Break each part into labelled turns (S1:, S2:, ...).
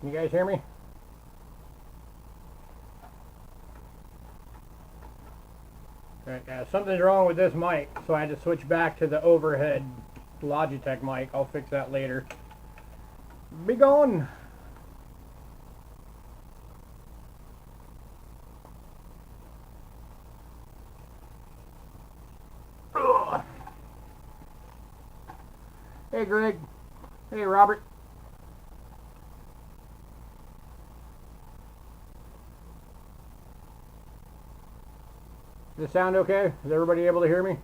S1: Can you guys hear me? Alright, something's wrong with this mic, so I had to switch back to the overhead Logitech mic. I'll fix that later. Be gone! Ugh. Hey Greg. Hey Robert. Does this sound okay? Is everybody able to hear me?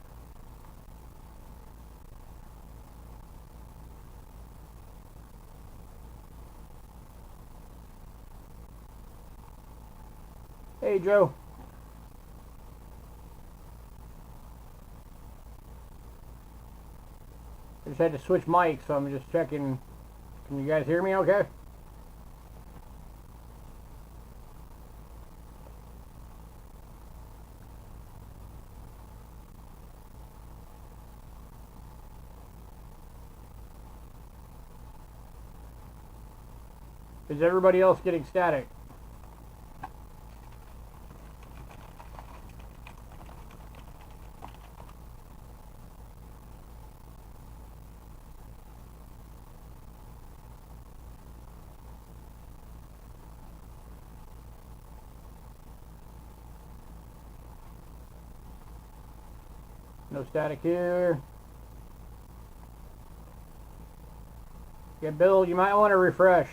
S1: Hey Joe. I just had to switch mics, so I'm just checking. Can you guys hear me okay? Is everybody else getting static? No static here. Yeah, Bill, you might want to refresh.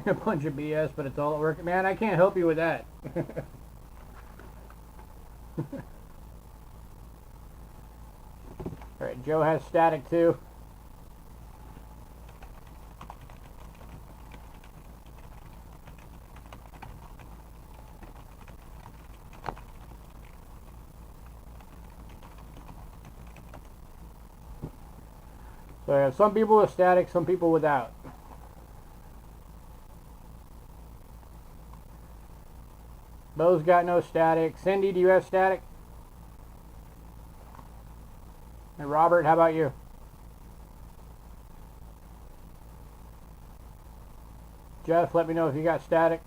S1: A bunch of BS, but it's all working. Man, I can't help you with that. Alright, Joe has static too. So I have some people with static, some people without. Bo's got no static. Cindy, do you have static? And Robert, how about you? Jeff, let me know if you got static.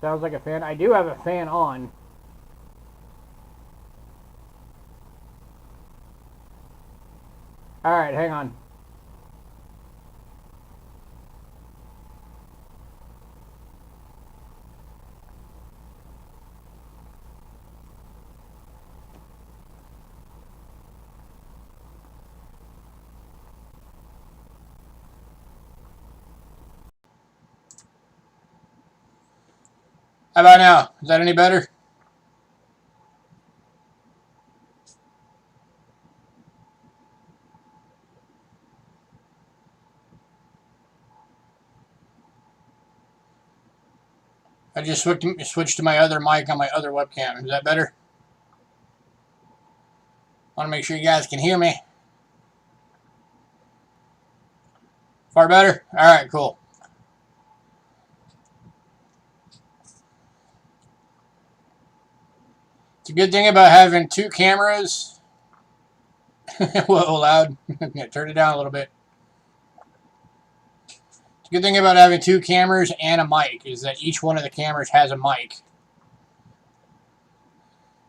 S1: Sounds like a fan. I do have a fan on. Alright, hang on. How about now? Is that any better? I just switched to my other mic on my other webcam. Is that better? Want to make sure you guys can hear me. Far better? Alright, cool. It's a good thing about having two cameras. Whoa, loud. Yeah, turn it down a little bit. It's a good thing about having two cameras and a mic is that each one of the cameras has a mic.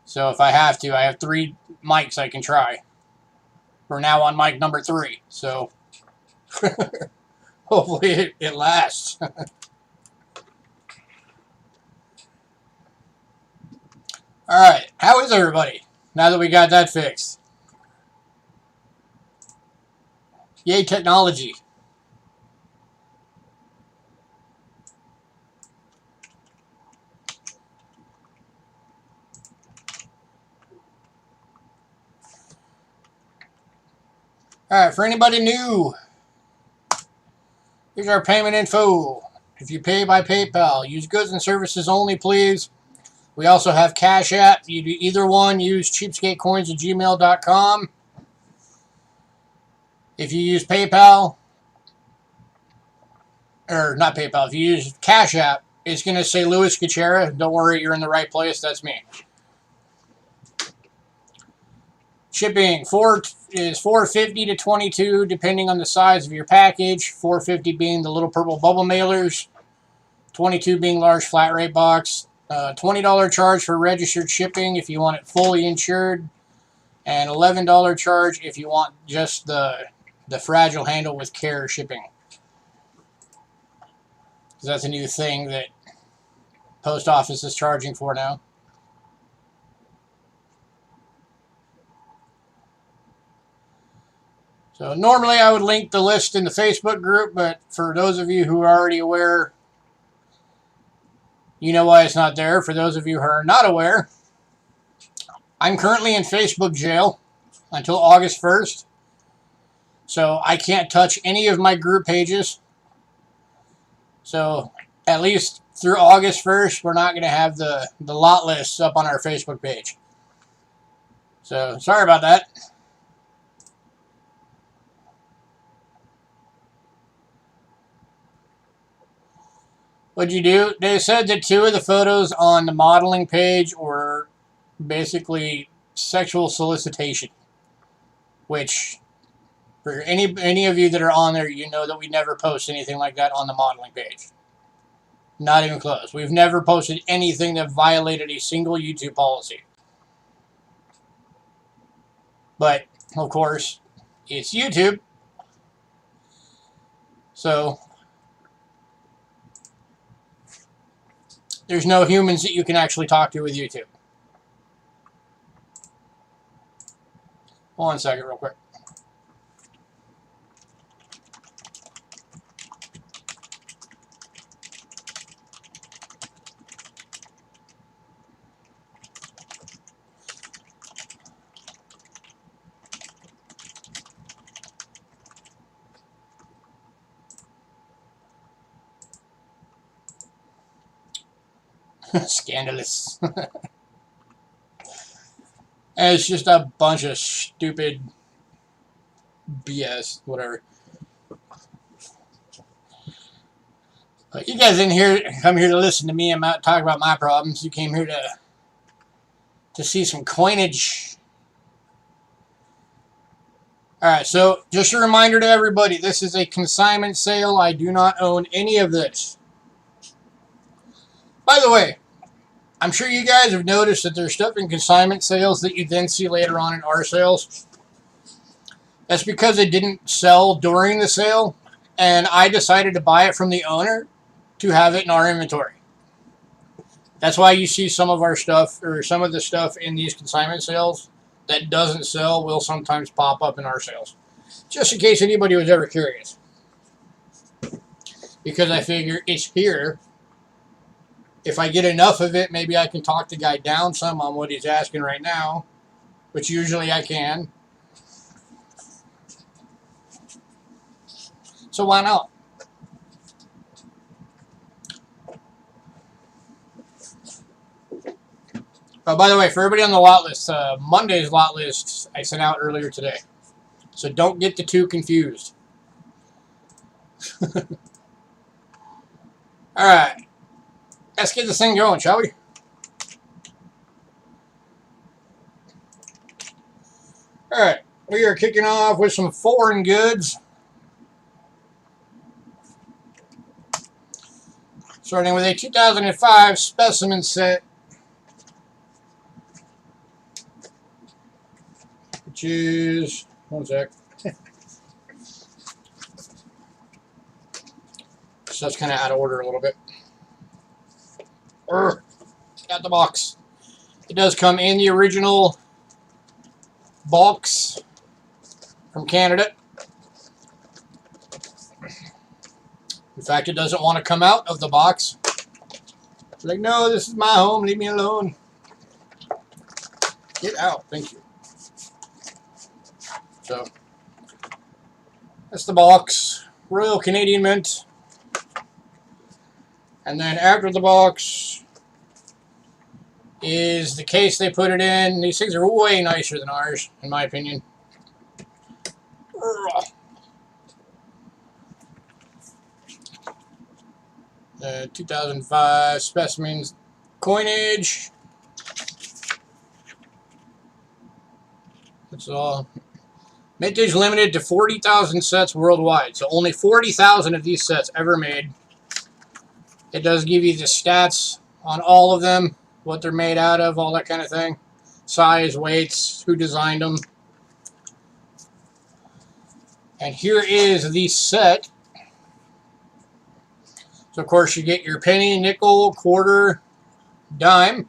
S1: So if I have to, I have 3 mics I can try. We're now on mic number 3, so hopefully it lasts. Alright, how is everybody now that we got that fixed? Yay, technology. Alright, for anybody new,
S2: Here's our payment info. If you pay by PayPal, use goods and services only, please. We also have Cash App. You do either one, use cheapskatecoins@gmail.com. If you use PayPal, or not PayPal, if you use Cash App, it's going to say Louis Gachera. Don't worry, you're in the right place. That's me. Shipping is $4.50 to $22, depending on the size of your package. $4.50 being the little purple bubble mailers, $22 being large flat rate box. $20 charge for registered shipping if you want it fully insured, and $11 charge if you want just the fragile handle with care shipping. Because that's a new thing that post office is charging for now. So normally I would link the list in the Facebook group, but for those of you who are already aware, you know why it's not there. For those of you who are not aware, I'm currently in Facebook jail until August 1st. So I can't touch any of my group pages. So at least through August 1st, we're not going to have the lot lists up on our Facebook page. So sorry about that. What'd you do? They said that 2 of the photos on the modeling page were basically sexual solicitation, which for any of you that are on there, you know that we never post anything like that on the modeling page. Not even close. We've never posted anything that violated a single YouTube policy. But, of course, it's YouTube. So there's no humans that you can actually talk to with YouTube. One second real quick. Scandalous. It's just a bunch of stupid BS, whatever. But you guys come here to listen to me and talk about my problems. You came here to see some coinage. Alright, so just a reminder to everybody, this is a consignment sale. I do not own any of this. By the way, I'm sure you guys have noticed that there's stuff in consignment sales that you then see later on in our sales. That's because it didn't sell during the sale, and I decided to buy it from the owner to have it in our inventory. That's why you see some of our stuff, or some of the stuff in these consignment sales that doesn't sell will sometimes pop up in our sales. Just in case anybody was ever curious. Because I figure it's here. If I get enough of it, maybe I can talk the guy down some on what he's asking right now, which usually I can. So why not? Oh, by the way, for everybody on the lot list, Monday's lot list I sent out earlier today. So don't get the two confused. Alright. Let's get this thing going, shall we? Alright. We are kicking off with some foreign goods. Starting with a 2005 specimen set. Which is, one sec. Stuff's kind of out of order a little bit. Got the box. It does come in the original box from Canada. In fact, it doesn't want to come out of the box. It's like, no, this is my home. Leave me alone. Get out. Thank you. So, that's the box. Royal Canadian Mint. And then after the box is the case they put it in. These things are way nicer than ours, in my opinion. The 2005 specimens coinage. That's all. Vintage limited to 40,000 sets worldwide. So only 40,000 of these sets ever made. It does give you the stats on all of them, what they're made out of, all that kind of thing. Size, weights, who designed them. And here is the set. So, of course, you get your penny, nickel, quarter, dime.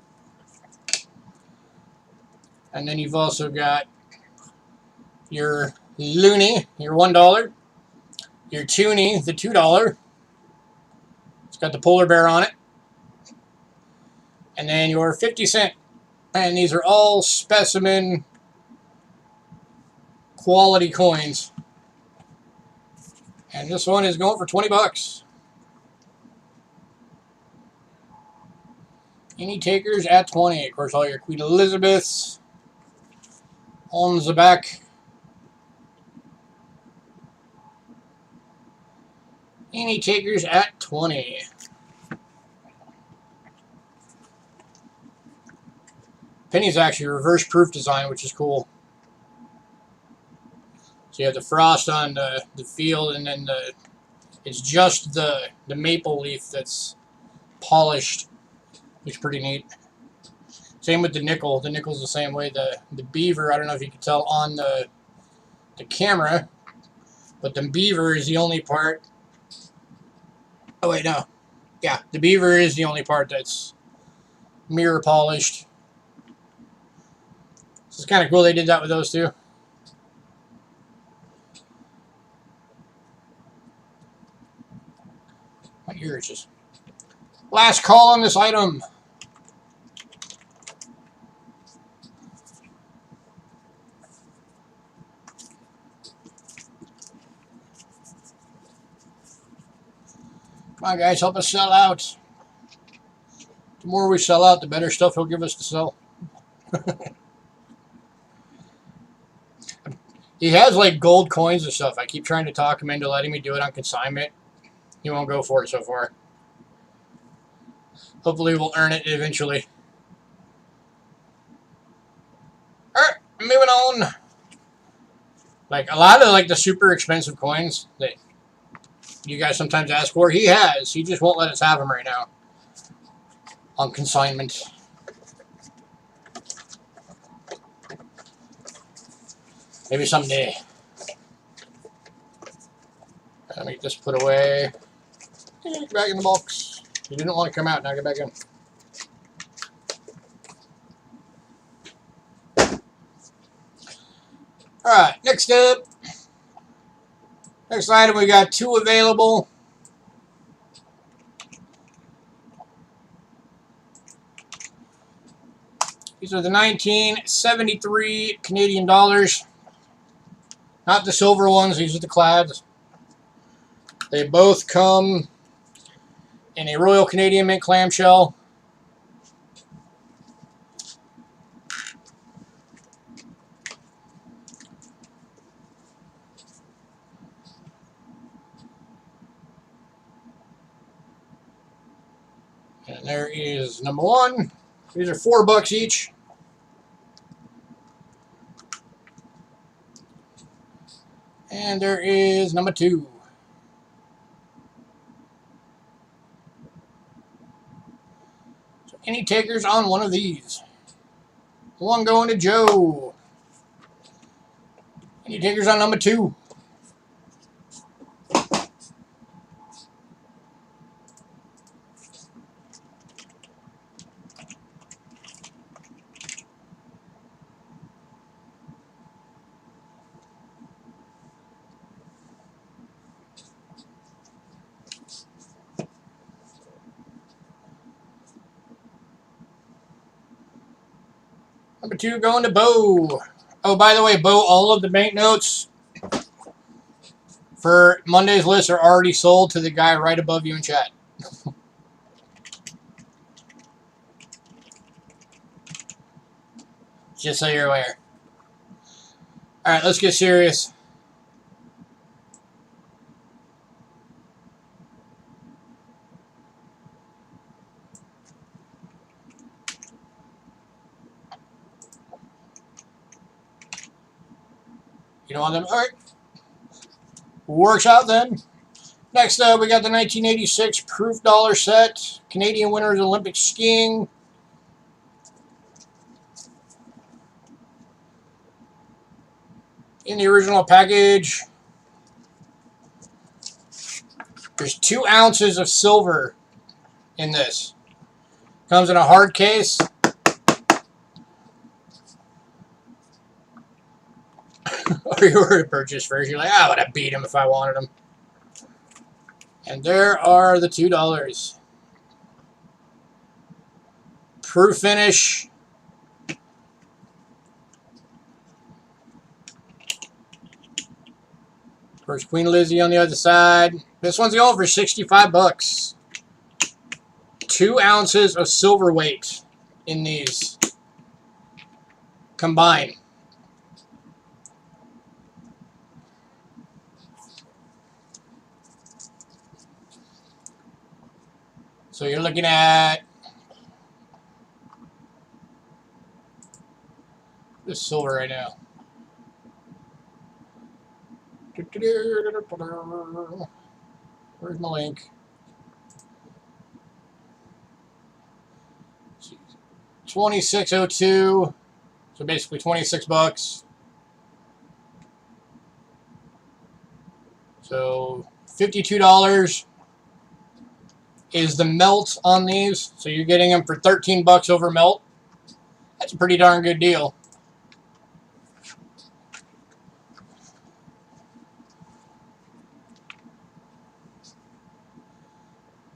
S2: And then you've also got your loonie, your $1. Your toonie, the $2. It's got the polar bear on it. And then your 50 cent. And these are all specimen quality coins. And this one is going for 20 bucks. Any takers at 20. Of course, all your Queen Elizabeths on the back. Any takers at 20. Penny's actually a reverse proof design, which is cool. So you have the frost on the field, and then it's just the maple leaf that's polished, which is pretty neat. Same with the nickel. The nickel's the same way. The beaver, I don't know if you can tell on the camera, but the beaver is the only part. Oh wait, no. Yeah, the beaver is the only part that's mirror polished. So it's kind of cool they did that with those two. My ears just. Last call on this item. Come on, guys, help us sell out. The more we sell out, the better stuff he'll give us to sell. He has like gold coins and stuff. I keep trying to talk him into letting me do it on consignment. He won't go for it so far. Hopefully we'll earn it eventually. Alright, moving on. Like a lot of like the super expensive coins that you guys sometimes ask for, he has. He just won't let us have them right now on consignment. Maybe someday. Let me just put away. Get back in the box. You didn't want to come out, now get back in. Alright, next up. Next item, we got two available. These are the 1973 Canadian dollars. Not the silver ones, these are the clads. They both come in a Royal Canadian Mint clamshell. And there is number one. These are $4 each. And there is number two. So any takers on one of these? One going to Joe. Any takers on number two? Number two going to Bo. Oh, by the way, Bo, all of the banknotes for Monday's list are already sold to the guy right above you in chat. Just so you're aware. Alright, let's get serious. You don't want them? Alright. Works out then. Next up, we got the 1986 Proof Dollar Set. Canadian Winners Olympic Skiing. In the original package, there's 2 ounces of silver in this. Comes in a hard case. Or you were to purchase first. You're like, I would have beat him if I wanted him. And there are the $2. Proof finish. Of course, Queen Lizzie on the other side. This one's going for 65 bucks. 2 ounces of silver weight in these combined. So you're looking at this silver right now. Where's my link? 2602. So basically 26 bucks. So $52 is the melt on these. So you're getting them for 13 bucks over melt. That's a pretty darn good deal.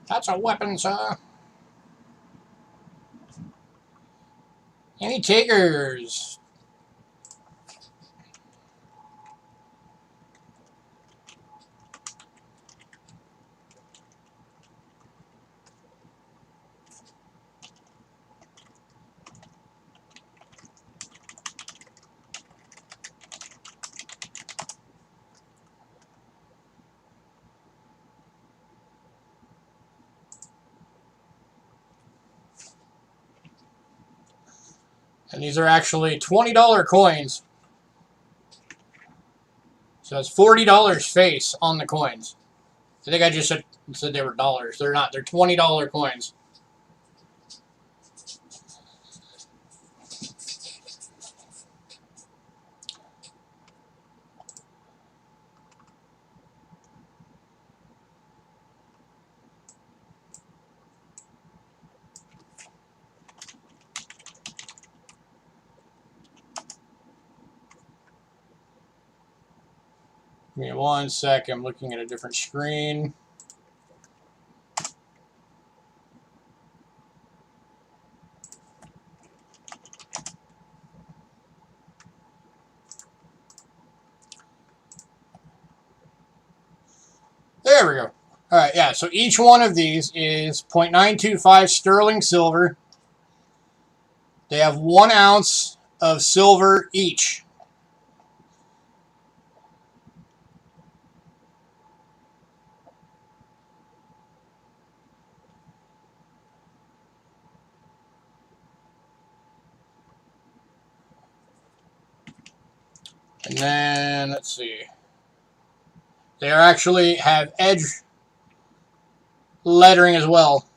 S2: That's a weapon, sir. Any takers? And these are actually $20 coins. So that's $40 face on the coins. I think I just said they were dollars. They're not. They're $20 coins. Give me 1 sec. I'm looking at a different screen. There we go. All right, yeah, so each one of these is 0.925 sterling silver. They have 1 ounce of silver each. And then, let's see. They are actually have edge lettering as well.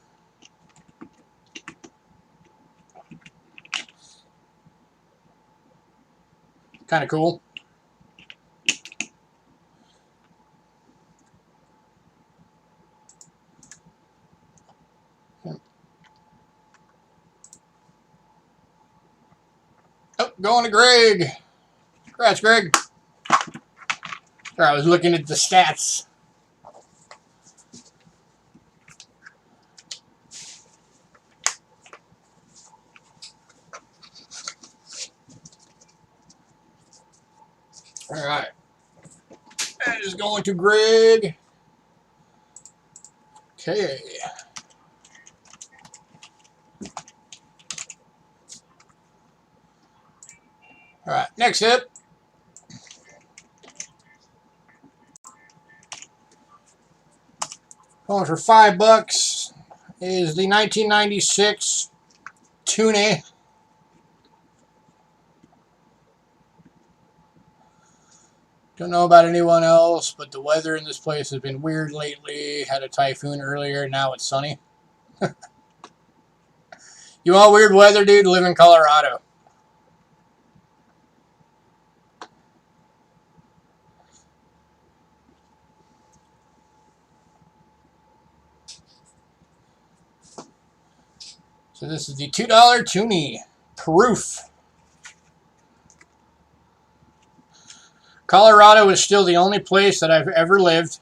S2: Kind of cool. Oh, going to Greg. Congrats, Greg. Sorry, I was looking at the stats. All right. That is going to Greg. Okay. All right, next up. Going for $5 is the 1996 Toonie. Don't know about anyone else, but the weather in this place has been weird lately. Had a typhoon earlier, now it's sunny. You want weird weather, dude? Live in Colorado. So this is the $2 Toonie. Proof. Colorado is still the only place that I've ever lived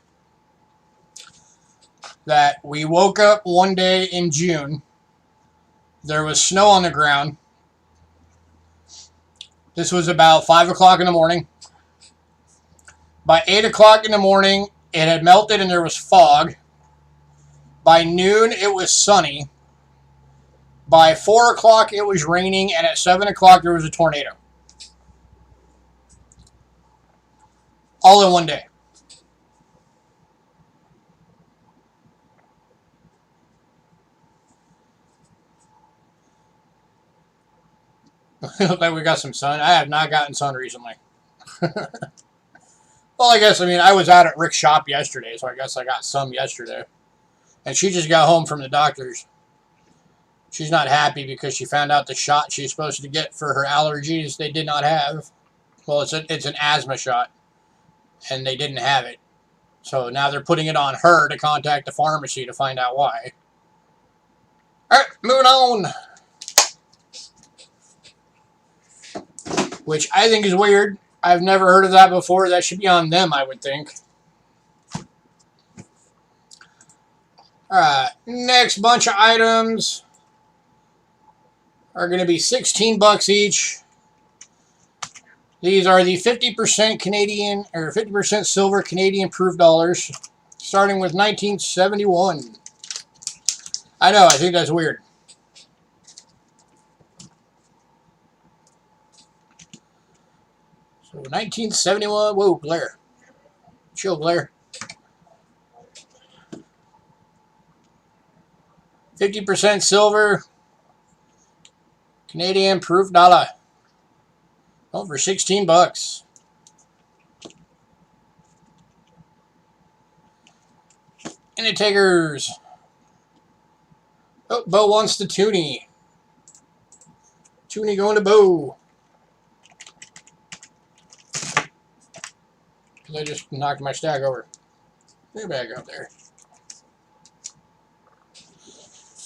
S2: that we woke up one day in June. There was snow on the ground. This was about 5 o'clock in the morning. By 8 o'clock in the morning, it had melted and there was fog. By noon, it was sunny. By 4 o'clock, it was raining, and at 7 o'clock, there was a tornado. All in one day. Look like we got some sun. I have not gotten sun recently. Well, I was out at Rick's shop yesterday, so I guess I got some yesterday. And she just got home from the doctor's. She's not happy because she found out the shot she's supposed to get for her allergies they did not have. Well, it's an asthma shot, and they didn't have it. So now they're putting it on her to contact the pharmacy to find out why. Alright, moving on. Which I think is weird. I've never heard of that before. That should be on them, I would think. Alright, next bunch of items are going to be $16 each. These are the 50% Canadian, or 50% silver Canadian proof dollars, starting with 1971. I know, I think that's weird. So 1971, whoa, glare. Chill, glare. 50% silver Canadian proof dollar. Oh, for $16. And it takers. Oh, Bo wants the Toonie. Toonie going to Bo. Because I just knocked my stack over. Get back up there.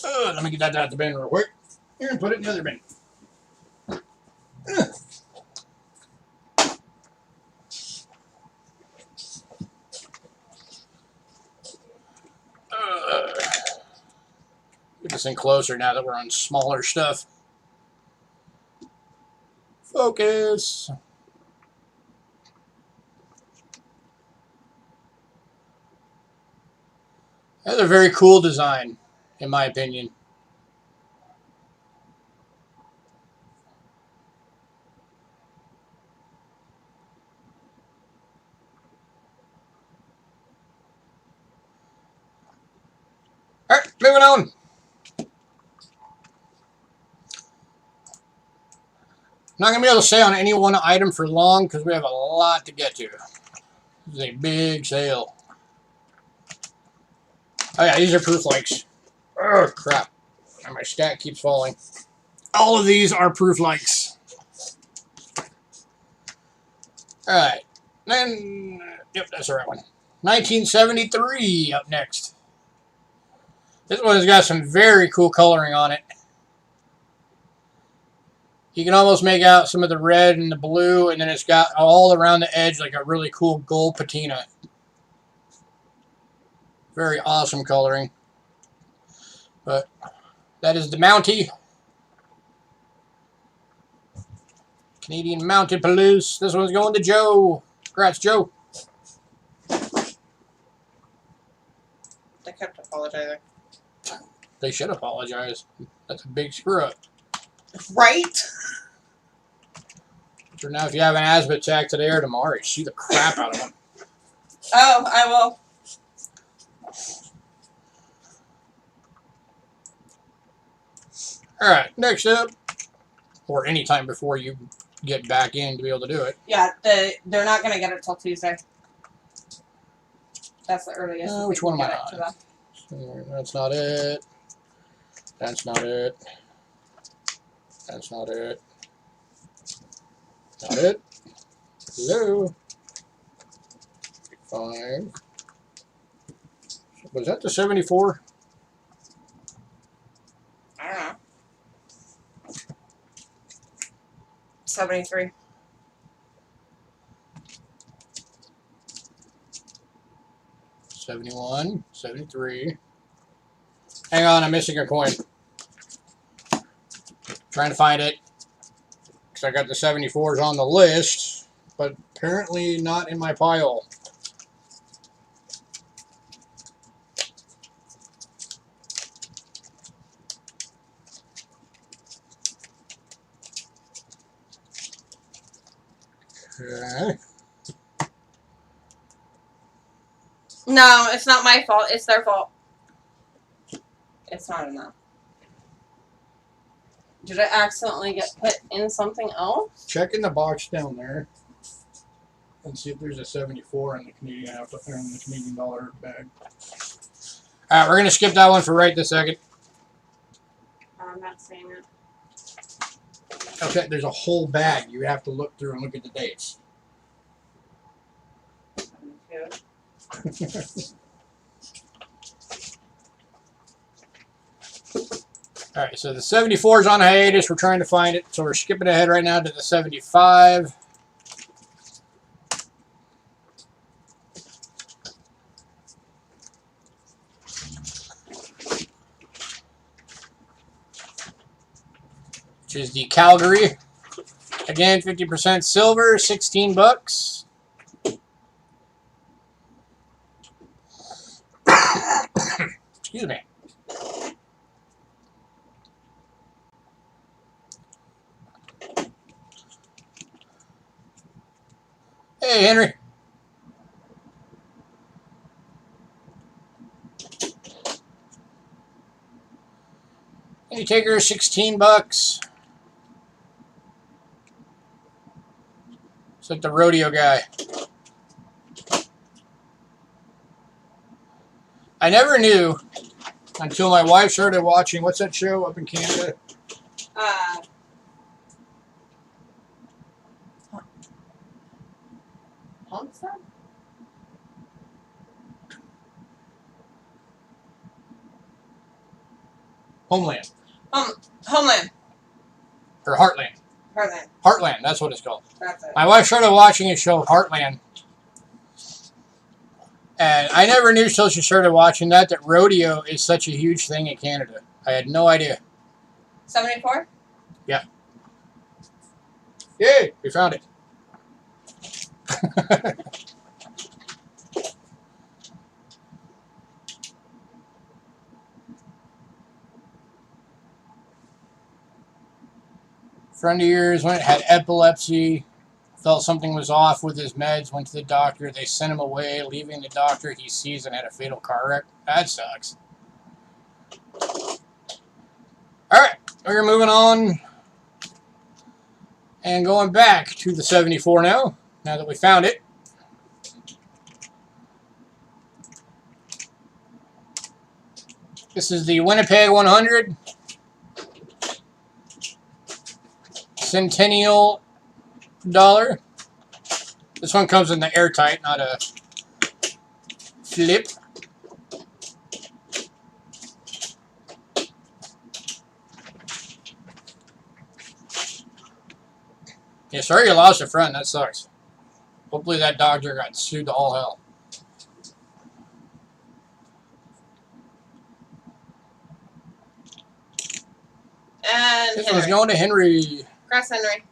S2: Let me get that out the bin real quick. Here, and put it in the other bin. Get this thing closer now that we're on smaller stuff. Focus. That's a very cool design, in my opinion. Alright, moving on. Not going to be able to stay on any one item for long because we have a lot to get to. This is a big sale. Oh yeah, these are proof likes. Oh crap. And my stack keeps falling. All of these are proof likes. Alright. Then, yep, that's the right one. 1973 up next. This one's got some very cool coloring on it. You can almost make out some of the red and the blue, and then it's got all around the edge like a really cool gold patina. Very awesome coloring. But that is the Mountie. Canadian Mounted Palouse. This one's going to Joe. Congrats, Joe.
S3: They kept apologizing.
S2: They should apologize. That's a big screw up.
S3: Right?
S2: So now, if you have an asthma attack today or tomorrow, you shoot the crap out of them.
S3: Oh, I will.
S2: All right, next up, or anytime before you get back in to be able to do it.
S3: Yeah, they're not gonna get it till Tuesday. That's the earliest.
S2: Which one am I
S3: get it to them.
S2: on? That's not it. That's not it. That's not it. Not it. Hello. 5. Was that the 74?
S3: I don't know. 73.
S2: 71, 73. Hang on, I'm missing a coin. Trying to find it. Because I got the 74s on the list, but apparently not in my pile. Okay.
S3: No, it's not my fault. It's their fault. It's not enough. Did it accidentally get put in something else?
S2: Check in the box down there and see if there's a 74 in the Canadian dollar bag. All right, we're gonna skip that one for right this second.
S3: I'm not seeing it.
S2: Okay, there's a whole bag. You have to look through and look at the dates.
S3: 72.
S2: All right, so the 74 is on hiatus. We're trying to find it, so we're skipping ahead right now to the 75. Which is the Calgary. Again, 50% silver, 16 bucks. Excuse me. Hey, Henry. Can you take her 16 bucks? It's like the rodeo guy. I never knew until my wife started watching, what's that show up in Canada?
S3: Homestead?
S2: Homeland.
S3: Homeland.
S2: Or Heartland.
S3: Heartland.
S2: Heartland, that's what it's called.
S3: That's it.
S2: My wife started watching a show, Heartland. And I never knew till she started watching that rodeo is such a huge thing in Canada. I had no idea.
S3: 74?
S2: Yeah. Yay, we found it. Friend of yours had epilepsy, felt something was off with his meds, went to the doctor, they sent him away, leaving the doctor he sees and had a fatal car wreck. That sucks. Alright, we're moving on and going back to the 74 now that we found it. This is the Winnipeg 100. Centennial dollar. This one comes in the airtight, not a flip. Yeah, sorry you lost a friend. That sucks. Hopefully that doctor got sued to all hell.
S3: And
S2: This
S3: Henry.
S2: one's going to Henry.
S3: Grass Henry.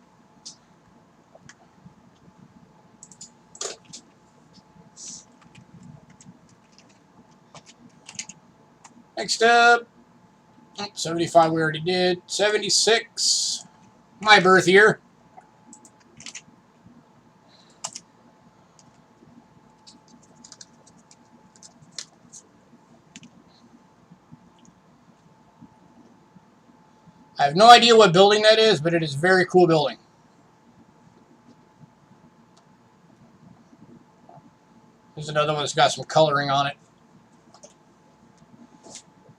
S2: Next up, 75 we already did. 76, my birth year. I have no idea what building that is, but it is a very cool building. There's another one that's got some coloring on it.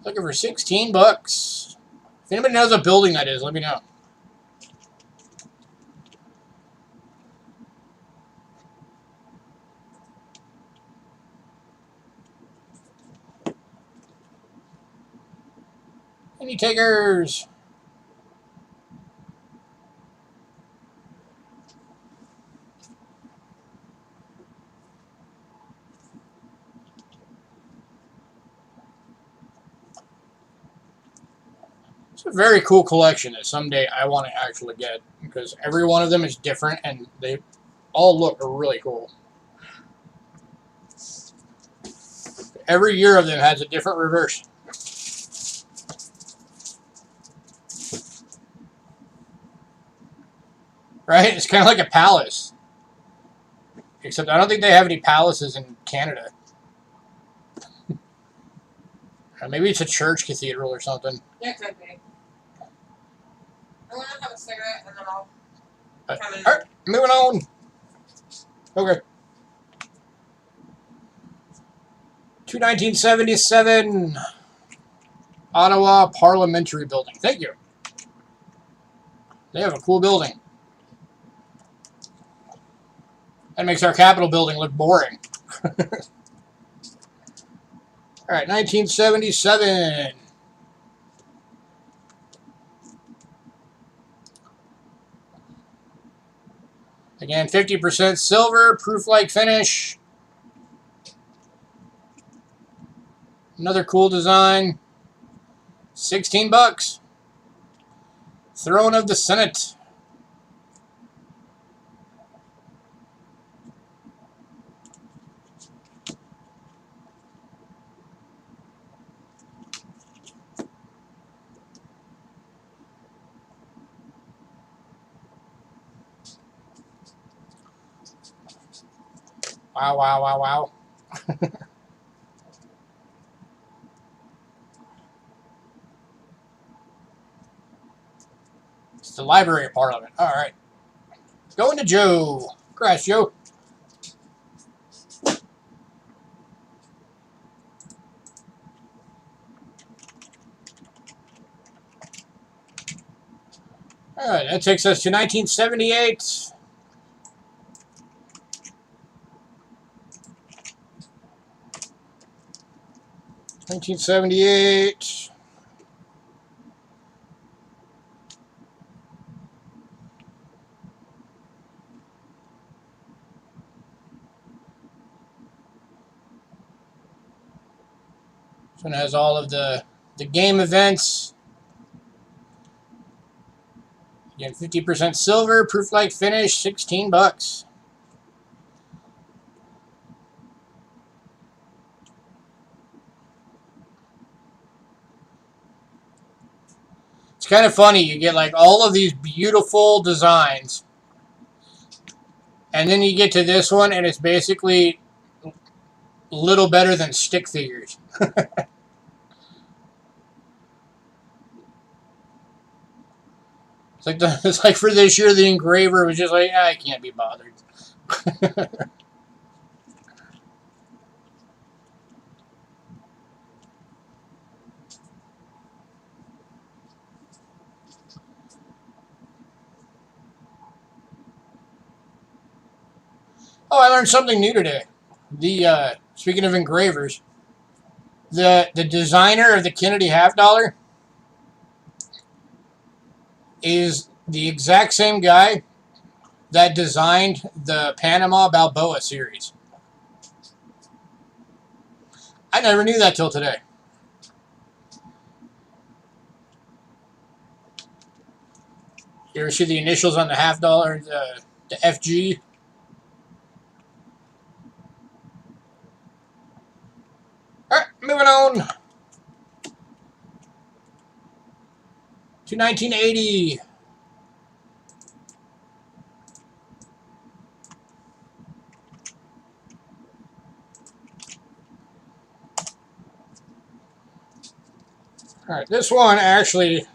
S2: Looking for 16 bucks. If anybody knows what building that is, let me know. Any takers? It's a very cool collection that someday I want to actually get, because every one of them is different and they all look really cool. Every year of them has a different reverse. Right? It's kind of like a palace. Except I don't think they have any palaces in Canada. Maybe it's a church cathedral or something.
S3: It could be. I'm gonna have a cigarette and then I'll come in.
S2: Alright, moving on. Okay. 1977 Ottawa Parliamentary Building. Thank you. They have a cool building. That makes our Capitol building look boring. Alright, 1977. Again, 50% silver, proof-like finish. Another cool design. 16 bucks. Throne of the Senate. Wow, wow, wow, wow. It's the Library of Parliament. All right. Going to Joe. Crash, Joe. All right, that takes us to 1978. This one has all of the game events. Again, 50% silver, proof-like finish, 16 bucks. It's kind of funny. You get like all of these beautiful designs, and then you get to this one, and it's basically a little better than stick figures. It's like for this year, the engraver was just like, I can't be bothered. Oh, I learned something new today. Speaking of engravers, the designer of the Kennedy half dollar is the exact same guy that designed the Panama Balboa series. I never knew that till today. You ever see the initials on the half dollar, the FG? Alright, moving on. to 1980. All right, this one actually.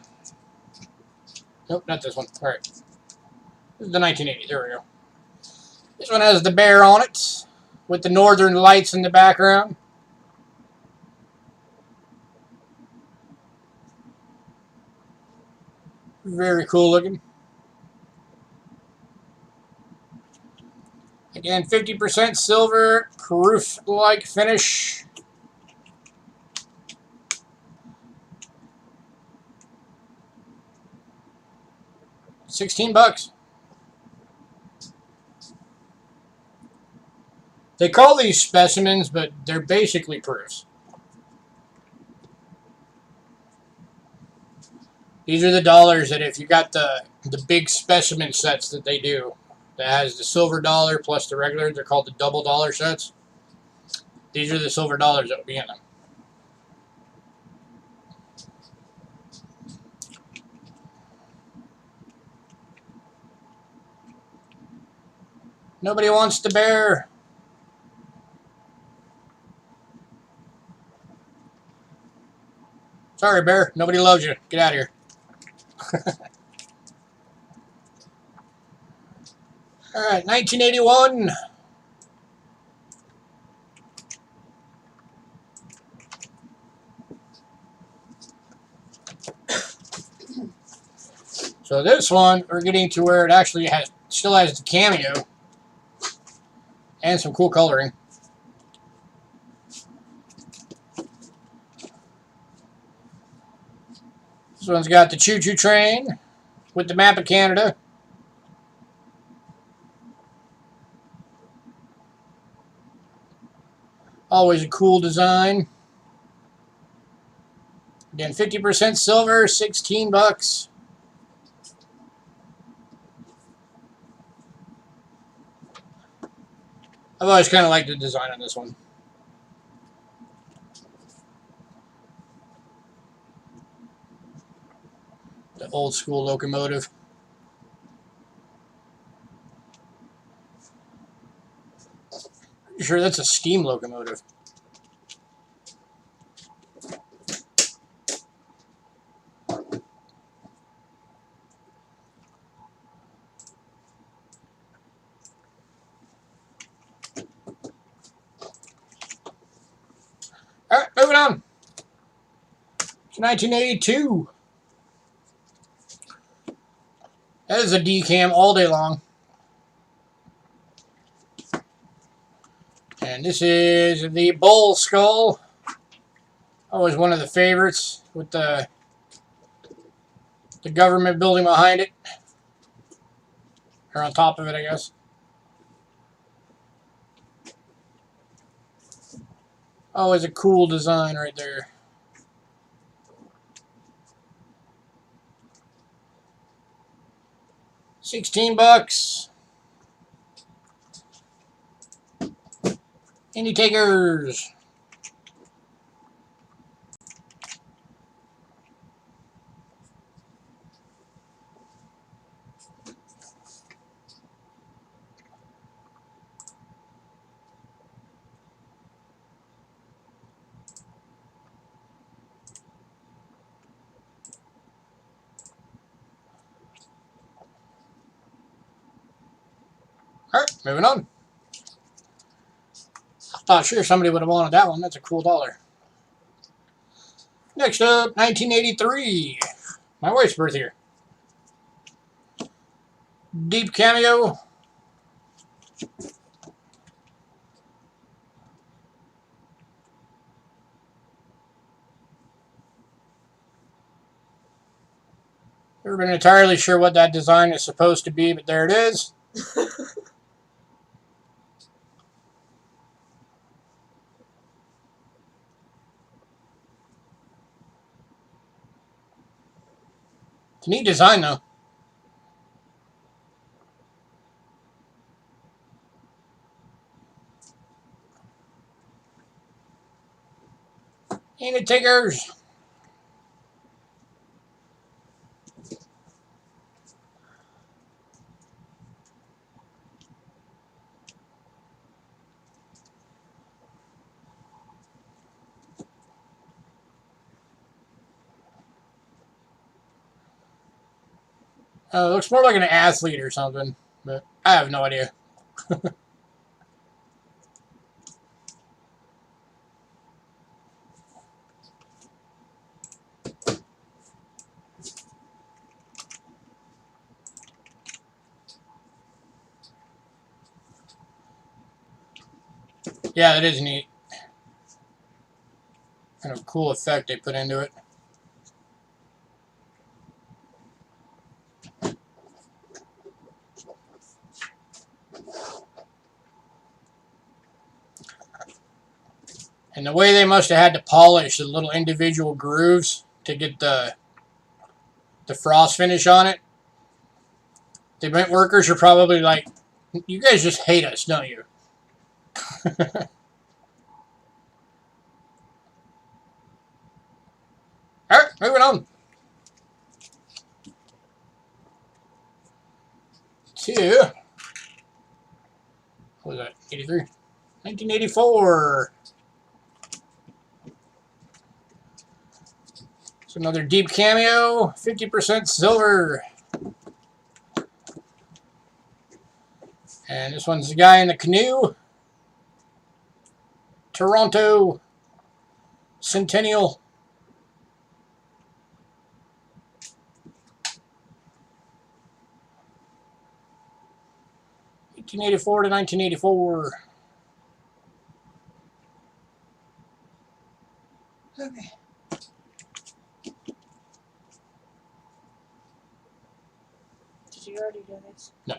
S2: Nope, not this one. All right, this is the 1980. There we go. This one has the bear on it, with the northern lights in the background. Very cool looking. Again, 50% silver, proof-like finish. $16. They call these specimens, but they're basically proofs. These are the dollars that if you got the big specimen sets that they do, that has the silver dollar plus the regular, they're called the double dollar sets. These are the silver dollars that will be in them. Nobody wants the bear. Sorry, bear. Nobody loves you. Get out of here. All right, 1981. So this one, we're getting to where it actually still has the cameo and some cool coloring. This one's got the choo-choo train with the map of Canada. Always a cool design. Again, 50% silver, $16. I've always kind of liked the design on this one. The old school locomotive. Pretty sure that's a steam locomotive. All right, moving on. It's 1982. That is a decam all day long. And this is the bull skull. Always one of the favorites with the government building behind it. Or on top of it, I guess. Always a cool design right there. $16. Any takers? All right, moving on. Thought sure somebody would have wanted that one. That's a cool dollar. Next up, 1983. My wife's birth year. Deep cameo. Never been entirely sure what that design is supposed to be, but there it is. It's a neat design, though. Any takers? Looks more like an athlete or something, but I have no idea. Yeah, that is neat. Kind of cool effect they put into it. And the way they must have had to polish the little individual grooves to get the frost finish on it. The mint workers are probably like, you guys just hate us, don't you? Alright, moving on. To, what was that, 83? 1984. So another deep cameo, 50% silver. And this one's the guy in the canoe. Toronto Centennial. (1884 to 1984).
S3: Okay. Did you already do this?
S2: No.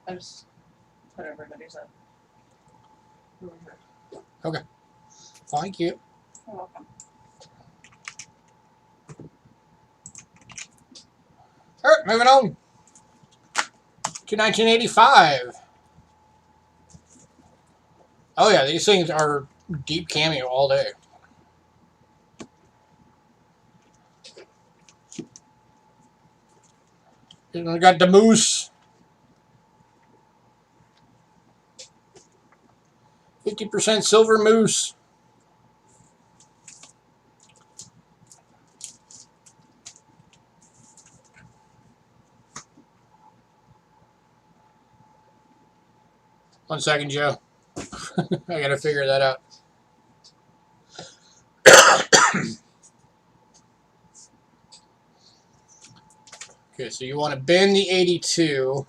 S3: I just put everybody's up.
S2: Okay. Thank you.
S3: You're welcome.
S2: Alright, moving on to 1985. Oh yeah, these things are deep cameo all day. And we got the moose. 50% silver moose. One second, Joe. I gotta figure that out. Okay, so you want to bend the 82.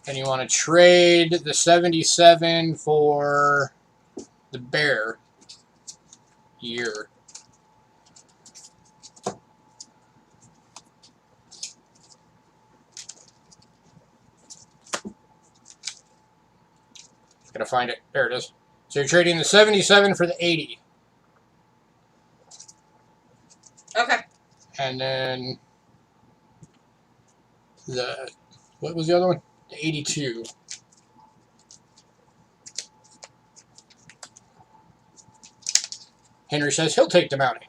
S2: And you want to trade the 77 for the bear year. Gotta find it. There it is. So you're trading the 77 for the 80.
S3: Okay.
S2: And then the, what was the other one? The 82. Henry says he'll take the bounty.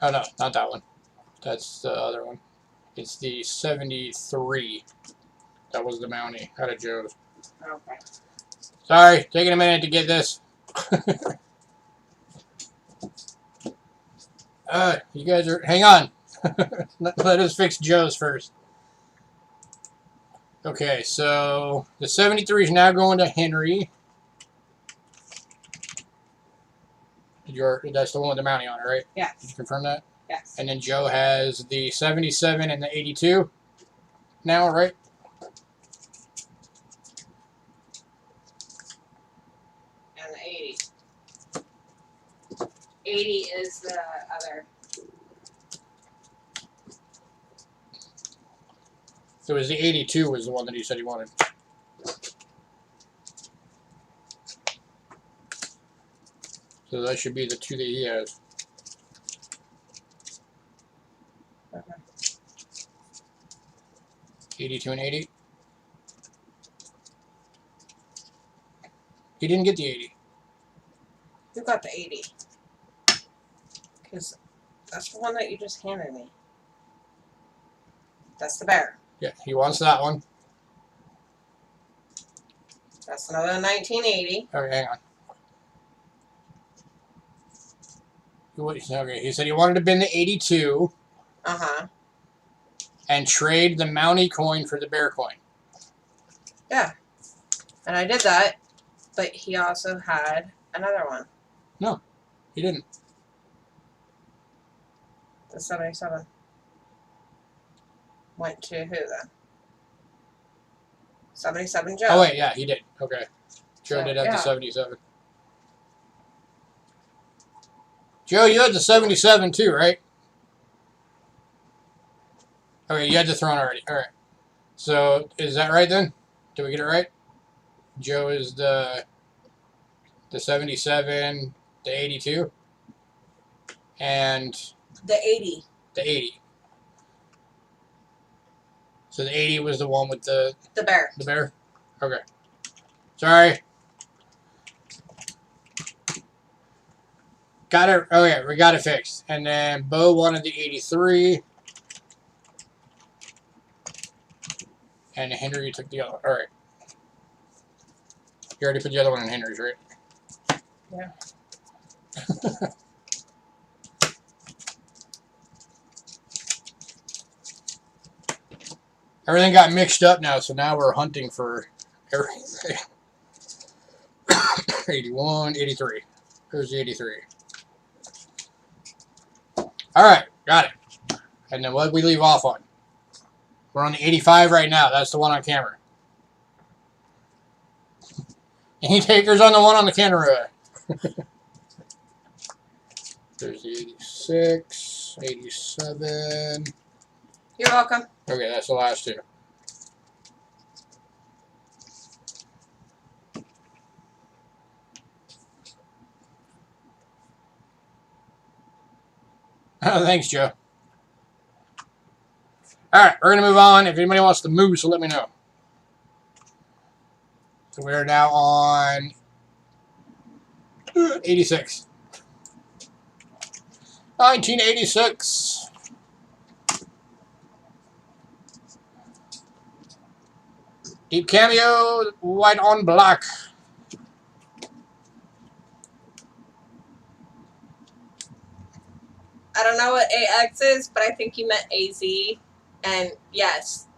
S2: Oh no, not that one. That's the other one. It's the 73. That was the bounty out of Joe's.
S3: Okay.
S2: Sorry, taking a minute to get this. You guys are, hang on. Let us fix Joe's first. Okay, so the 73 is now going to Henry. That's the one with the mounting on it, right?
S3: Yes.
S2: Did you confirm that?
S3: Yes.
S2: And then Joe has the 77 and the 82 now, right?
S3: And the 80. 80 is the other.
S2: So it was the 82 was the one that he said he wanted. So that should be the two that he has.
S3: Okay.
S2: 82 and 80. He didn't get the 80.
S3: Who got the 80? Because that's the one that you just handed me. That's the bear.
S2: Yeah, he wants that one.
S3: That's another 1980.
S2: Okay, hang on. Okay, he said he wanted to bin the 82
S3: Uh-huh.
S2: and trade the Mountie coin for the bear coin.
S3: Yeah. And I did that, but he also had another one.
S2: No, he didn't.
S3: The 77. Went to who then? 77 Joe.
S2: Oh, wait, yeah, he did. Okay. Joe
S3: So,
S2: did have
S3: yeah.
S2: the 77. Joe, you had the 77 too, right? Okay, you had the throne already. All right. So, is that right then? Did we get it right? Joe is the 77, the 82, and
S3: The 80.
S2: the 80. So the 80 was the one with the
S3: bear.
S2: The bear? Okay. Sorry. Got it. Okay, we got it fixed. And then Bo wanted the 83. And Henry took the other one. Alright. You already put the other one in Henry's, right?
S3: Yeah.
S2: Everything got mixed up now, so now we're hunting for everything. 81, 83. Here's the 83. Alright, got it. And then what did we leave off on? We're on the 85 right now. That's the one on camera. Any takers on the one on the camera? There's the 86, 87.
S3: You're welcome.
S2: Okay, that's the last two. Oh, thanks, Joe. Alright, we're going to move on. If anybody wants to move, so let me know. So we're now on 86. 1986. Deep cameo, white on black.
S3: I don't know what AX is, but I think you meant AZ. And yes.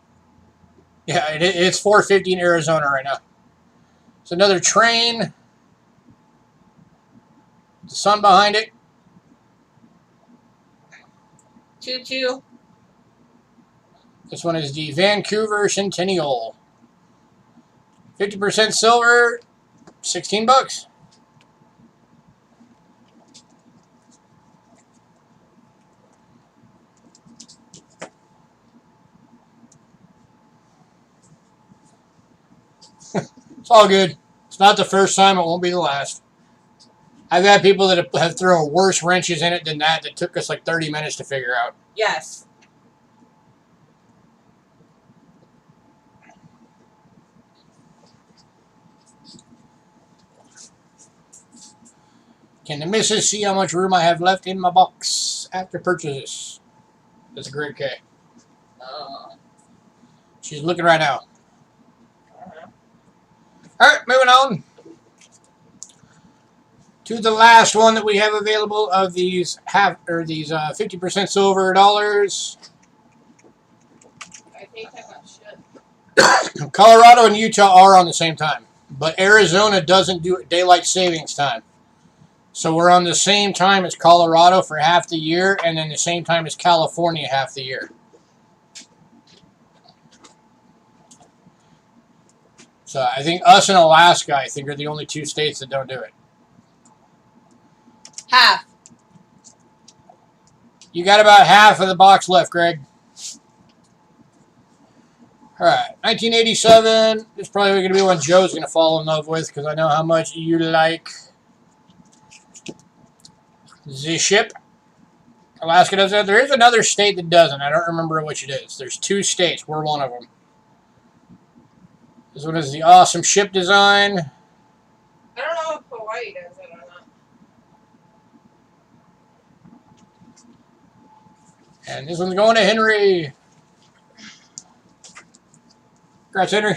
S2: Yeah, it's 450 in Arizona right now. It's another train. The sun behind it.
S3: Choo choo.
S2: This one is the Vancouver Centennial. 50% silver, 16 bucks. It's all good. It's not the first time. It won't be the last. I've had people that have thrown worse wrenches in it than that took us like 30 minutes to figure out.
S3: Yes.
S2: Can the missus see how much room I have left in my box after purchases? That's a great K. She's looking right now. Alright, moving on to the last one that we have available of these 50% silver dollars.
S3: I think I got shit.
S2: Colorado and Utah are on the same time, but Arizona doesn't do daylight savings time. So we're on the same time as Colorado for half the year, and then the same time as California half the year. So I think us and Alaska, I think, are the only two states that don't do it.
S3: Half.
S2: You got about half of the box left, Greg. All right, 1987. This is probably going to be one Joe's going to fall in love with because I know how much you like the ship. Alaska does that. There is another state that doesn't. I don't remember which it is. There's two states. We're one of them. This one is the awesome ship design.
S3: I don't know if Hawaii does it or not.
S2: And this one's going to Henry. Congrats, Henry.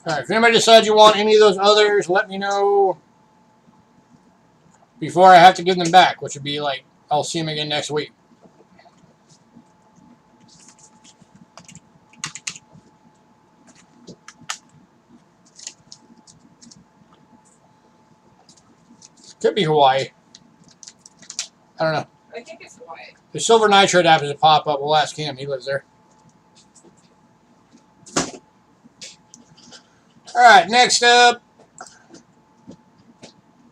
S2: Alright, if anybody decides you want any of those others, let me know before I have to give them back, which would be like, I'll see them again next week. Could be Hawaii. I don't know.
S3: I think it's Hawaii.
S2: The silver nitrate happens to pop up. We'll ask him. He lives there. Alright, next up.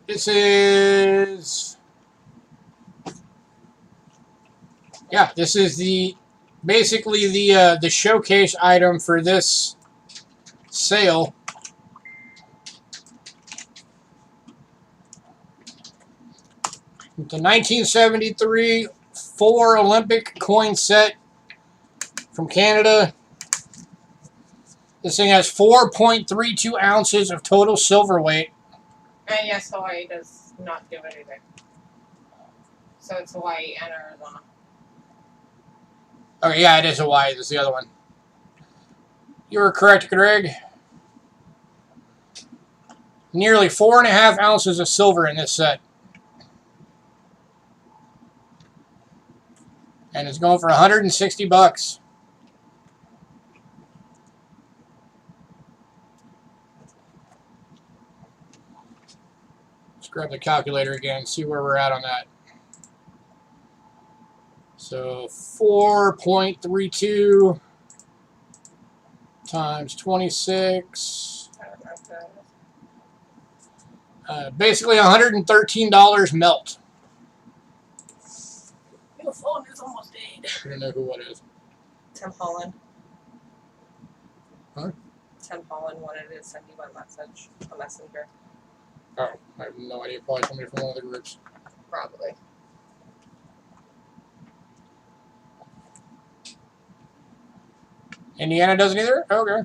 S2: This is... Yeah, this is the... Basically the showcase item for this sale. The 1973 4 Olympic coin set from Canada. This thing has 4.32 ounces of total silver weight.
S3: And yes, Hawaii does not give it either. So it's Hawaii and Arizona.
S2: Oh, yeah, it is Hawaii. This is the other one. You were correct, Greg. Nearly 4.5 ounces of silver in this set. And it's going for 160 bucks. Let's grab the calculator again, see where we're at on that. So 4.32 times 26. Basically $113 melt.
S3: Your phone is almost dead.
S2: I don't know who what is.
S3: Tim Holland.
S2: Huh?
S3: Tim Holland wanted to send you a message, a messenger.
S2: Oh, I have no idea. Probably somebody from one of the groups.
S3: Probably.
S2: Indiana doesn't either? Okay.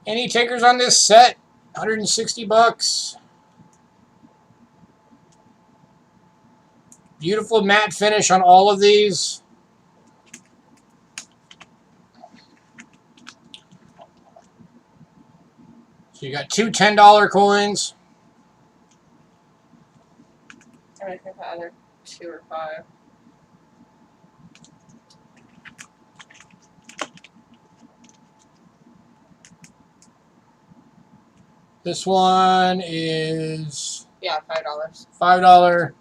S2: Any takers on this set? 160 bucks. Beautiful matte finish on all of these. So you got two $10 coins.
S3: And I think the other 2 or 5.
S2: This one is
S3: Yeah, $5.
S2: $5.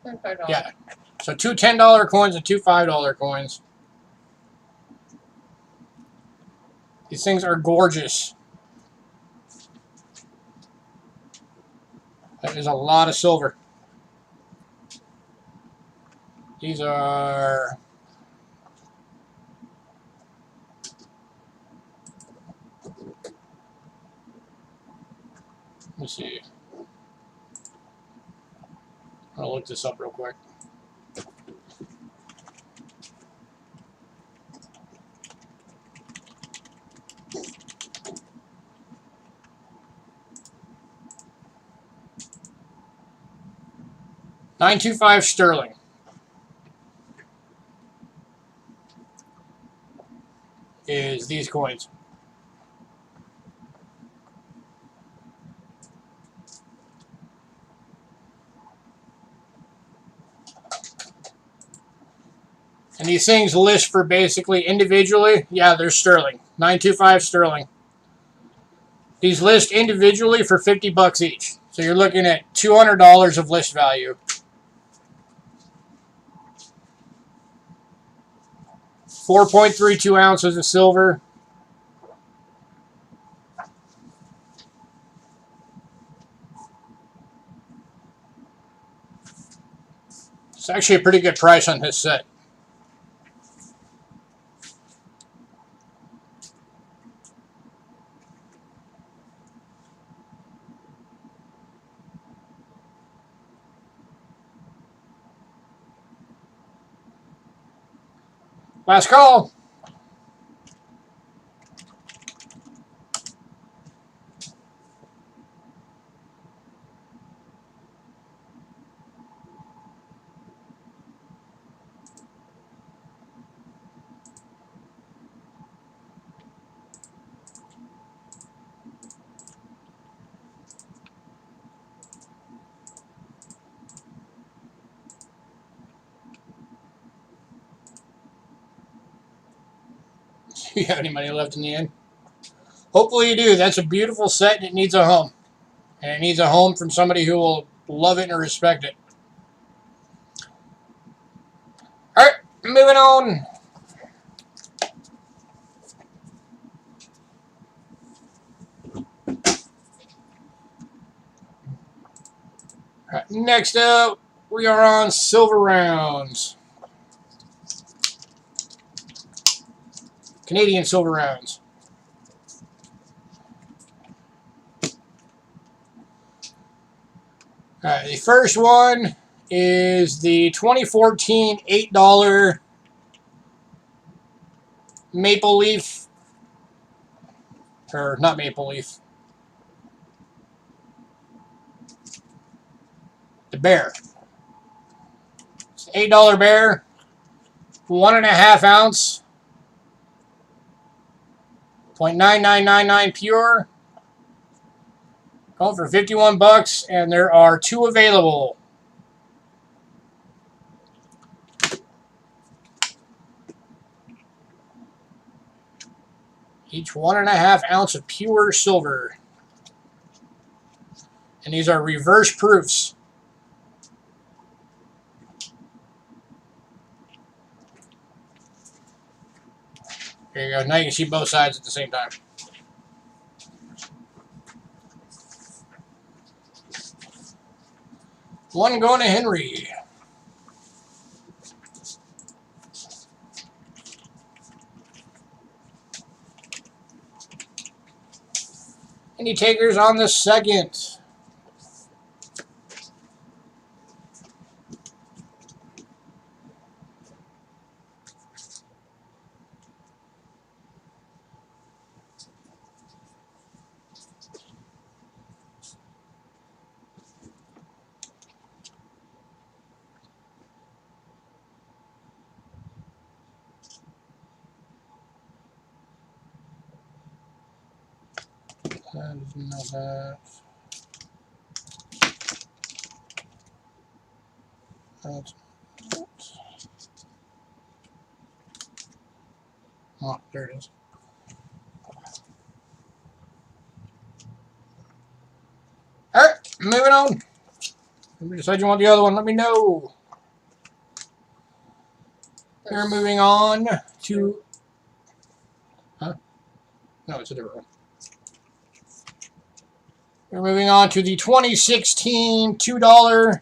S3: And $5.
S2: Yeah. So two $10 coins and two $5 coins. These things are gorgeous. That is a lot of silver. These are... Let me see. I'll look this up real quick. $925 sterling. Is these coins. And these things list for basically individually. Yeah, they're sterling. $925 sterling. These list individually for 50 bucks each. So you're looking at $200 of list value. 4.32 ounces of silver. It's actually a pretty good price on this set. Last call. Do you have any money left in the end? Hopefully you do. That's a beautiful set and it needs a home. And it needs a home from somebody who will love it and respect it. Alright, moving on. Alright, next up, we are on silver rounds. Canadian silver rounds. Alright, the first one is the 2014 $8 Maple Leaf. Or not Maple Leaf. The bear. It's an $8 bear. 1.5 ounce. 0.9999 pure. Going for 51 bucks, and there are 2 available. Each 1.5 ounce of pure silver. And these are reverse proofs. There you go. Now you can see both sides at the same time. One going to Henry. Any takers on the second? That is not that. That's not. Oh, there it is. Alright, moving on. If you decide you want the other one, let me know. We're moving on to... Huh? No, it's a different one. We're moving on to the 2016 $2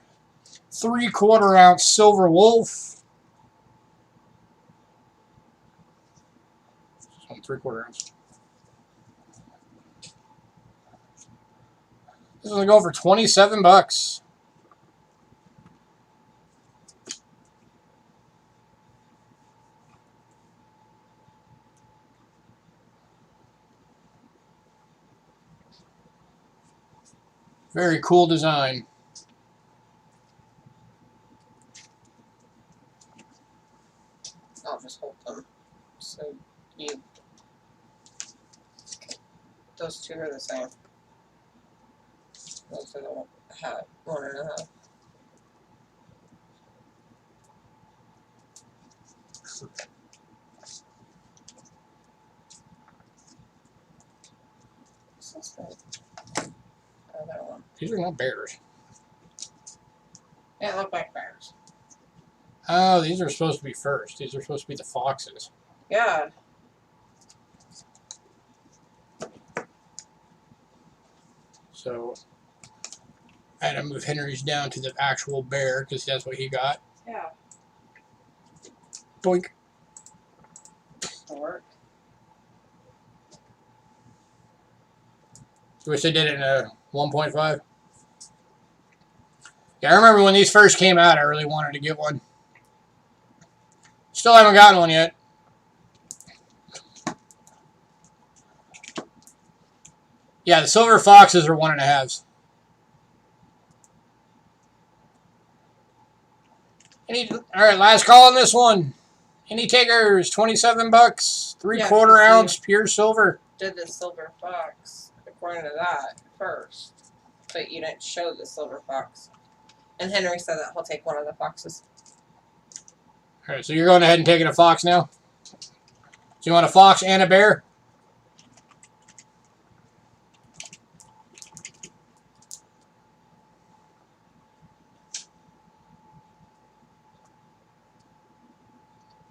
S2: 3/4 ounce Silver Wolf. 3/4 ounce. This is going to go for 27 bucks. Very cool design.
S3: I'll just hold them. So you. Those two are the same. Those are the 1.5. What's this thing? Oh, that one.
S2: These are not bears.
S3: Yeah, look like bears.
S2: Oh, these are supposed to be first. These are supposed to be the foxes.
S3: Yeah.
S2: So I had to move Henry's down to the actual bear because that's what he got.
S3: Yeah.
S2: Boink.
S3: It'll work.
S2: You wish they did it in a 1.5? Yeah, I remember when these first came out, I really wanted to get one. Still haven't gotten one yet. Yeah, the silver foxes are 1.5s. Alright, last call on this one. Any takers? 27 bucks. 3/4 ounce pure silver.
S3: Did the silver fox according to that first, but you didn't show the silver fox. And Henry said that he'll take one of the foxes.
S2: Alright, so you're going ahead and taking a fox now? So you want a fox and a bear?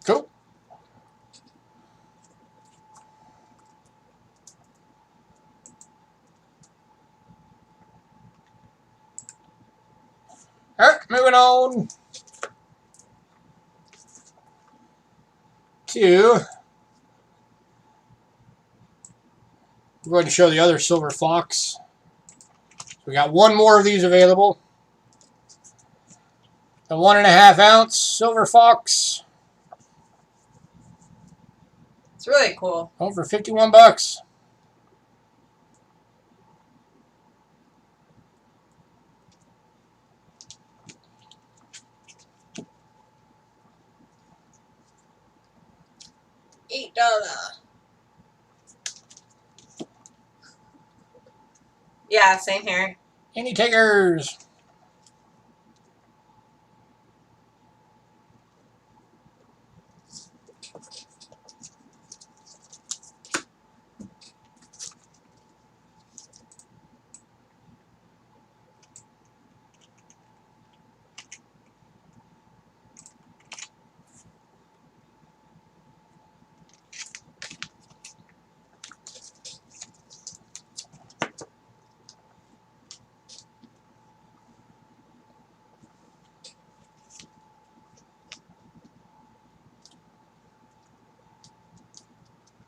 S2: Cool. Alright, moving on to, we're going to show the other silver fox. So we got one more of these available. The 1.5 ounce silver fox.
S3: It's really cool.
S2: Going for $51.
S3: $8. Yeah, same here.
S2: Any takers?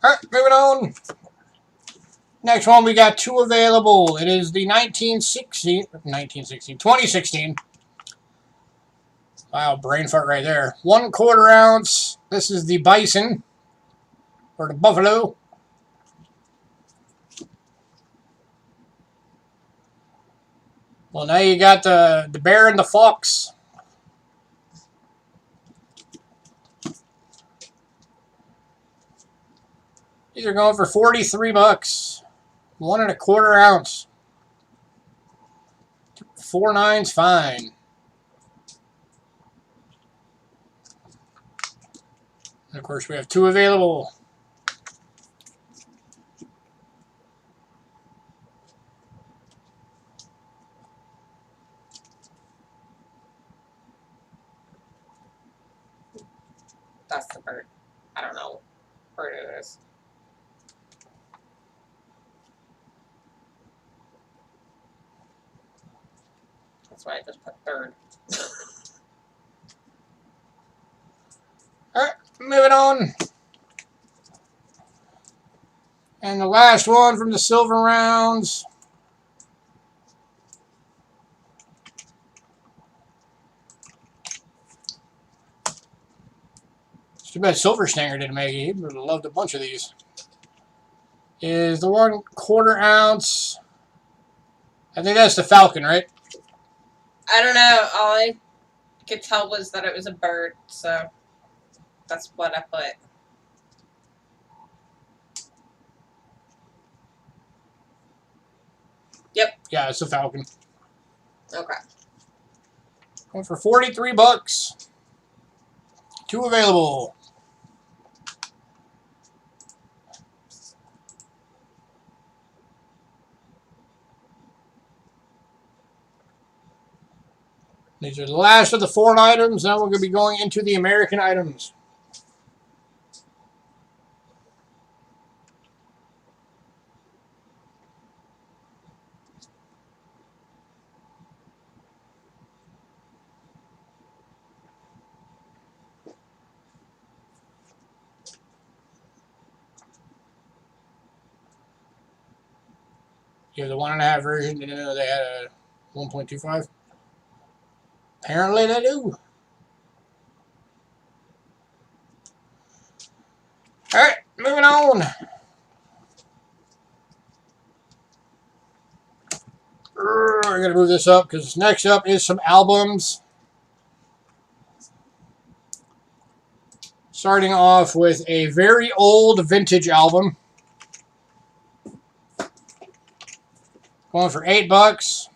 S2: Alright, moving on. Next one, we got two available. It is the 2016. Wow, brain fart right there. 1/4 ounce. This is the bison, or the buffalo. Well, now you got the bear and the fox. These are going for $43. 1 1/4 ounce. 4 9's fine. And of course, we have two available.
S3: That's the bird. I don't know what bird it is. That's why I just put third.
S2: Alright, moving on. And the last one from the silver rounds. It's too bad Silver Stanger didn't make it. He would have loved a bunch of these. Is the 1/4 ounce. I think that's the Falcon, right?
S3: I don't know. All I could tell was that it was a bird, so that's what I put. Yep.
S2: Yeah, it's the Falcon.
S3: Okay.
S2: Going for $43. Two available. These are the last of the foreign items. Now we're going to be going into the American items. You have the 1.5 version. Didn't know they had a 1.25. Apparently they do. Alright, moving on. We're going to move this up because next up is some albums. Starting off with a very old vintage album. Going for $8.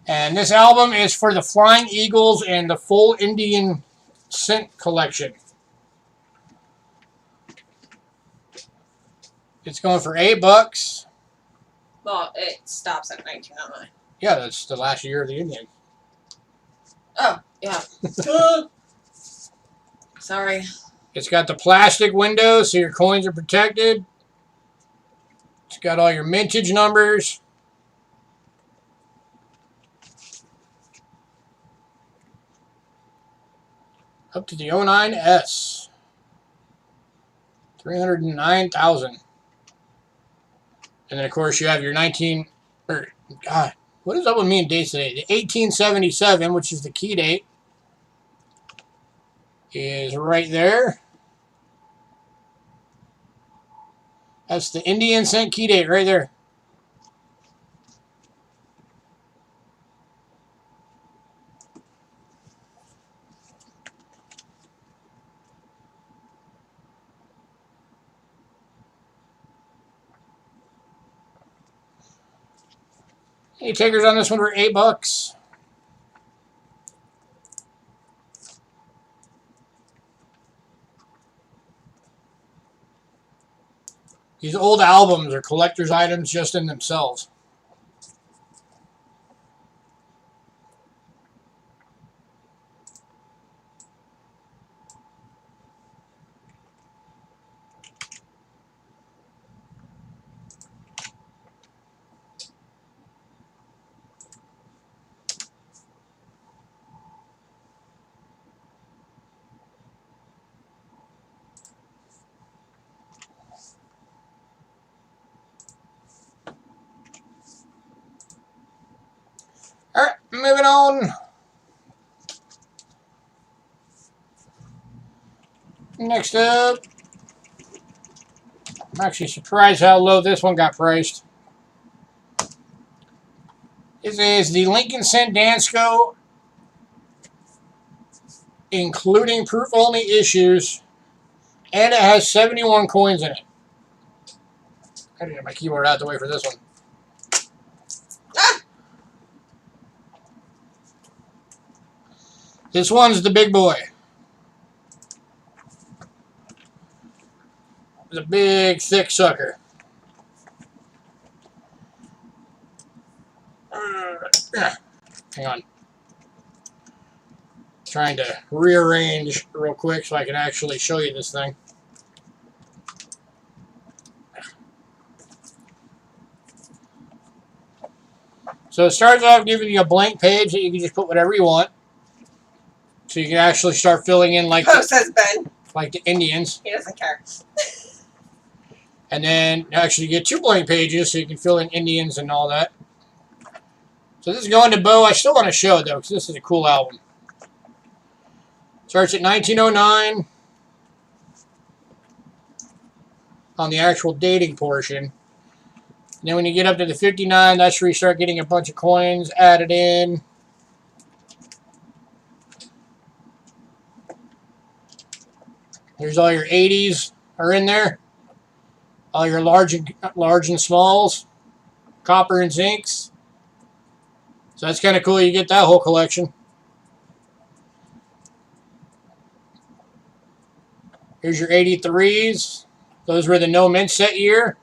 S2: And this album is for the Flying Eagles and the Full Indian Scent collection. It's going for $8.
S3: Well, it stops at 1909.
S2: Yeah, that's the last year of the Indian.
S3: Oh, yeah. Sorry.
S2: It's got the plastic windows so your coins are protected. It's got all your mintage numbers. Up to the 09S. 309,000. And then, of course, you have your 19... God, what is up with me and dates today? The 1877, which is the key date, is right there. That's the Indian cent key date right there. Any takers on this one for $8? These old albums are collector's items just in themselves. Alright, moving on. Next up, I'm actually surprised how low this one got priced. This is the Lincoln Cent Dansco, including proof-only issues, and it has 71 coins in it. I gotta get my keyboard out the way for this one.
S3: Ah!
S2: This one's the big boy. It's a big, thick sucker. Hang on. Trying to rearrange real quick so I can actually show you this thing. So it starts off giving you a blank page that you can just put whatever you want. So you can actually start filling in like
S3: Oh, says Ben.
S2: like the Indians.
S3: He doesn't care.
S2: And then actually you get 2 blank pages so you can fill in Indians and all that. So this is going to Bo. I still want to show it though because this is a cool album. Starts at 1909 on the actual dating portion. And then when you get up to the 59, that's where you start getting a bunch of coins added in. There's all your 80s are in there. All your large and smalls, copper and zincs. So that's kind of cool. You get that whole collection. Here's your 83s. Those were the no mint set year.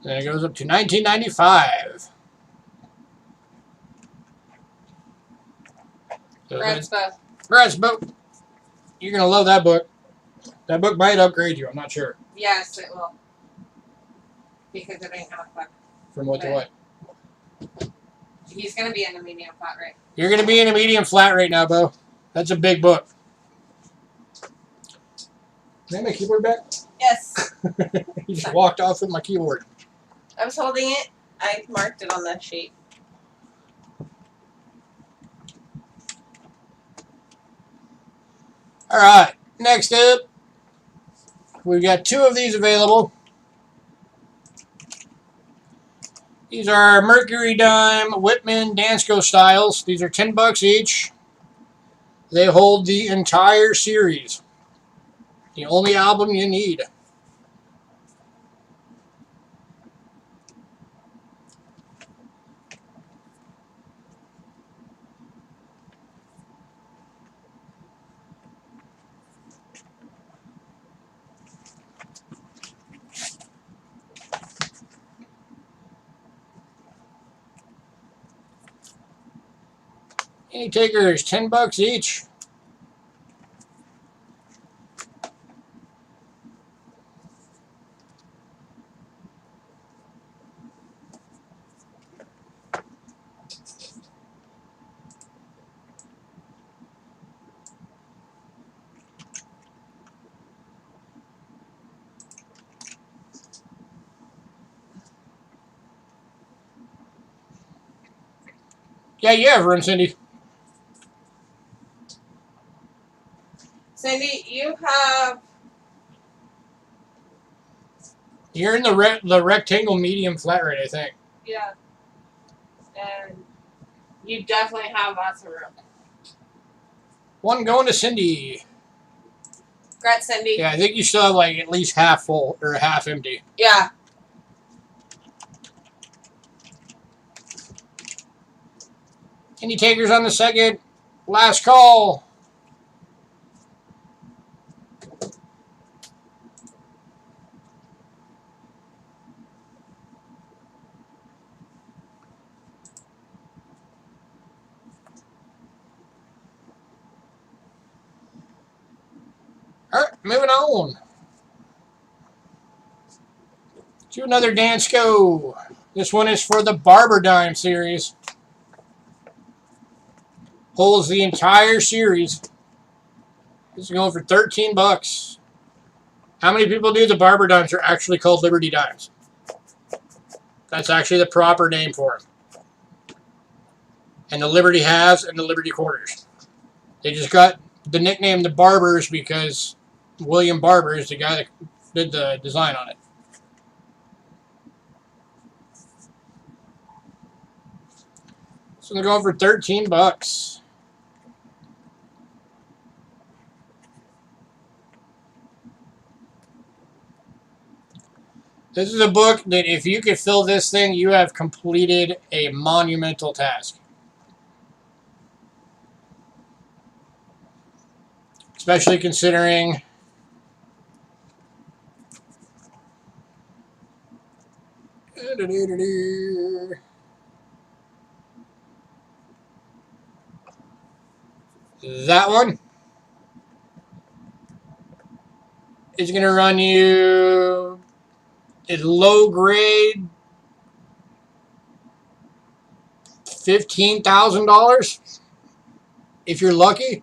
S2: Then it goes up to 1995.
S3: Brad's both.
S2: Brad's book. You're going to love that book. That book might upgrade you. I'm not sure.
S3: Yes, it will. Because it ain't half buck.
S2: From what to what?
S3: He's going to be in a medium flat rate.
S2: You're going to be in a medium flat right now, Bo. That's a big book. Can I have my keyboard back?
S3: Yes.
S2: He just walked off with my keyboard.
S3: I was holding it. I marked it on the sheet.
S2: Alright, next up, we've got 2 of these available. These are Mercury Dime Whitman Dansco styles. These are $10 each. They hold the entire series. The only album you need. Any takers? $10 each. Yeah, you have room, Cindy.
S3: Cindy, you have.
S2: You're in the rectangle medium flat rate, I think.
S3: Yeah. And you definitely have lots of room.
S2: One going to Cindy.
S3: Congrats, Cindy.
S2: Yeah, I think you still have like at least half full or half empty.
S3: Yeah.
S2: Any takers on the second? Last call. All right, moving on to another Dansco. This one is for the Barber Dime series. Holds the entire series. This is going for $13. How many people do the Barber Dimes are actually called Liberty Dimes? That's actually the proper name for them. And the Liberty halves and the Liberty quarters. They just got the nickname the Barbers because William Barber is the guy that did the design on it. So they're going for $13. This is a book that if you could fill this thing, you have completed a monumental task. Especially considering that one is going to run you at low grade $15,000 if you're lucky.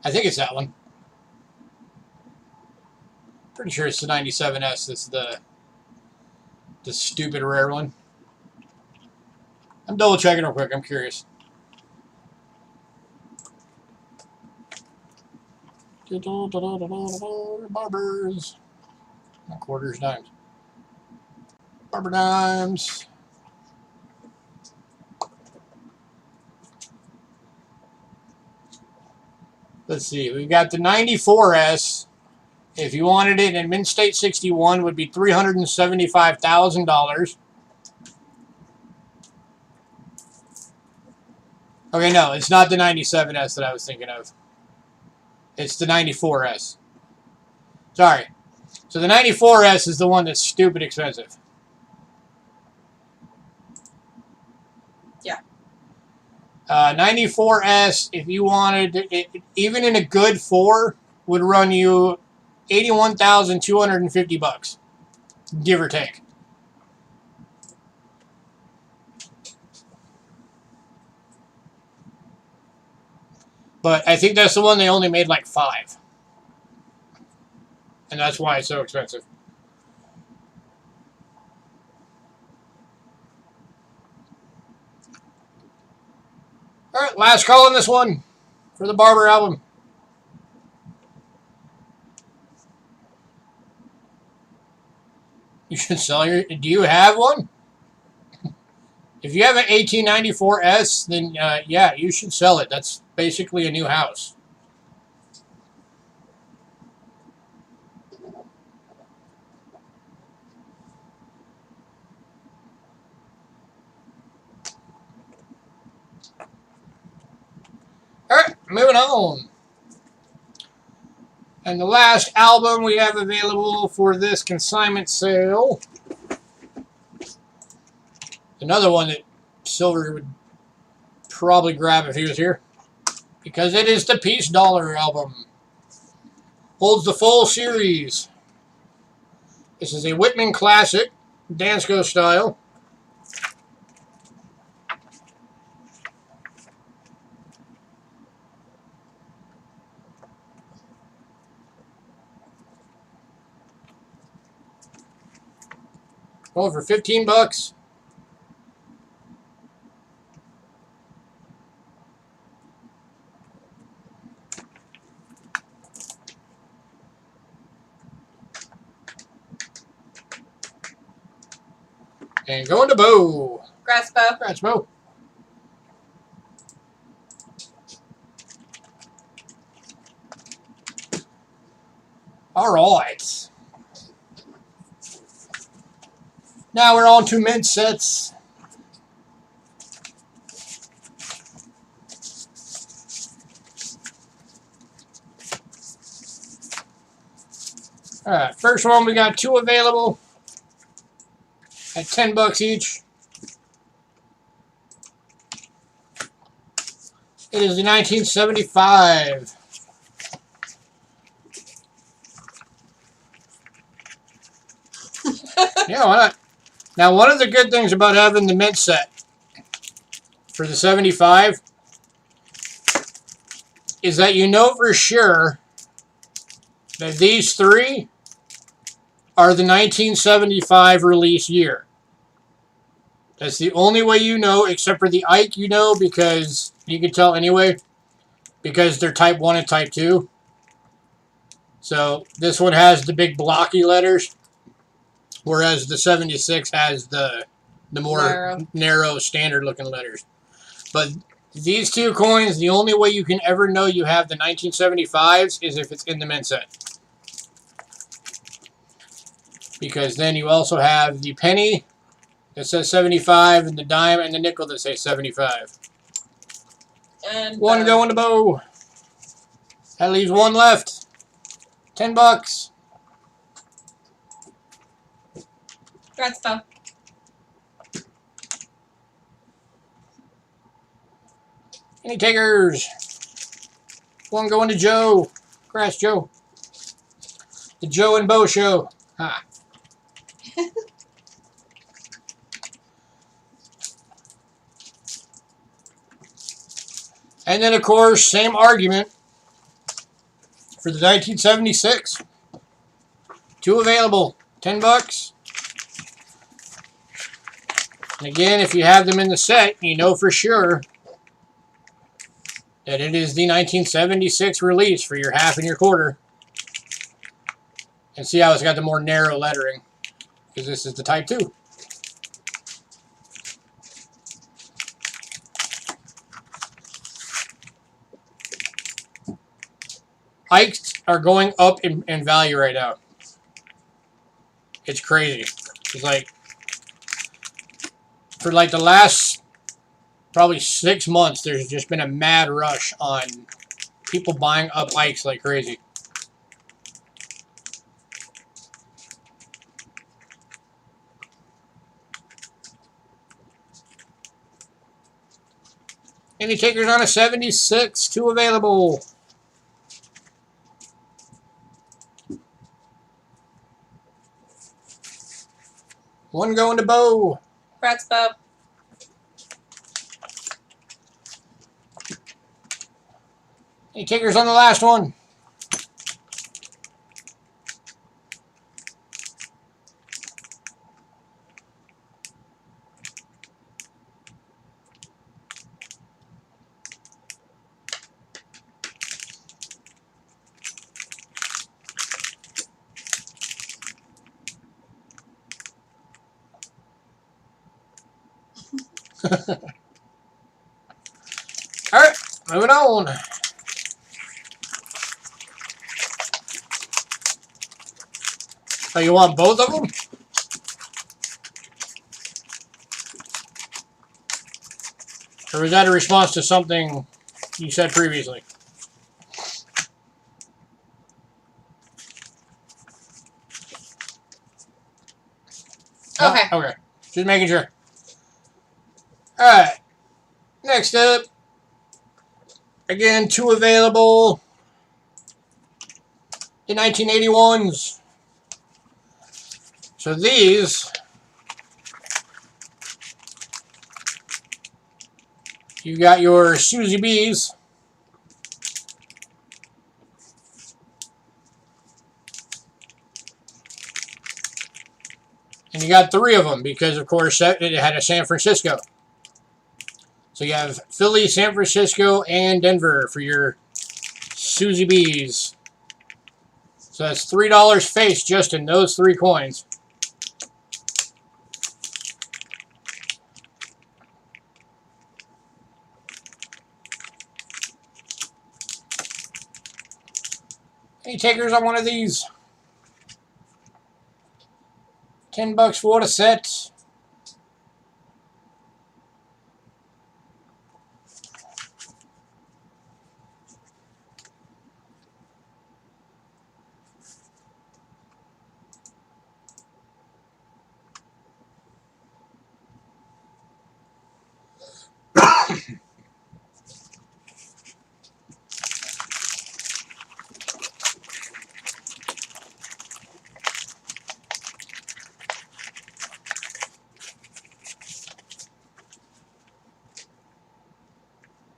S2: I think it's that one. Pretty sure it's the 97S. That's the stupid rare one. I'm double checking real quick. I'm curious. Barbers. Not quarters, dimes. Barber Dimes. Let's see. We've got the 94S. If you wanted it in Mint State 61, would be $375,000. Okay, no, it's not the 97S that I was thinking of. It's the 94S. Sorry. So the 94S is the one that's stupid expensive.
S3: Yeah.
S2: 94S, if you wanted it, even in a good 4, would run you $81,250, give or take. But I think that's the one they only made like 5. And that's why it's so expensive. All right, last call on this one for the Barber album. You should sell your... Do you have one? If you have an 1894S, then yeah, you should sell it. That's basically a new house. All right, moving on. And the last album we have available for this consignment sale. Another one that Silver would probably grab if he was here. Because it is the Peace Dollar album. Holds the full series. This is a Whitman classic, Dansko style. Going for 15 bucks. And going to Bo.
S3: Grass Bo.
S2: Congrats, Bo. All right. Now we're on to mint sets. All right, first one, we got 2 available at 10 bucks each. It is the 1975. Yeah, why not? Now, one of the good things about having the mint set for the 75 is that you know for sure that these 3 are the 1975 release year. That's the only way you know, except for the Ike, you know, because you can tell anyway, because they're type 1 and type 2. So this one has the big blocky letters, whereas the 76 has the more narrow standard looking letters. But these 2 coins, the only way you can ever know you have the 1975s is if it's in the mint set. Because then you also have the penny that says 75 and the dime and the nickel that say 75.
S3: And
S2: one going to Bo. That leaves 1 left. 10 bucks.
S3: Grass Bo.
S2: Any takers? 1 going to Joe. Grass Joe. The Joe and Bo show. Ha. And then, of course, same argument for the 1976. 2 available. 10 bucks. And again, if you have them in the set, you know for sure that it is the 1976 release for your half and your quarter. And see how it's got the more narrow lettering, because this is the type 2. Ikes are going up in value right now. It's crazy. It's like, for like the last probably 6 months, there's just been a mad rush on people buying up Ikes like crazy. Any takers on a 76? 2 available. One going to Bo.
S3: Grass Bo.
S2: Any takers on the last one? Alright, moving on. So you want both of them? Or was that a response to something you said previously? No?
S3: Okay.
S2: Okay. Just making sure. Alright. Next up. Again, 2 available. The 1981s. So these, you got your Susie B's. And you got 3 of them because, of course, it had a San Francisco. So you have Philly, San Francisco, and Denver for your Susie B's. So that's $3 face just in those 3 coins. Any takers on one of these? $10 for a set.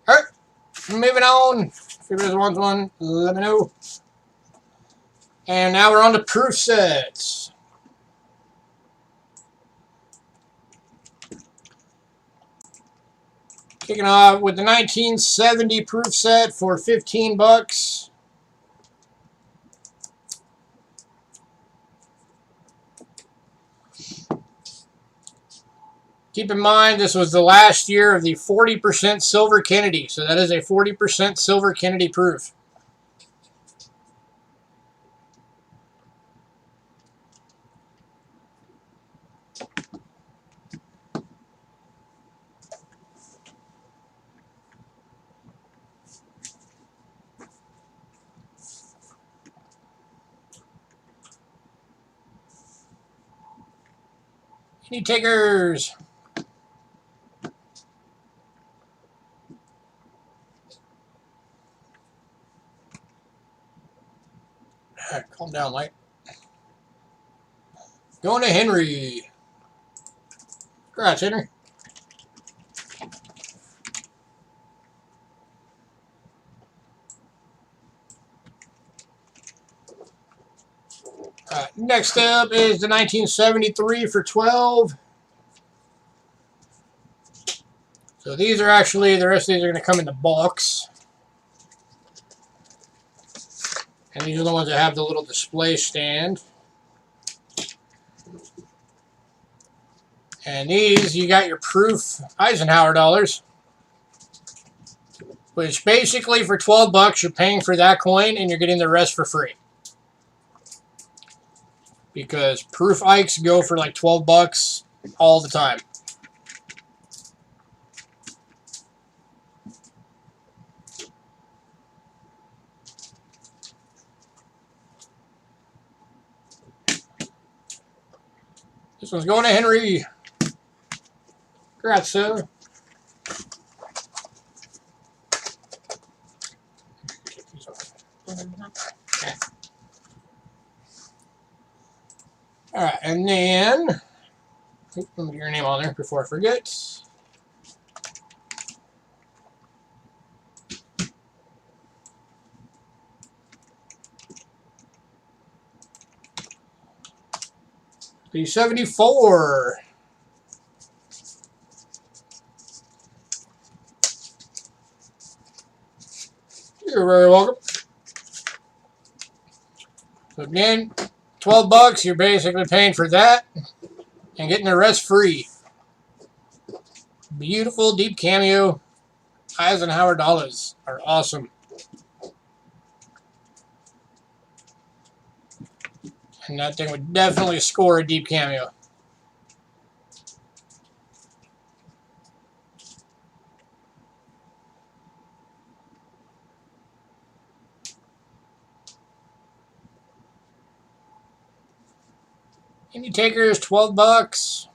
S2: Alright, moving on. If anybody wants one, let me know. And now we're on to proof sets. Kicking off with the 1970 proof set for $15. Keep in mind, this was the last year of the 40% silver Kennedy. So that is a 40% silver Kennedy proof. Any takers? Calm down, Light. Going to Henry. Congrats, Henry. Next up is the 1973 for 12. So these are actually, the rest of these are going to come in the box. And these are the ones that have the little display stand. And these, you got your proof Eisenhower dollars. Which basically for $12 you're paying for that coin and you're getting the rest for free. Because proof Ikes go for like $12 all the time. This one's going to Henry. Congrats, sir. Alright, and then, let me get your name on there before I forget. The 74. You're very welcome. So again, $12, you're basically paying for that and getting the rest free. Beautiful deep cameo Eisenhower dollars are awesome. And that thing would definitely score a deep cameo. Any takers? $12.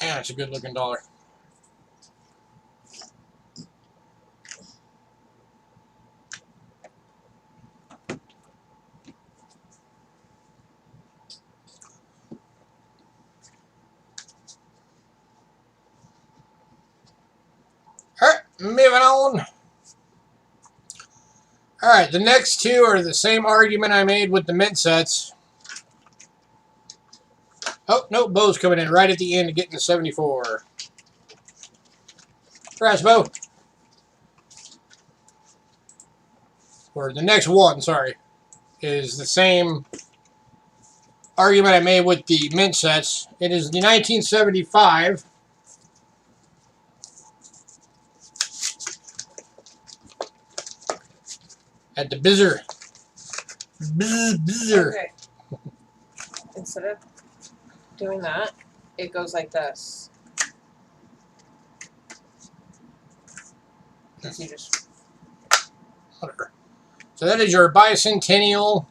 S2: Yeah, it's a good looking dollar. Alright, moving on. Alright, the next two are the same argument I made with the mint sets. Oh, no, Bo's coming in right at the end to get in the 74. Congrats, Bo. Or the next one, sorry, is the same argument I made with the mint sets. It is the 1975 at the Bizzer. Bizzer.
S3: Okay. Instead of doing that, it goes like this. Because you just.
S2: Whatever. So that is your bicentennial.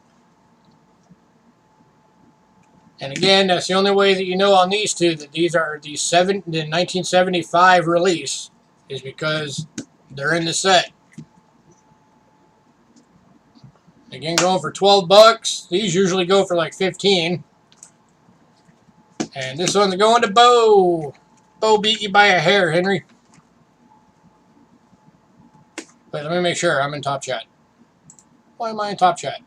S2: And again, that's the only way that you know on these two that these are the 1975 release is because they're in the set. Again, going for $12. These usually go for like 15. And this one's going to Bo. Bo beat you by a hair, Henry. Wait, let me make sure I'm in top chat. Why am I in top chat?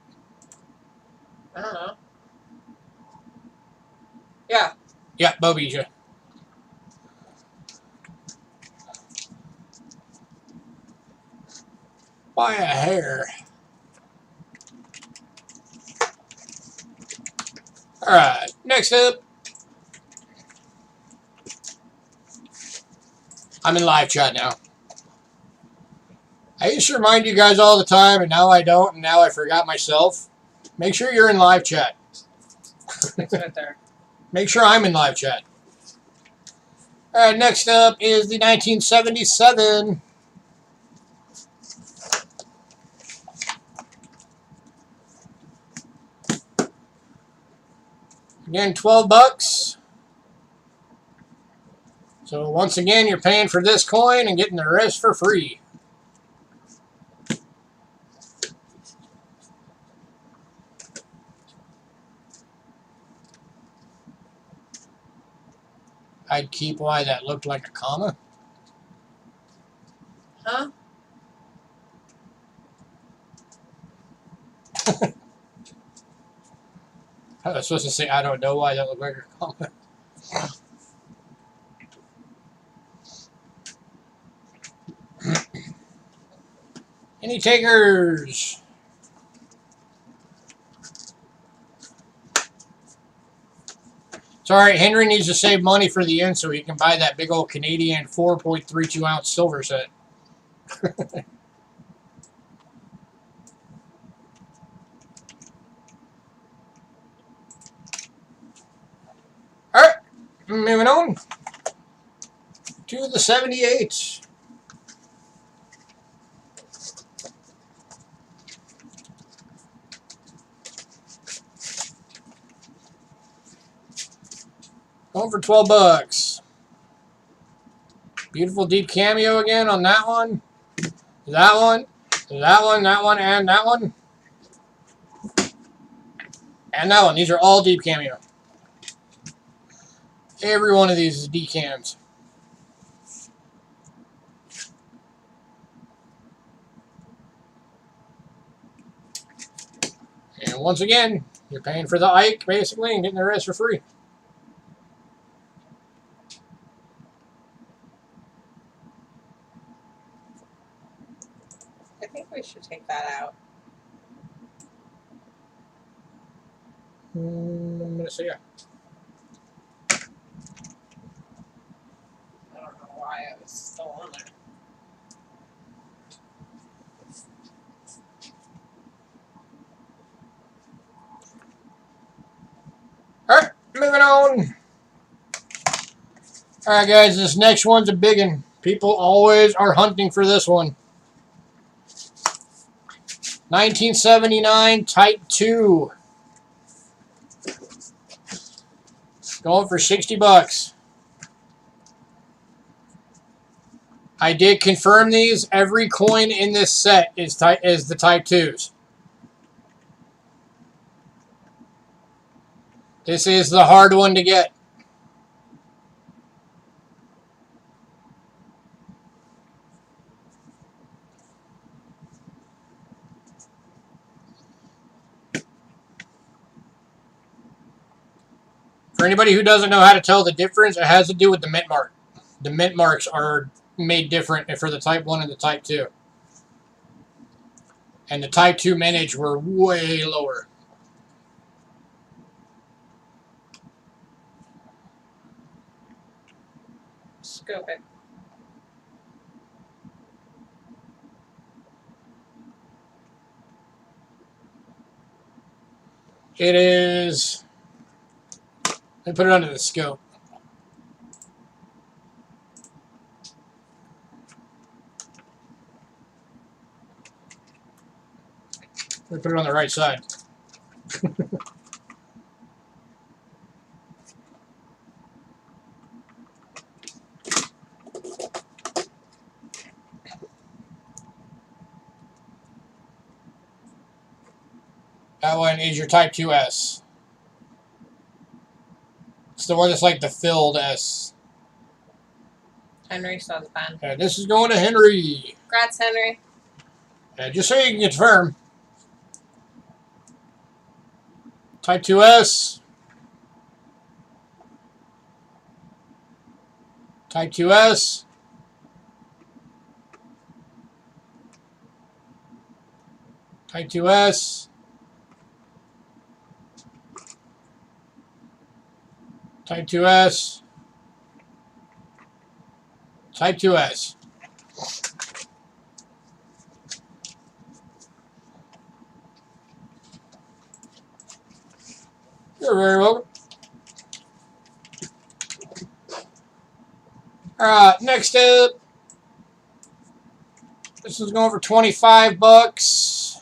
S3: I don't know. Yeah.
S2: Yeah, Bo beat you. By a hair. Alright, next up. I'm in live chat now. I used to remind you guys all the time, and now I don't, and now I forgot myself. Make sure you're in live chat.
S3: It's right there.
S2: Make sure I'm in live chat. Alright, next up is the 1977. Again, $12. So once again, you're paying for this coin and getting the rest for free. I'd keep why that looked like a comma.
S3: Huh?
S2: I was supposed to say, I don't know why that looked like a comma. Any takers? It's alright, Henry needs to save money for the end so he can buy that big old Canadian 4.32 ounce silver set. Alright, moving on to the 78. Going for $12. Beautiful deep cameo again on that one. That one, that one, that one, and that one. And that one. These are all deep cameo. Every one of these is decams. And once again, you're paying for the Ike, basically, and getting the rest for free.
S3: I think we should take that out.
S2: I'm going to say yeah.
S3: I don't know why it was still on there.
S2: Alright guys, this next one's a big one. People always are hunting for this one. 1979 Type 2. Going for 60 bucks. I did confirm these. Every coin in this set is the Type 2s. This is the hard one to get. For anybody who doesn't know how to tell the difference, it has to do with the mint mark. The mint marks are made different for the Type 1 and the Type 2. And the Type 2 mintage were way lower.
S3: Scoop it.
S2: It is... Let me put it under the scope. Let me put it on the right side. That one is your Type 2S. It's the one that's like the filled S.
S3: Henry saw the pen.
S2: And this is going to Henry.
S3: Congrats, Henry.
S2: Just so you can confirm. Type 2S. Type 2S. Type 2S. Type 2S. Type 2S. You're very welcome. Alright, next up. This is going for 25 bucks.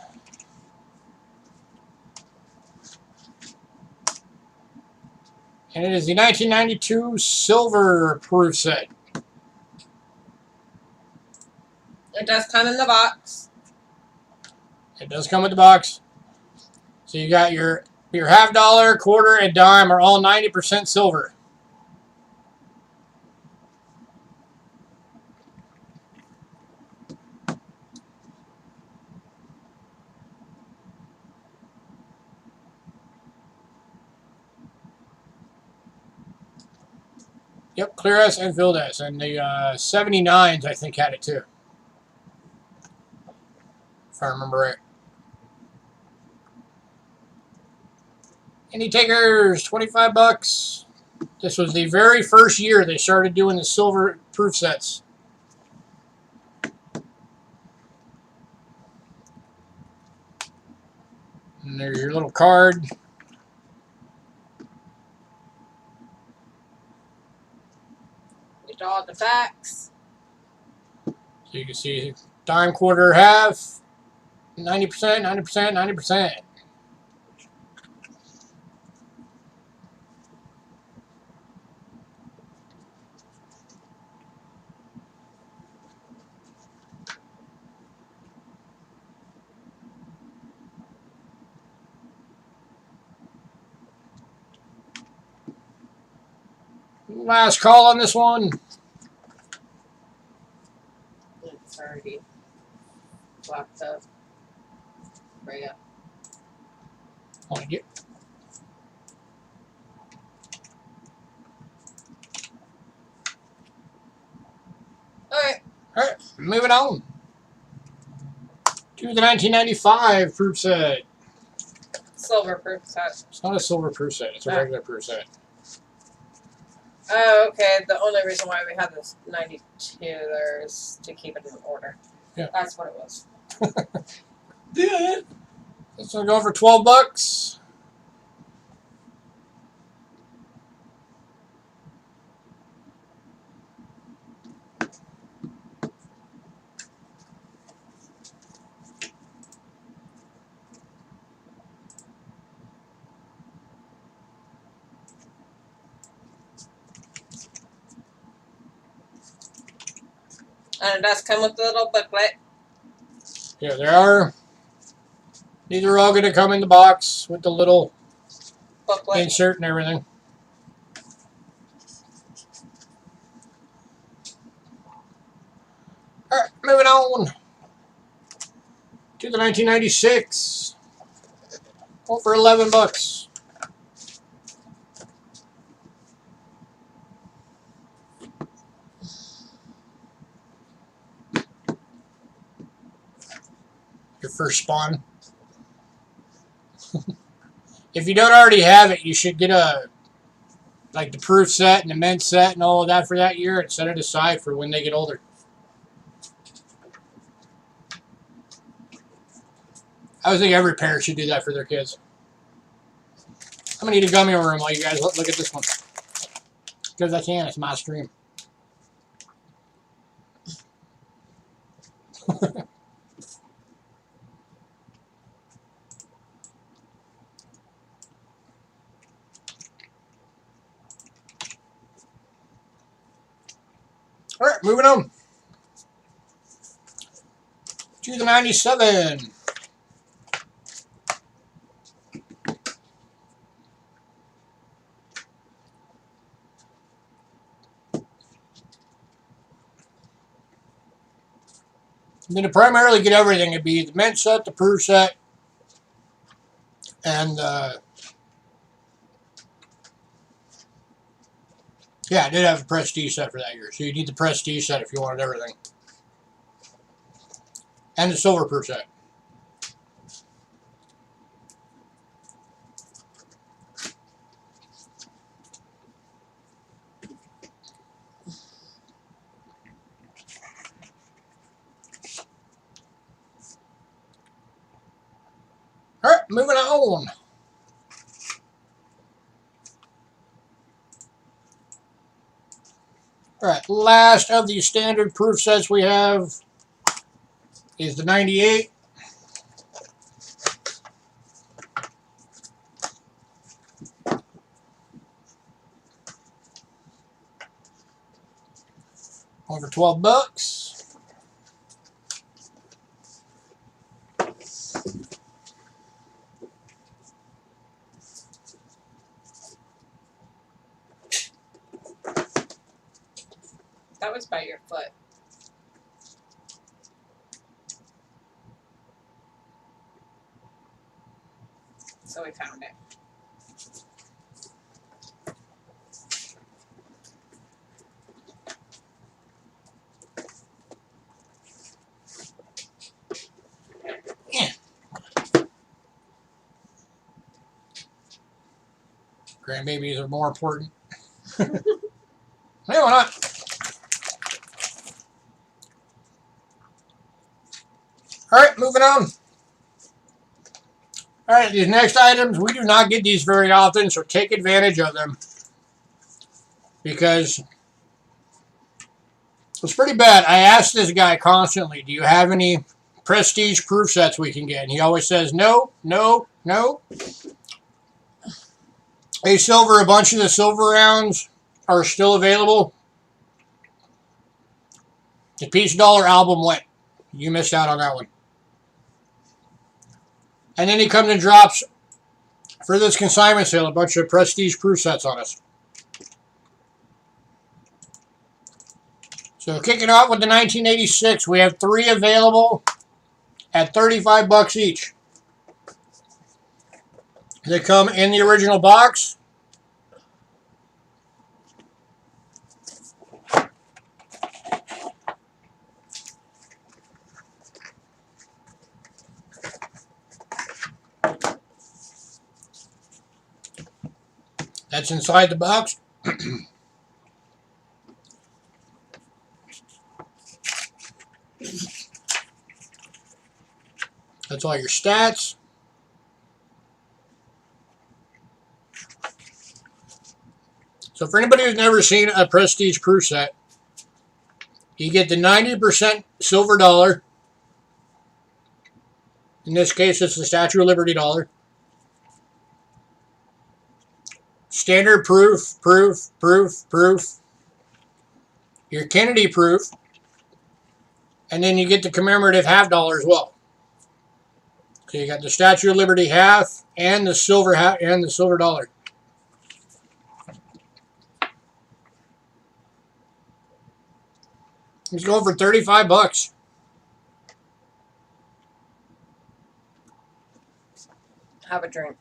S2: And it is the 1992 silver proof set.
S3: It does come in the box.
S2: It does come with the box. So you got your half dollar, quarter, and dime are all 90% silver. Yep, clear S and filled S. And the 79s, I think, had it too. If I remember right. Any takers? 25 bucks. This was the very first year they started doing the silver proof sets. And there's your little card.
S3: Get all the facts.
S2: So you can see dime, quarter, half, 90%, 90%, 90%. Last call on this one.
S3: It's already locked up. Right up.
S2: Want to get.
S3: Alright.
S2: Alright, moving on. To the 1995 proof set.
S3: Silver proof set.
S2: It's not a silver proof set, it's a regular proof set.
S3: Oh, okay. The only reason why we had this 92 there is to keep it in order.
S2: Yeah.
S3: That's what it was.
S2: Yeah. This one going for 12 bucks.
S3: And it does come with a little booklet.
S2: Yeah, there are. These are all going to come in the box with the little
S3: Booklet.
S2: insert and everything. Alright, moving on to the 1996. All for $11. Your first spawn. If you don't already have it, you should get like the proof set and the mint set and all of that for that year and set it aside for when they get older. I would think every parent should do that for their kids. I'm going to eat a gummy worm while you guys look at this one. Because I can. It's my stream. Alright, moving on. To the 97. I'm going to primarily get everything. It'd be the mint set, the proof set, and yeah, I did have a prestige set for that year. So you need the prestige set if you wanted everything. And the silver proof set. Alright, moving on. Alright, last of the standard proof sets we have is the 98. Over $12.
S3: That was by your foot. So we found it.
S2: Grandbabies are more important. Hey, why not? Alright, moving on. Alright, these next items, we do not get these very often, so take advantage of them. Because it's pretty bad. I ask this guy constantly, do you have any prestige proof sets we can get? And he always says, no, no, no. A silver, a bunch of the silver rounds are still available. The Peach Dollar album went. You missed out on that one. And then he comes and drops, for this consignment sale, a bunch of prestige proof sets on us. So kicking off with the 1986, we have 3 available at $35 each. They come in the original box. That's inside the box. That's all your stats. So for anybody who's never seen a prestige proof set, you get the 90% silver dollar. In this case, it's the Statue of Liberty dollar. Standard proof, proof, proof, proof. Your Kennedy proof. And then you get the commemorative half dollar as well. So you got the Statue of Liberty half and the silver half and the silver dollar. He's going for 35 bucks.
S3: Have a drink.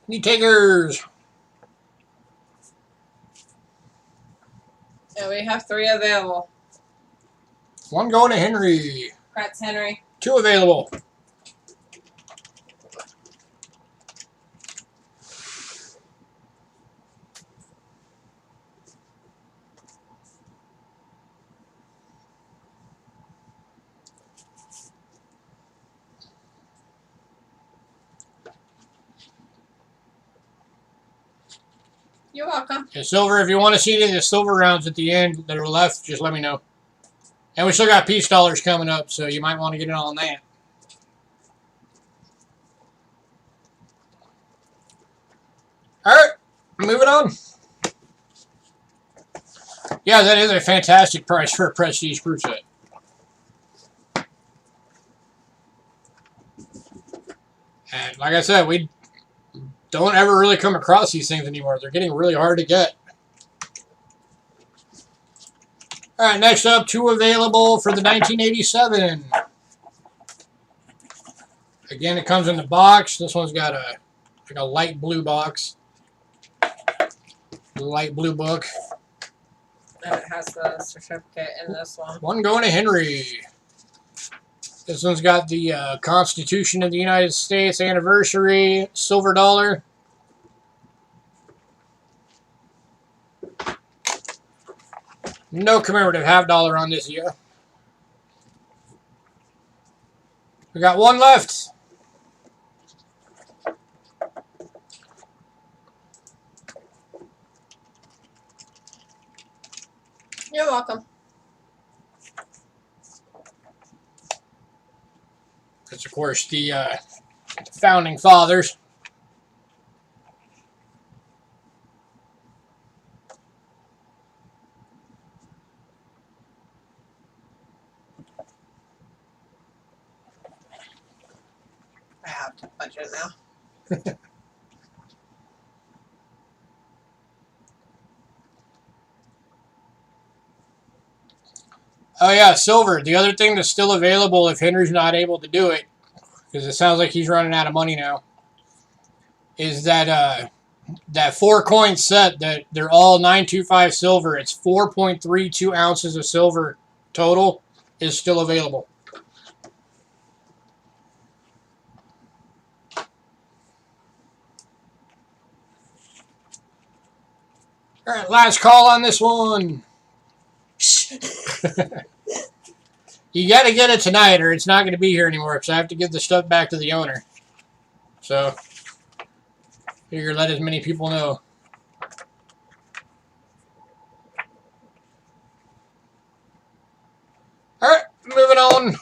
S2: Any takers?
S3: Yeah, we have 3 available.
S2: 1 going to Henry.
S3: Congrats, Henry.
S2: 2 available.
S3: You're welcome.
S2: Yeah, silver, if you want to see any of the silver rounds at the end that are left, just let me know. And we still got peace dollars coming up, so you might want to get in on that. Alright, moving on. Yeah, that is a fantastic price for a prestige proof set. And like I said, we don't ever really come across these things anymore. They're getting really hard to get. Alright, next up, 2 available for the 1987. Again, it comes in the box. This one's got a light blue box. Light blue book.
S3: And it has the certificate in this one.
S2: 1 going to Henry. This one's got the Constitution of the United States anniversary silver dollar. No commemorative half dollar on this year. We got 1 left.
S3: You're welcome.
S2: That's, of course, the founding fathers.
S3: I have to punch it now.
S2: Oh yeah, silver. The other thing that's still available if Henry's not able to do it, because it sounds like he's running out of money now, is that that 4 coin set that they're all 925 silver. It's 4.32 ounces of silver total is still available. All right, last call on this one. You got to get it tonight or it's not going to be here anymore because I have to give the stuff back to the owner. So, figure let as many people know. Alright, moving on.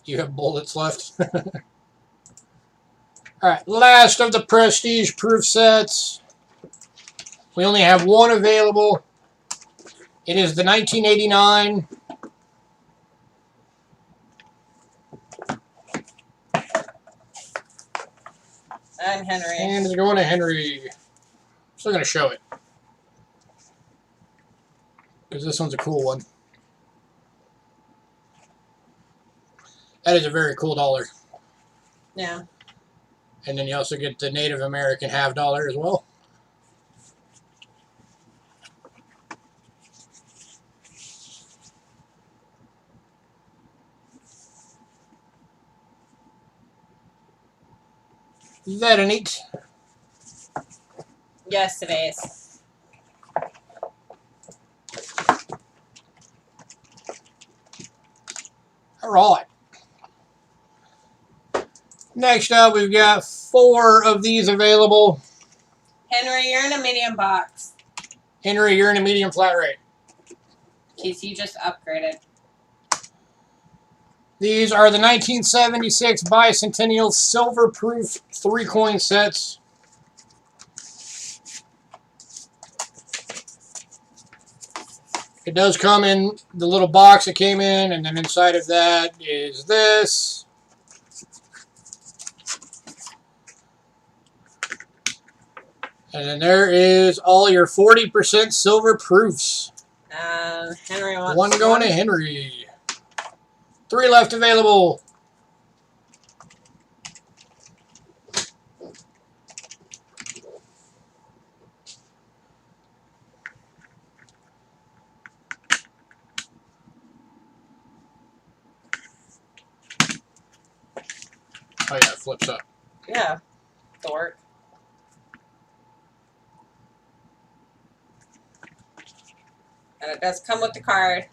S2: You have bullets left. Alright, last of the prestige proof sets. We only have 1 available. It is the 1989.
S3: And Henry.
S2: And it's going to Henry. Still going to show it. Because this one's a cool one. That is a very cool dollar.
S3: Yeah.
S2: And then you also get the Native American half dollar as well. Very neat.
S3: Yes, it is.
S2: All right. Next up, we've got 4 of these available.
S3: Henry, you're in a medium box.
S2: Henry, you're in a medium flat rate.
S3: In case you just upgraded.
S2: These are the 1976 Bicentennial Silver Proof 3-coin sets. It does come in the little box it came in, and then inside of that is this. And then there is all your 40% silver proofs.
S3: Henry wants
S2: One going to Henry. 3 left available. Oh yeah, it flips up.
S3: Yeah, dork. And it does come with the card.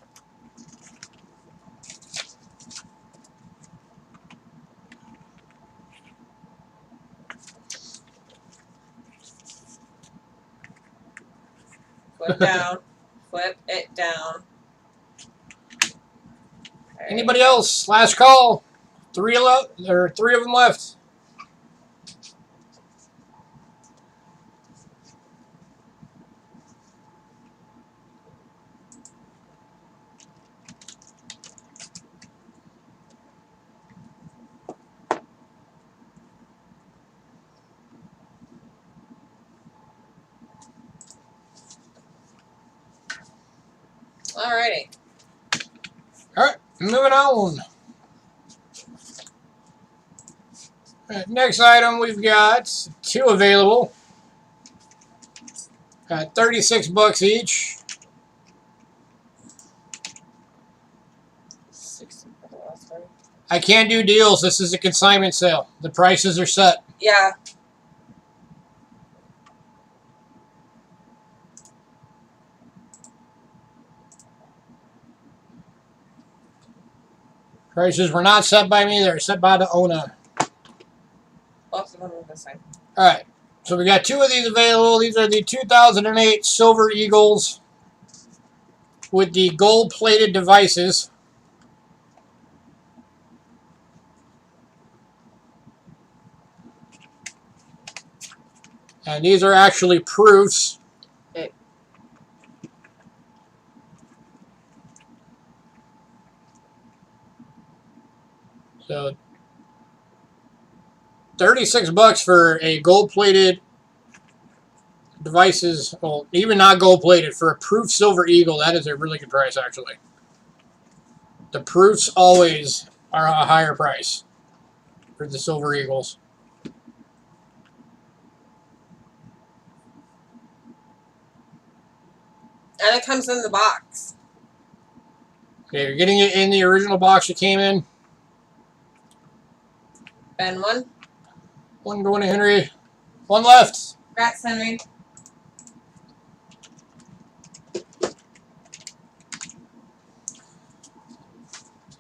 S3: Flip down. Flip it down. Okay.
S2: Anybody else? Last call. 3 left. There are 3 of them left.
S3: Alrighty.
S2: Alright, moving on. Alright, next item, we've got 2 available. At 36 bucks each.
S3: 60 for the last one.
S2: I can't do deals. This is a consignment sale. The prices are set.
S3: Yeah.
S2: Prices were not set by me. They're set by the owner.
S3: Both of them are the same.
S2: Alright, so we got 2 of these available. These are the 2008 Silver Eagles with the gold-plated devices. And these are actually proofs.
S3: Okay.
S2: So 36 bucks for a gold-plated devices. Well, even not gold-plated, for a proof Silver Eagle, that is a really good price, actually. The proofs always are a higher price for the Silver Eagles.
S3: And it comes in the box.
S2: Okay, you're getting it in the original box it came in.
S3: Ben one.
S2: 1 going to Henry. 1 left.
S3: Congrats, Henry.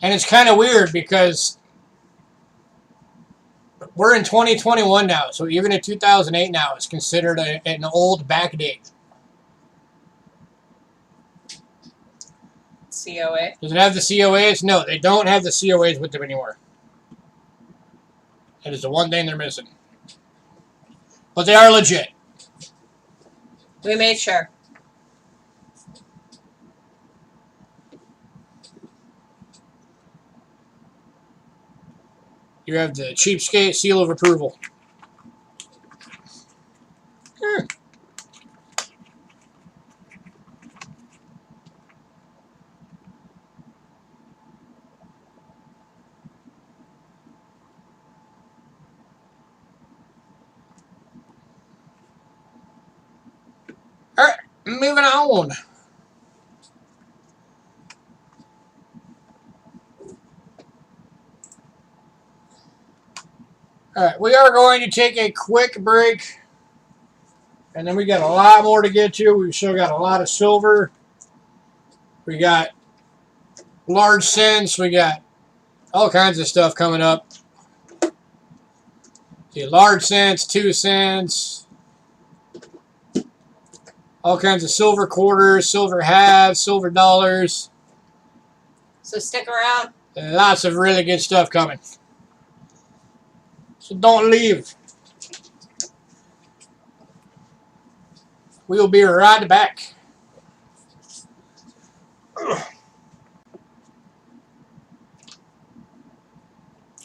S2: And it's kind of weird because we're in 2021 now, so even in 2008 now, it's considered an old back date.
S3: COA.
S2: Does it have the COAs? No, they don't have the COAs with them anymore. That is the one thing they're missing. But they are legit.
S3: We made sure.
S2: You have the Cheapskate seal of approval. Alright, moving on. Alright, we are going to take a quick break. And then we got a lot more to get to. We've still got a lot of silver. We got large cents. We got all kinds of stuff coming up. See, large cents, 2 cents. All kinds of silver quarters, silver halves, silver dollars.
S3: So stick around.
S2: Lots of really good stuff coming. So don't leave. We will be right back.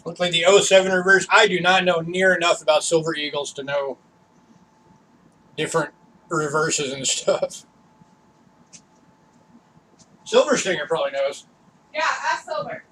S2: Looks like the 07 reverse. I do not know near enough about Silver Eagles to know different reverses and stuff. Silver Stinger probably knows.
S3: Yeah, ask Silver.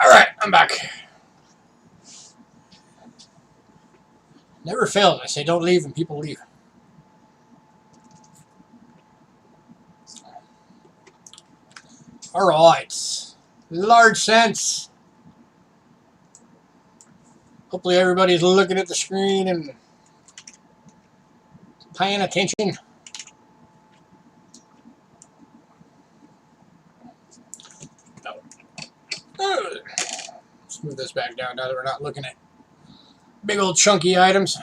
S2: Alright, I'm back. Never fails. I say don't leave and people leave. Alright. Large cents. Hopefully everybody's looking at the screen and paying attention. Let's move this back down now that we're not looking at big old chunky items.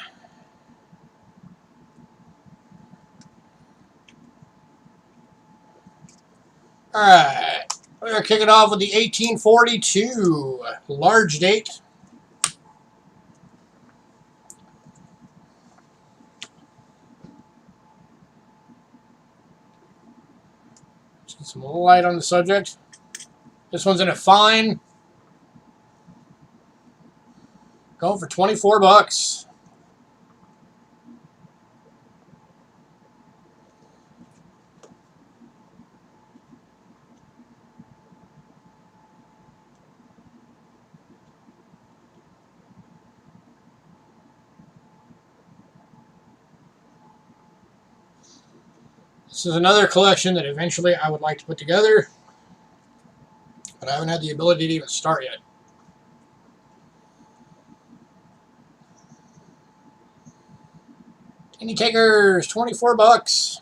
S2: Alright. We're going to kick it off with the 1842 large date. Let's get some light on the subject. This one's in a fine. Going for 24 bucks. This is another collection that eventually I would like to put together, but I haven't had the ability to even start yet. Any takers? 24 bucks.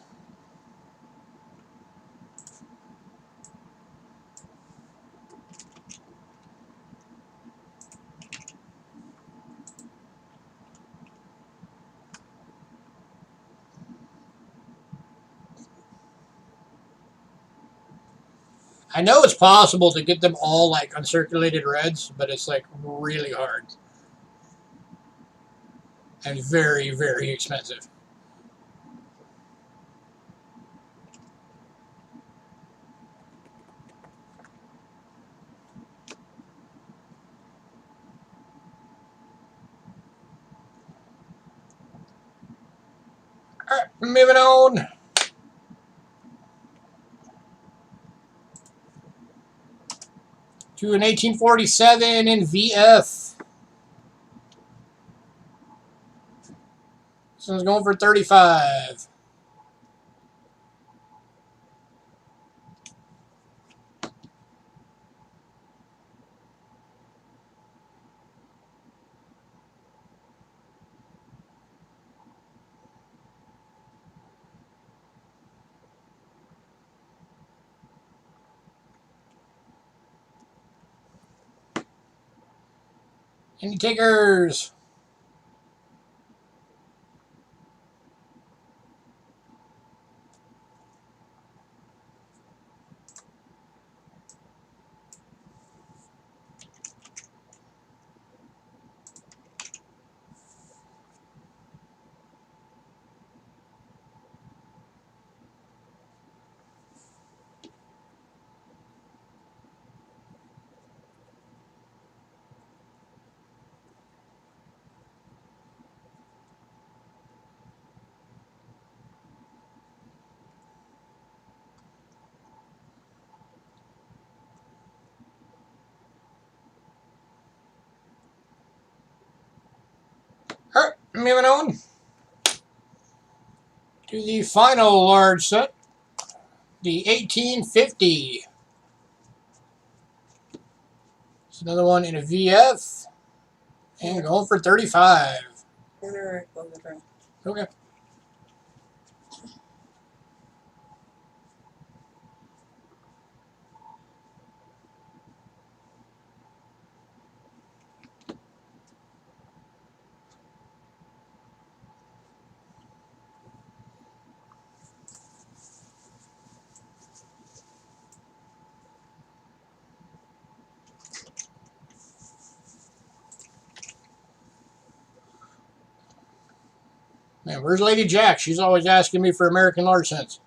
S2: I know it's possible to get them all like uncirculated reds, but it's like really hard. And very, very expensive. Alright, moving on. To an 1847 in VF. This one's going for 35. Any takers? Alright, moving on. To the final large set. The 1850. It's another one in a VF. And going for 35. Okay. Man, where's Lady Jack? She's always asking me for American large cents.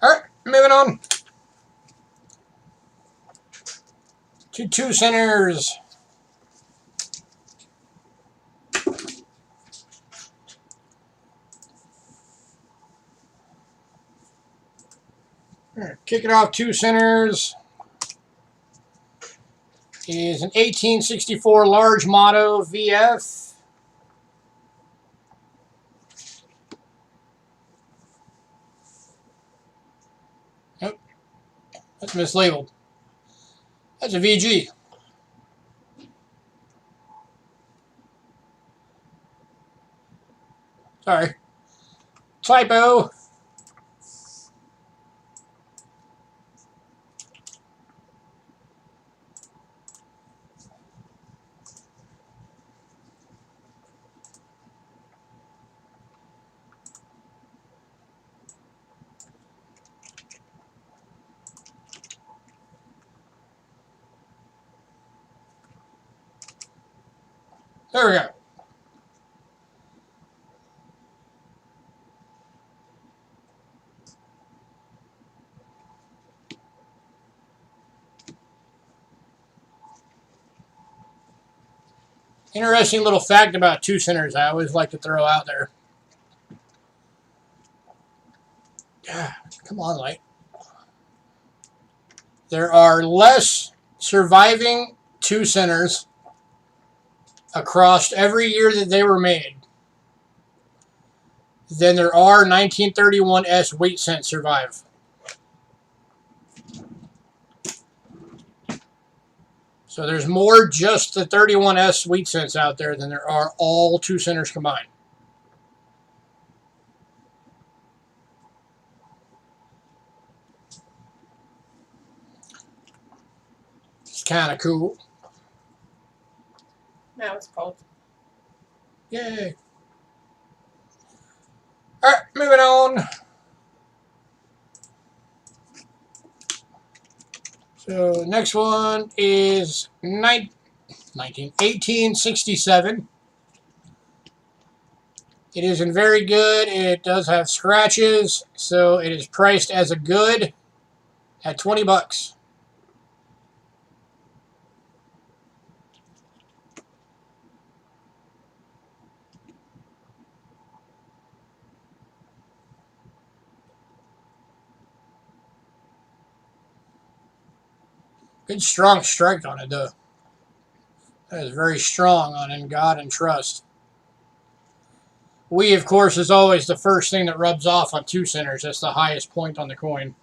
S2: Alright, moving on. To 2 centers. Kicking off 2 centers is an 1864 large motto VF. Nope, that's mislabeled. That's a VG. Sorry. Typo. There we go. Interesting little fact about 2 centers I always like to throw out there. Come on, light. There are less surviving 2 centers across every year that they were made then there are 1931S wheat cents survive. So there's more just the 31S wheat cents out there than there are all 2 centers combined. It's kind of cool.
S3: Now it's cold.
S2: Yay. Alright, moving on. So next one is 1867. It isn't very good. It does have scratches, so it is priced as a good at 20 bucks. Good strong strike on it, though. That is very strong on In God and Trust. We, of course, is always the first thing that rubs off on 2 centers. That's the highest point on the coin.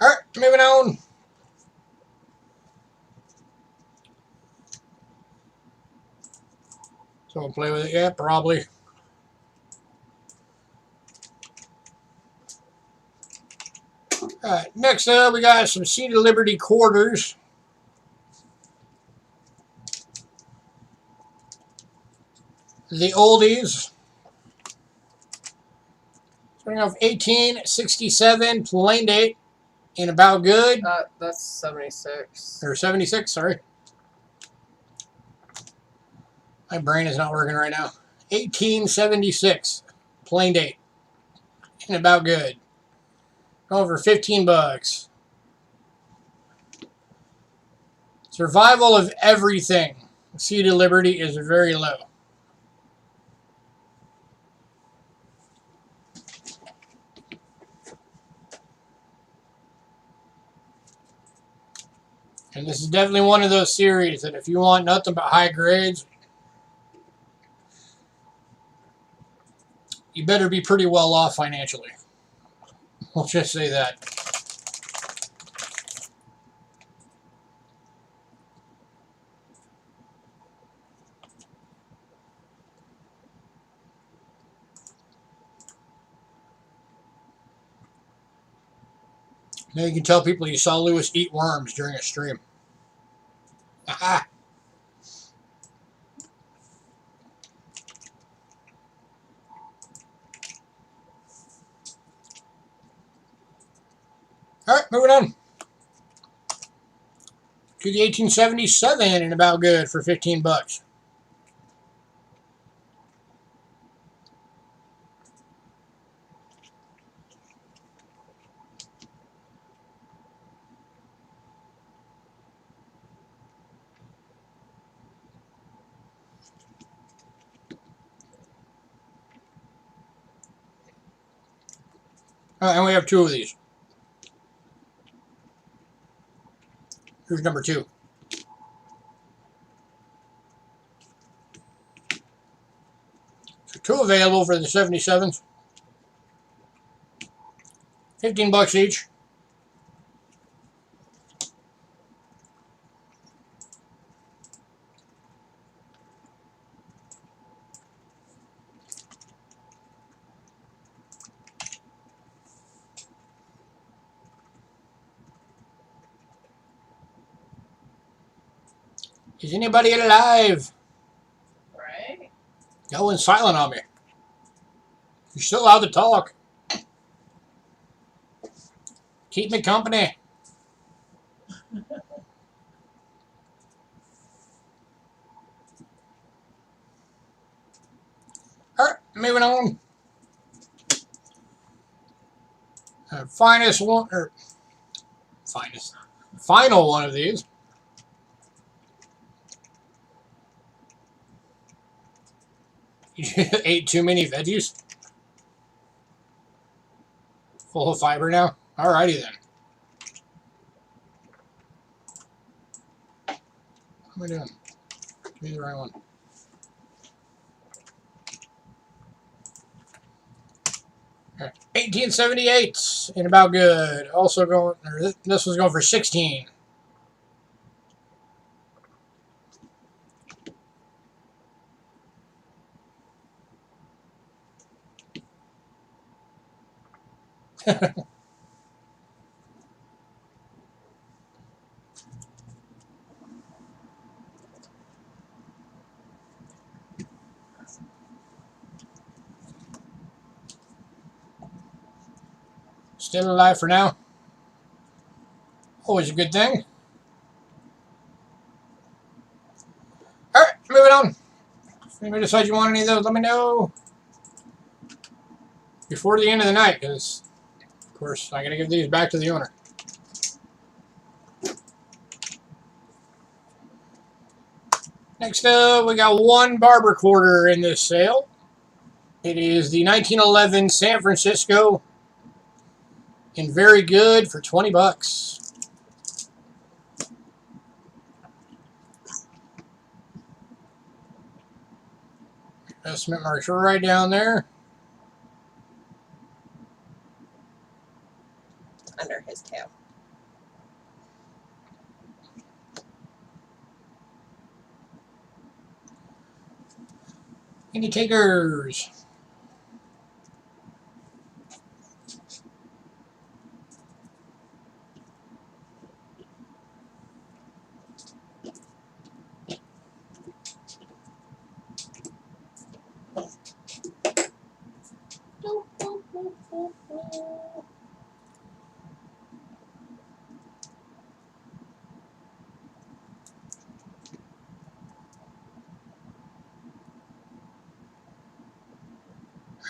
S2: Alright, moving on. So we'll play with it yet? Probably. Alright, next up we got some Seat of Liberty quarters. The oldies. Starting off 1867, plain date, and about good.
S3: That's 76.
S2: Or 76, sorry. My brain is not working right now. 1876, plain date, and about good. Over 15 bucks. Survival of everything. Seat of Liberty is very low. And this is definitely one of those series that if you want nothing but high grades, you better be pretty well off financially. We'll just say that. Now you can tell people you saw Lewis eat worms during a stream. Aha! Alright, moving on. To the 1877 and about good for 15 bucks. And we have 2 of these. Here's number 2. So 2 available for the 77s. 15 bucks each. Is anybody alive?
S3: Right?
S2: No one's silent on me. You're still allowed to talk. Keep me company. Alright, moving on. Finest one, or final one of these. You ate too many veggies? Full of fiber now? Alrighty then. What am I doing? Give me the right one. Alright. 1878 and about good. Also going, or this was going for 16. Still alive for now. Always a good thing. Alright, moving on. If anybody decides you want any of those, let me know before the end of the night, because, of course, I got to give these back to the owner. Next up, we got one barber quarter in this sale. It is the 1911 San Francisco, and very good for 20 bucks. Estimate marks right down there.
S3: Under his tail.
S2: Any takers?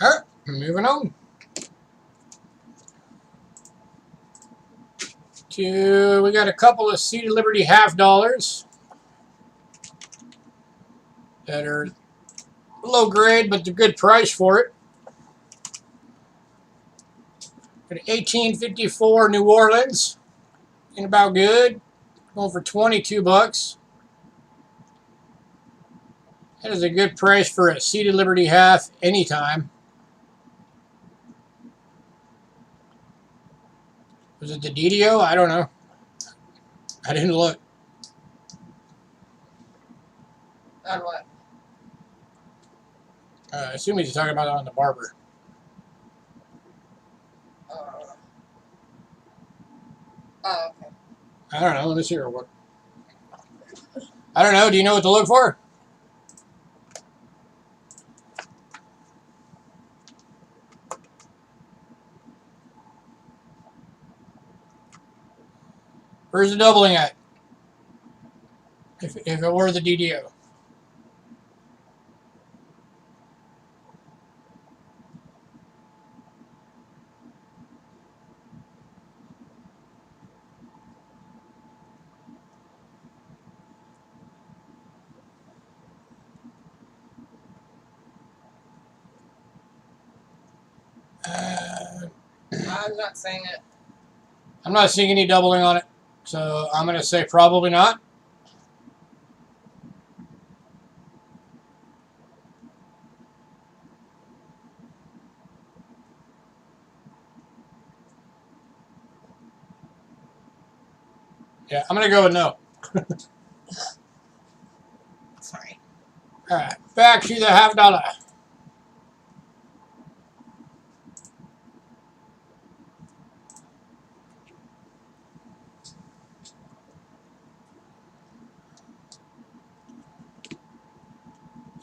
S2: Alright, moving on. We got a couple of Seated Liberty half dollars that are low grade, but they're good price for it. Got an 1854 New Orleans, in about good, going for 22 bucks. That is a good price for a Seated Liberty half anytime. Was it the DDO? I don't know. I didn't look.
S3: On what?
S2: I assume he's talking about it on the barber.
S3: Oh, okay.
S2: I don't know. Let me see her what. I don't know. Do you know what to look for? Where's the doubling at? If it were the DDO.
S3: I'm not saying it.
S2: I'm not seeing any doubling on it, so I'm going to say probably not. Yeah, I'm going to go with no.
S3: Sorry.
S2: All right, back to the half dollar.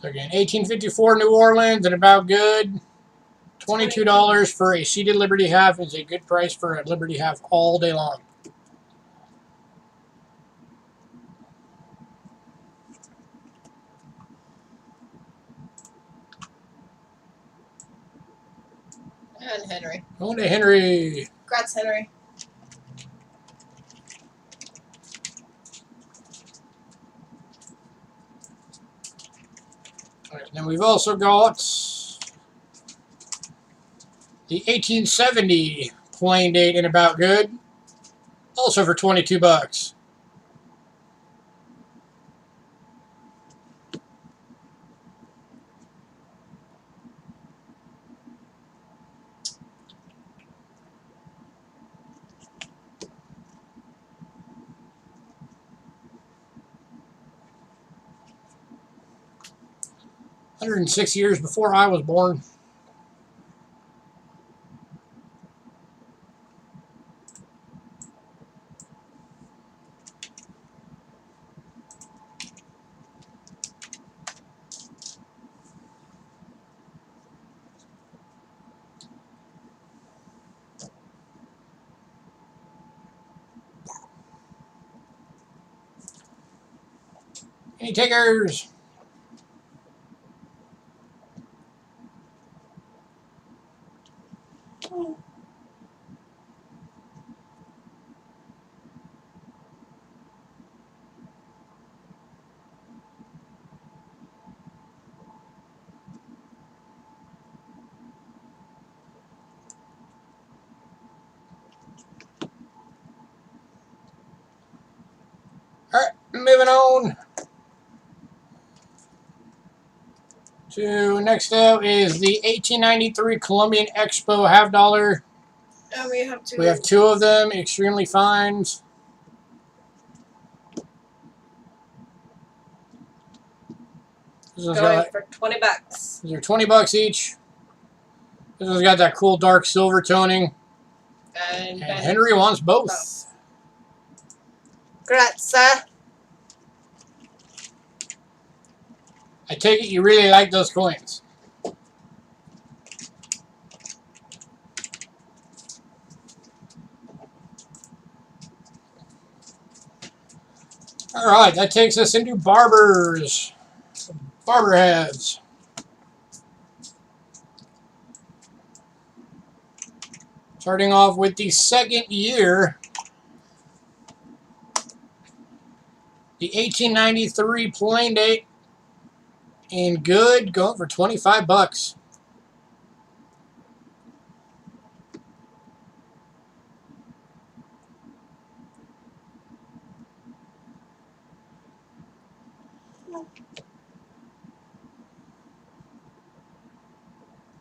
S2: So again, 1854 New Orleans and about good. $22 for a Seated Liberty half is a good price for a Liberty half all day long.
S3: And Henry.
S2: Going to Henry.
S3: Congrats, Henry.
S2: Right, then we've also got the 1870 plain date in about good, also for 22 bucks. $106 before I was born. Any takers? Alright, moving on to next up is the 1893 Columbian Expo half dollar.
S3: And we have 2.
S2: We have 2 of them, extremely fines. This one's
S3: Going
S2: got,
S3: for 20 bucks.
S2: these are 20 bucks each. This one's got that cool dark silver toning.
S3: And
S2: Henry wants both.
S3: Grazie.
S2: I take it you really like those coins. Alright, that takes us into barbers. Barber heads. Starting off with the second year. The 1893 plain date in good, going for 25 bucks.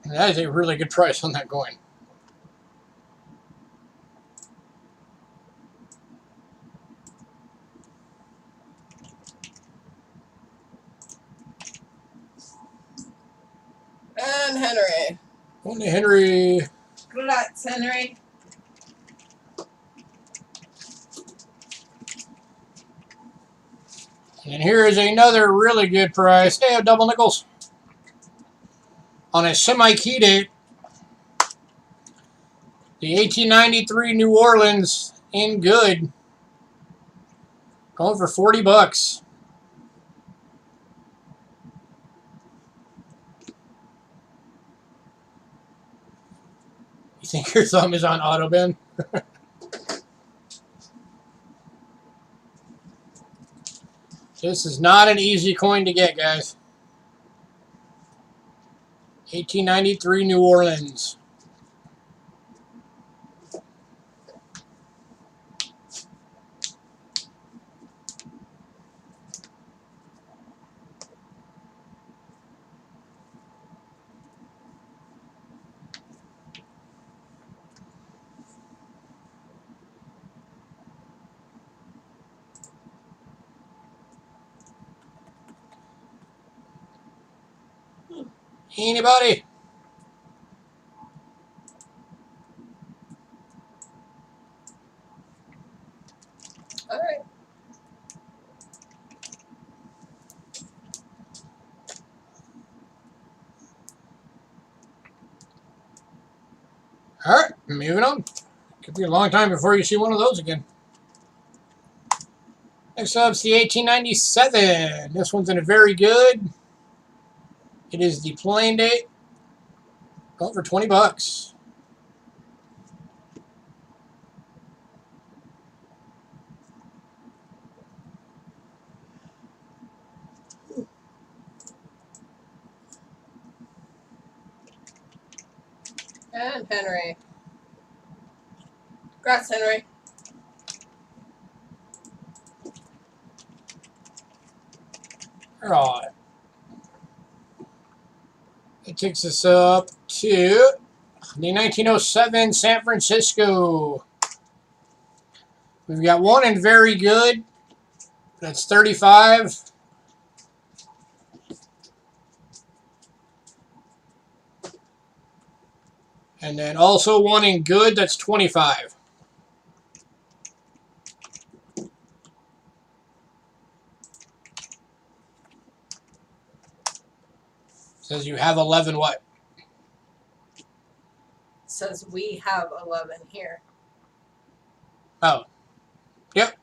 S2: And that is a really good price on that coin.
S3: And Henry.
S2: Only Henry.
S3: Grazie, Henry.
S2: And here is another really good price. Hey, double nickels. On a semi-key date. The 1893 New Orleans in good. Going for 40 bucks. You think your thumb is on auto, Ben? This is not an easy coin to get, guys. 1893 New Orleans. Anybody?
S3: All right.
S2: All right, moving on. Could be a long time before you see one of those again. Next up is the 1897. This one's in a very good. It is the plain date. Going for 20 bucks.
S3: And Henry. Congrats, Henry.
S2: All right. It takes us up to the 1907 San Francisco. We've got one in very good. That's 35. And then also one in good. That's 25. Says you have 11 what?
S3: Says we have 11 here.
S2: Oh. Yep.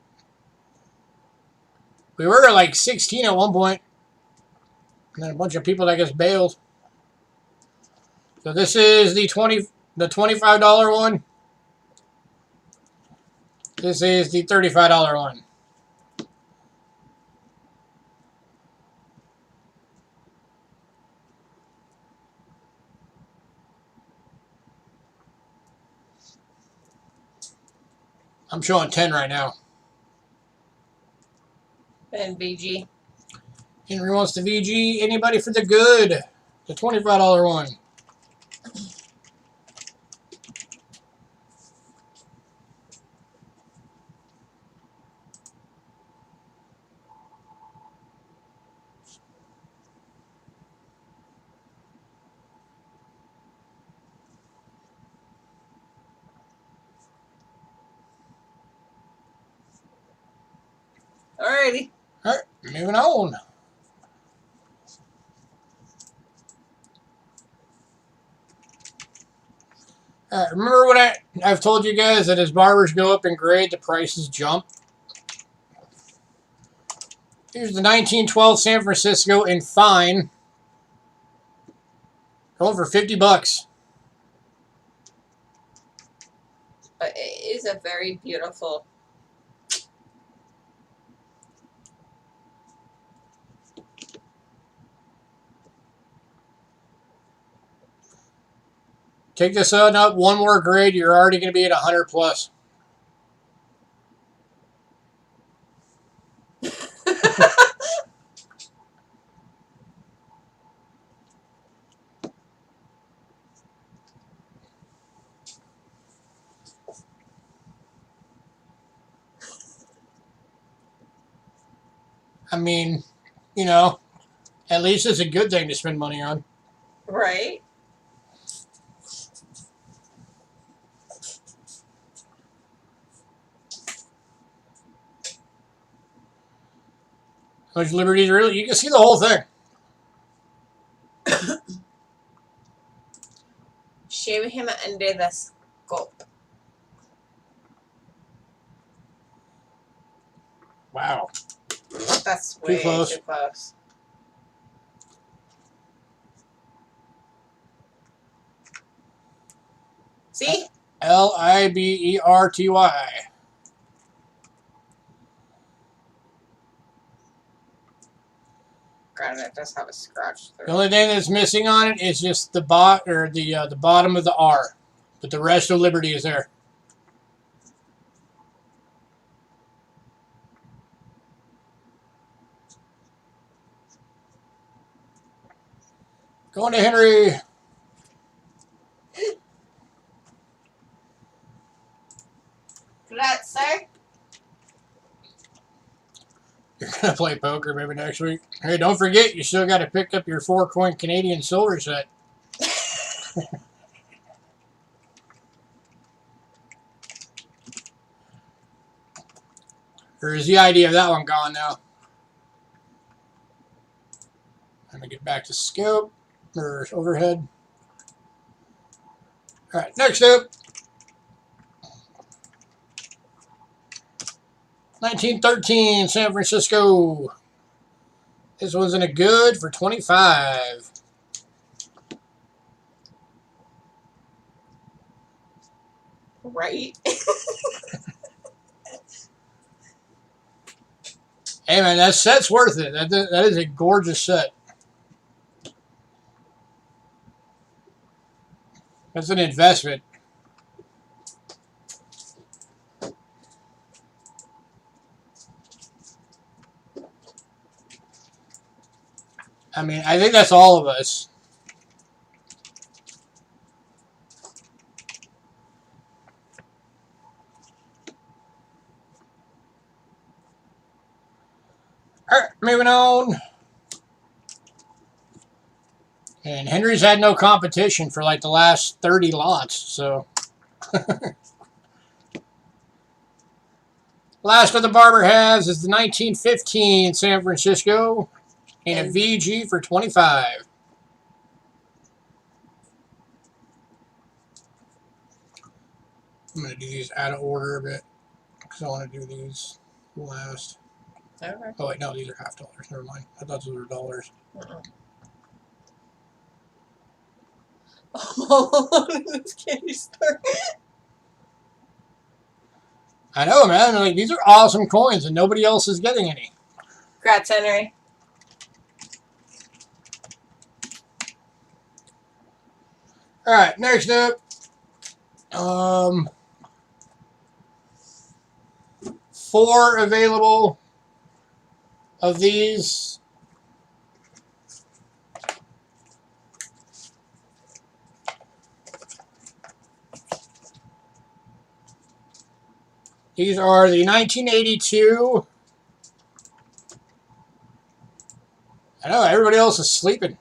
S2: We were at like 16 at one point. And then a bunch of people, I guess, bailed. So this is the $25 one. This is the $35 one. I'm showing 10 right now.
S3: And VG.
S2: Henry wants the VG. Anybody for the good? The $25 one.
S3: Alrighty.
S2: All right, moving on. All right, remember when I've told you guys that as barbers go up in grade, the prices jump? Here's the 1912 San Francisco in fine. Going for $50.
S3: It is a very beautiful.
S2: Take this on up one more grade, you're already going to be at 100 plus. I mean, you know, at least it's a good thing to spend money on.
S3: Right?
S2: How much liberties really? You can see the whole thing.
S3: Shave him under the scope.
S2: Wow.
S3: That's way too close. See?
S2: Liberty.
S3: Granted, it does have a scratch through.
S2: The only thing that's missing on it is just the the bottom of the R, but the rest of Liberty is there. Going to Henry.
S3: Congrats, sir.
S2: You're going to play poker maybe next week. Hey, don't forget, you still got to pick up your 4-coin Canadian silver set. Or is the idea of that one gone now? Let me get back to scope or overhead. All right, next up. 1913 San Francisco. This one's in a good for 25.
S3: Right?
S2: Hey man, that set's worth it. That is a gorgeous set. That's an investment. I mean, I think that's all of us. Alright, moving on. And Henry's had no competition for like the last 30 lots, so. Last of the barber halves is the 1915 San Francisco in a VG for 25. I'm going to do these out of order a bit because I want to do these last.
S3: Okay.
S2: Oh, wait, no, these are half dollars. Never mind. I thought those were dollars.
S3: Oh, this candy store.
S2: I know, man. Like, these are awesome coins and nobody else is getting any.
S3: Congrats, Henry.
S2: Alright, next up. 4 available of these. These are the 1982. I know, everybody else is sleeping.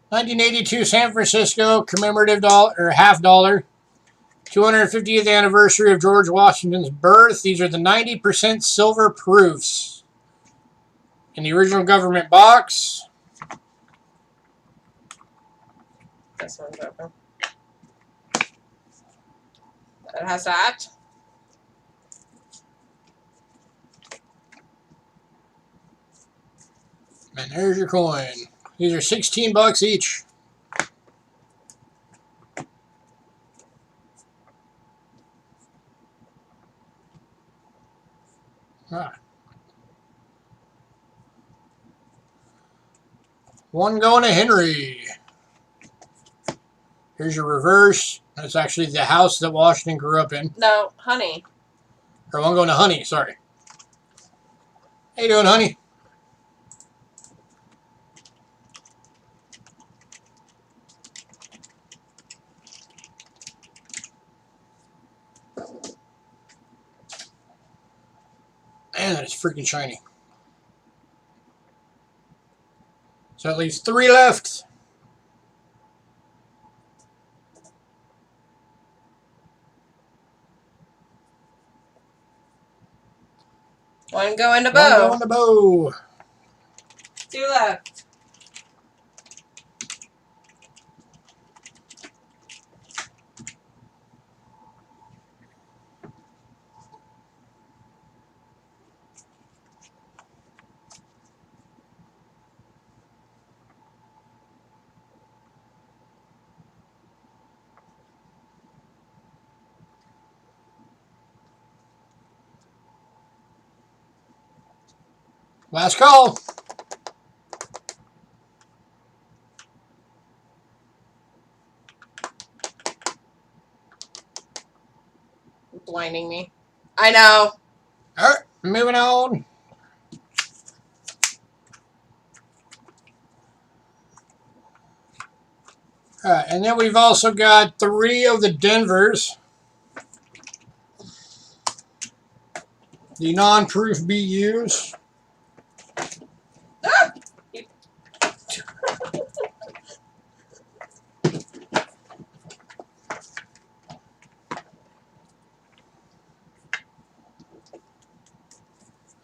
S2: 1982 San Francisco commemorative dollar or half dollar. 250th anniversary of George Washington's birth. These are the 90% silver proofs. In the original government box.
S3: This one's open. It has that.
S2: And there's your coin. These are 16 bucks each. Ah. One going to Henry. Here's your reverse. That's actually the house that Washington grew up in.
S3: No, honey.
S2: Or one going to Honey, sorry. How you doing, Honey? Man, that is freaking shiny. So at least 3 left.
S3: One going to
S2: One
S3: bow.
S2: going to bow.
S3: 2 left.
S2: Last call.
S3: Blinding me. I know.
S2: All right, moving on. All right, and then we've also got 3 of the Denvers. The non-proof BUs.
S3: Ah!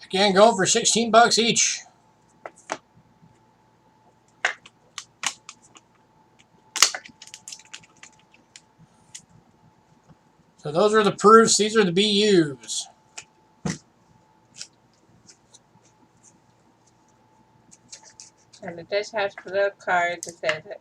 S2: Again, going for 16 bucks each. So those are the proofs. These are the BUs.
S3: And it does have the card that says it.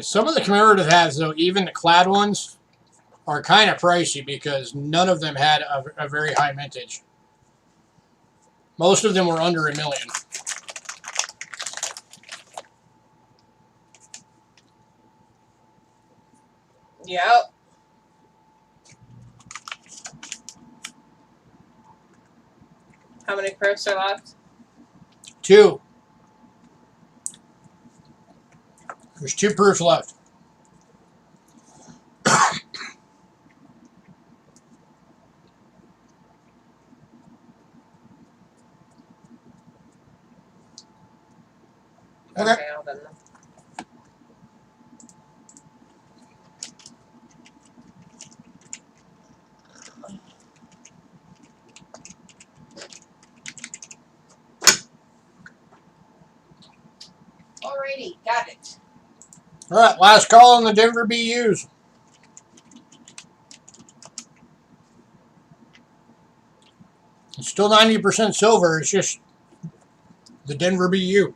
S2: Some of the commemorative hats, though, even the clad ones, are kind of pricey because none of them had a very high mintage. Most of them were under $1 million.
S3: Yep. How many proofs are left?
S2: 2. There's 2 proofs left. Okay.
S3: Well then. Alrighty, got it.
S2: All right, last call on the Denver BUs. It's still 90% silver. It's just the Denver BU.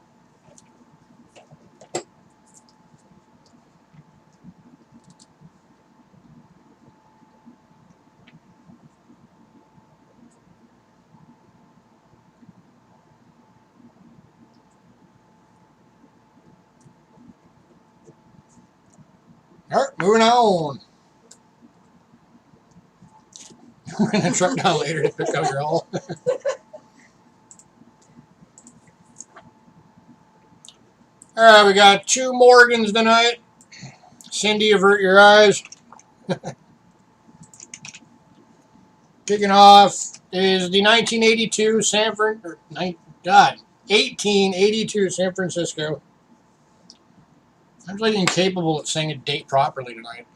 S2: All right, moving on. Bring the truck down later to pick up your haul. All right, we got 2 Morgans tonight. Cindy, avert your eyes. Kicking off is the 1882 San Francisco. I'm like incapable of saying a date properly tonight.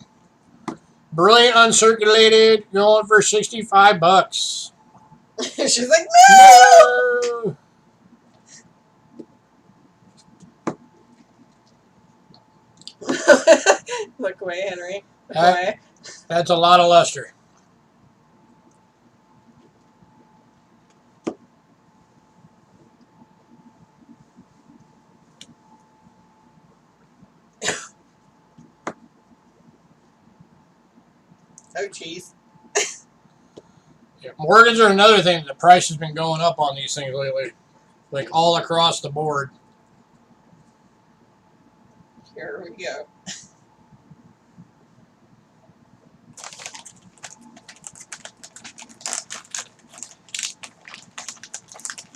S2: Brilliant uncirculated, going for $65.
S3: She's like, no!
S2: No!
S3: Look away, Henry. Look away.
S2: That's a lot of luster.
S3: Oh, jeez.
S2: Yeah, Morgans are another thing. The price has been going up on these things lately, like all across the board.
S3: Here we go.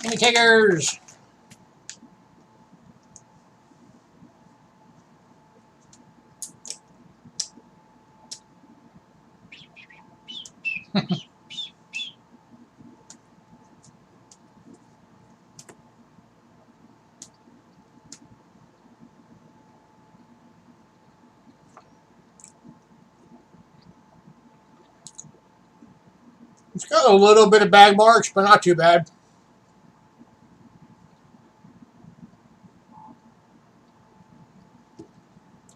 S2: Any takers? It's got a little bit of bag marks, but not too bad.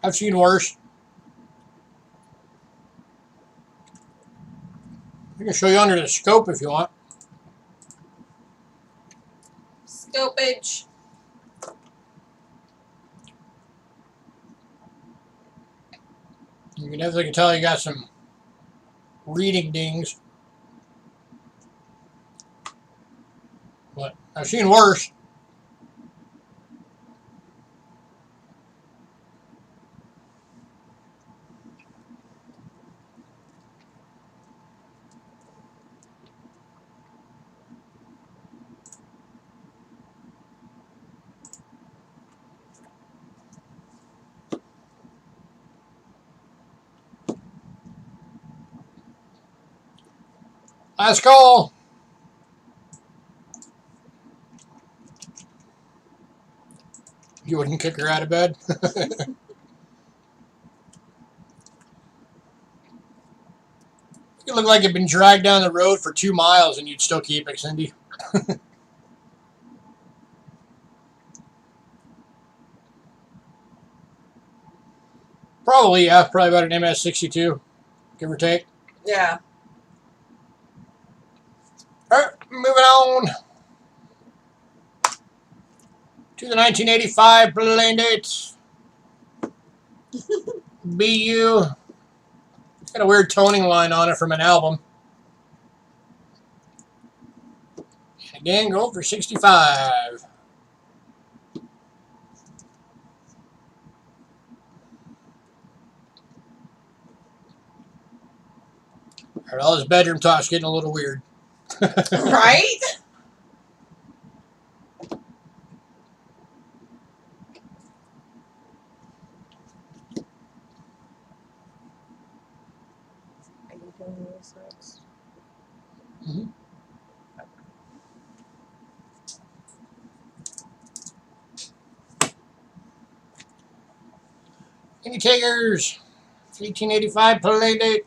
S2: I've seen worse. I can show you under the scope if you want.
S3: Scopage.
S2: You can definitely tell you got some reading dings. But I've seen worse. Last call. You wouldn't kick her out of bed? You look like you've been dragged down the road for 2 miles and you'd still keep it, Cindy. Probably, yeah. Probably about an MS-62, give or take.
S3: Yeah.
S2: All right, moving on to the 1985 blind dates. BU. Got a weird toning line on it from an album. And again, gold for 65. All right, all this bedroom talk's getting a little weird.
S3: Right? Are you doing this next?
S2: Mm-hmm. Any takers? 1885 play date.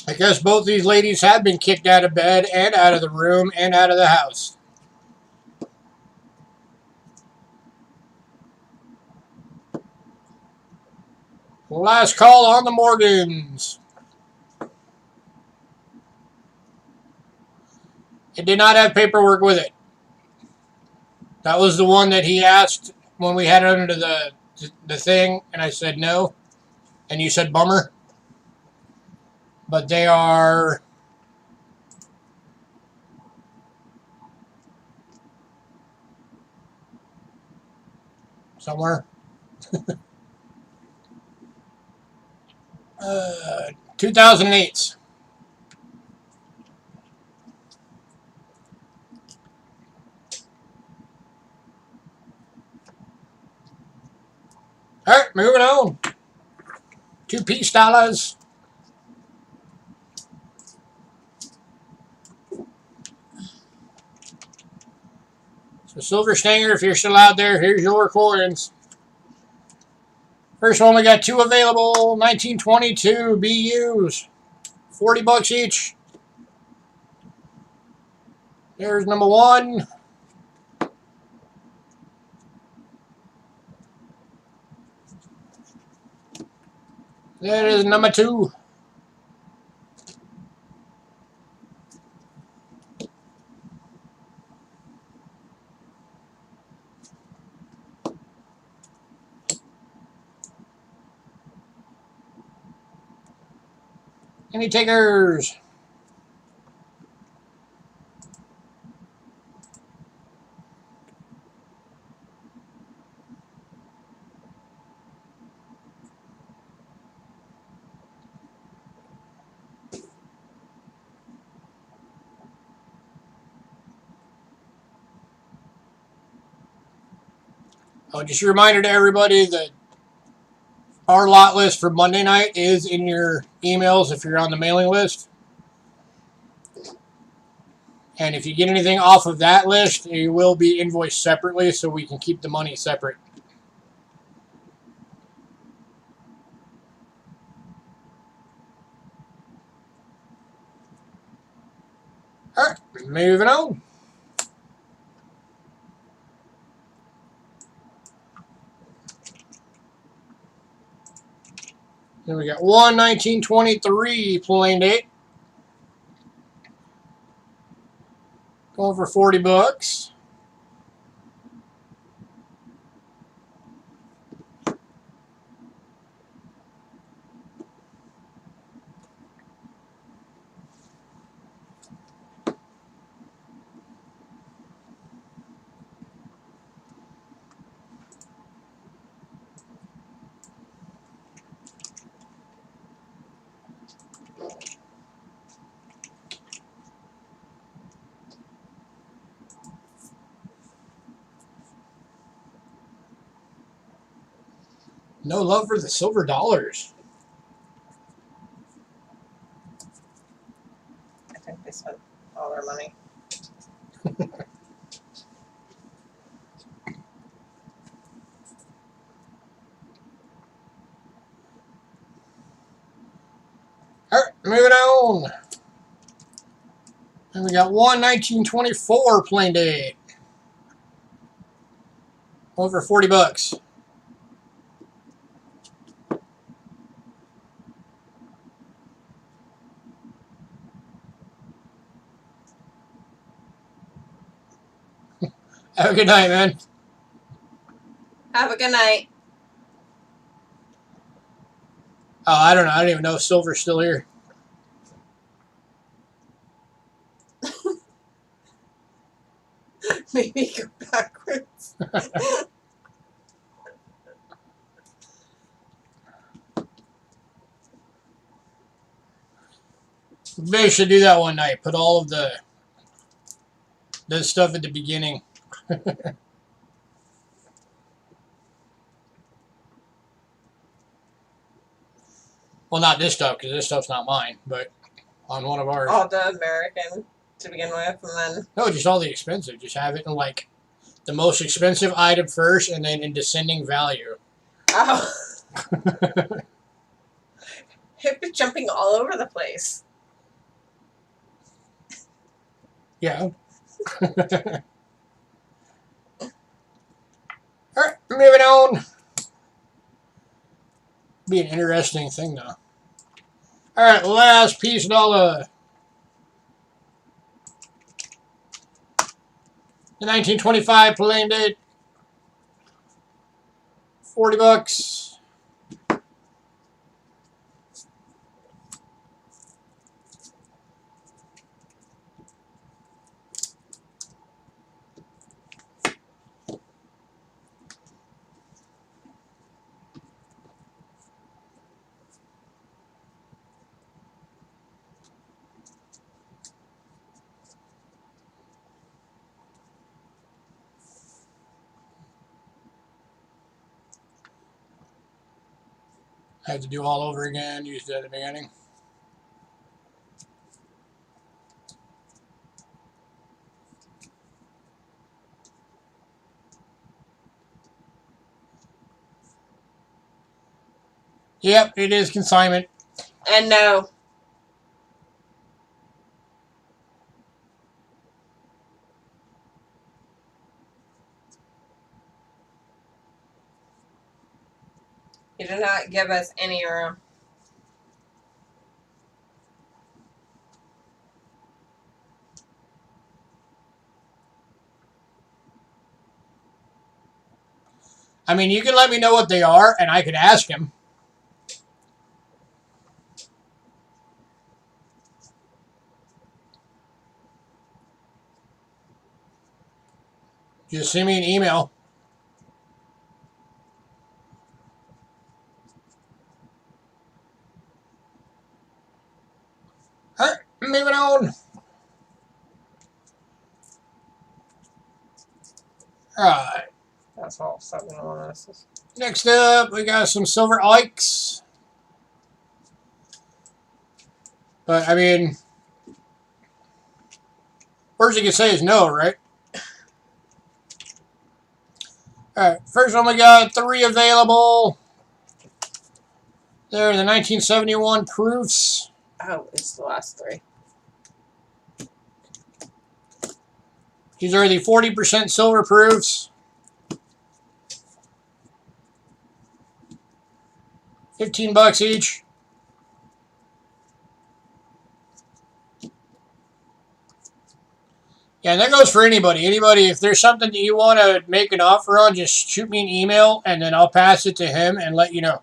S2: I guess both these ladies have been kicked out of bed and out of the room and out of the house. Last call on the Morgans. It did not have paperwork with it. That was the one that he asked when we had it under the thing, and I said no. And you said bummer. But they are somewhere. 2008s. All right, moving on. $2 So Silver Stinger, if you're still out there, here's your coins. First one, we got 2 available, 1922 BUs, $40 each. There's number 1. There is number 2. Any takers? Oh, just a reminder to everybody that our lot list for Monday night is in your emails if you're on the mailing list. And if you get anything off of that list, it will be invoiced separately so we can keep the money separate. All right, moving on. Then we got 1923 plain date. Going for $40. No love for the silver dollars.
S3: I think they spent all their money.
S2: All right, moving on. And we got 1924 plain date. Over $40. Have a good night, man.
S3: Have a good night.
S2: Oh, I don't know. I don't even know if silver's still here.
S3: Maybe go backwards.
S2: Maybe should do that one night. Put all of the stuff at the beginning. Well, not this stuff, because this stuff's not mine, but on one of ours.
S3: All the American to begin with, and then...
S2: No, just all the expensive. Just have it in, like, the most expensive item first, and then in descending value.
S3: Oh. Hip is jumping all over the place.
S2: Yeah. Alright, moving on. Be an interesting thing, though. Alright, last piece dollar. The 1925 plain date. $40. I have to do all over again. Used it at the beginning. Yep, it is consignment.
S3: And no. You did not give us any room.
S2: I mean, you can let me know what they are, and I could ask him. Just send me an email. Alright, moving on. Alright.
S3: That's all 7 on us.
S2: Next up, we got some silver Ikes. But, I mean, worst you can say is no, right? Alright, first one we got 3 available. They're the 1971 proofs.
S3: Oh, it's the last 3.
S2: These are the 40% silver proofs. $15 each. Yeah, and that goes for anybody. Anybody, if there's something that you want to make an offer on, just shoot me an email, and then I'll pass it to him and let you know.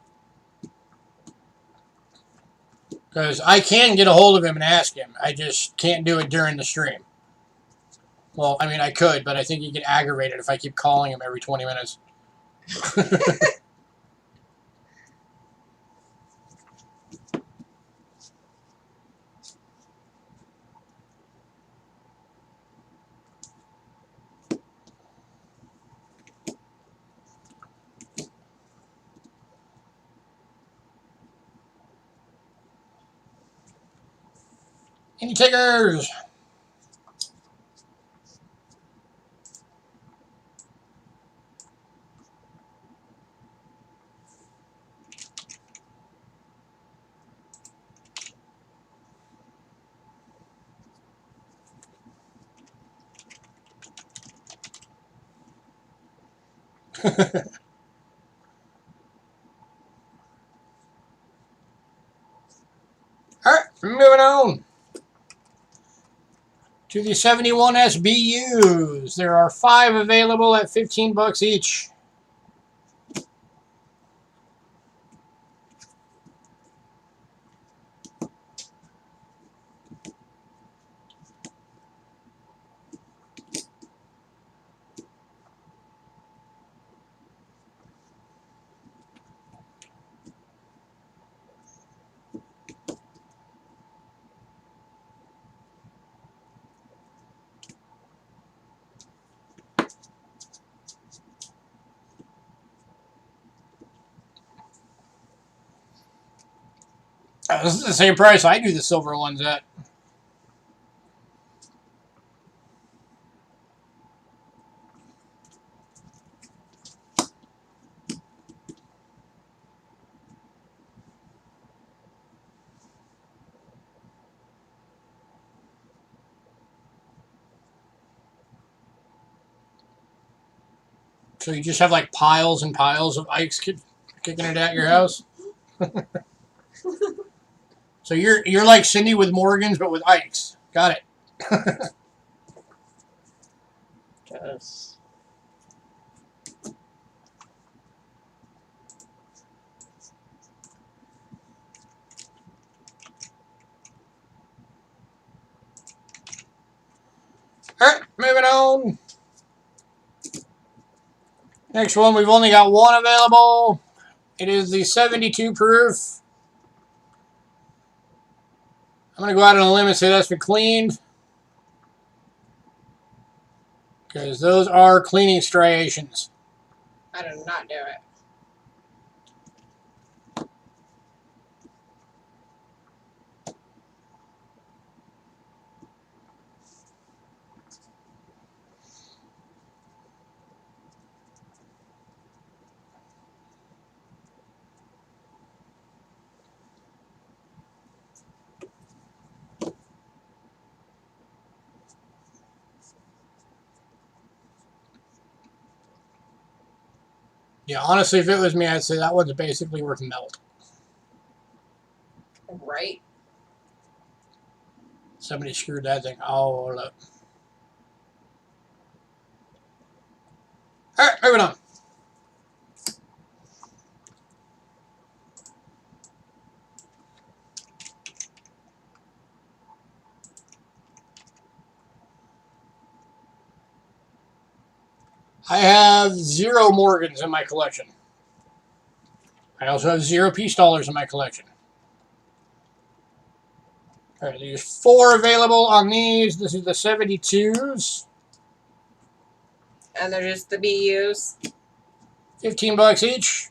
S2: Because I can get a hold of him and ask him. I just can't do it during the stream. Well, I mean, I could, but I think he get aggravated if I keep calling him every 20 minutes. Any takers? Alright, moving on. To the 71 SBUs. There are 5 available at $15 each. This is the same price I do the silver ones at. So you just have like piles and piles of Ikes kicking it at your house? So you're like Cindy with Morgans, but with Ikes. Got it.
S3: Yes.
S2: Alright, moving on. Next one, we've only got one available. It is the 72 proof. I'm going to go out on a limb and say that's been cleaned. Because those are cleaning striations.
S3: I did not do it.
S2: Yeah, honestly, if it was me, I'd say that one's basically worth melt.
S3: Right?
S2: Somebody screwed that thing all up. Alright, moving on. I have 0 Morgans in my collection. I also have 0 Peace Dollars in my collection. Alright, there's 4 available on these. This is the 72s.
S3: And they're just the BUs.
S2: $15 each.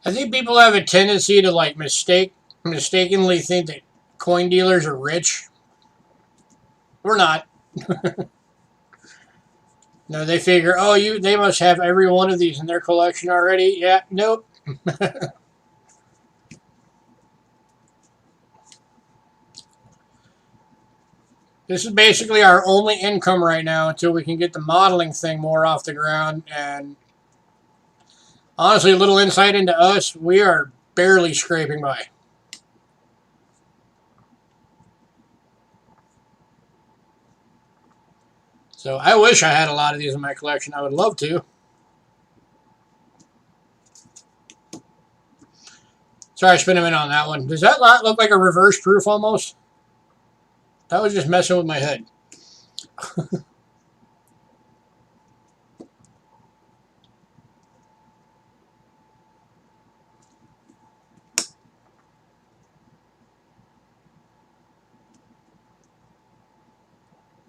S2: I think people have a tendency to like mistakenly think that coin dealers are rich. We're not. No, they figure, oh, they must have every one of these in their collection already. Yeah, nope. This is basically our only income right now until we can get the modeling thing more off the ground. And honestly, a little insight into us, we are barely scraping by. So I wish I had a lot of these in my collection. I would love to. Sorry, I spent a minute on that one. Does that lot look like a reverse proof almost? That was just messing with my head.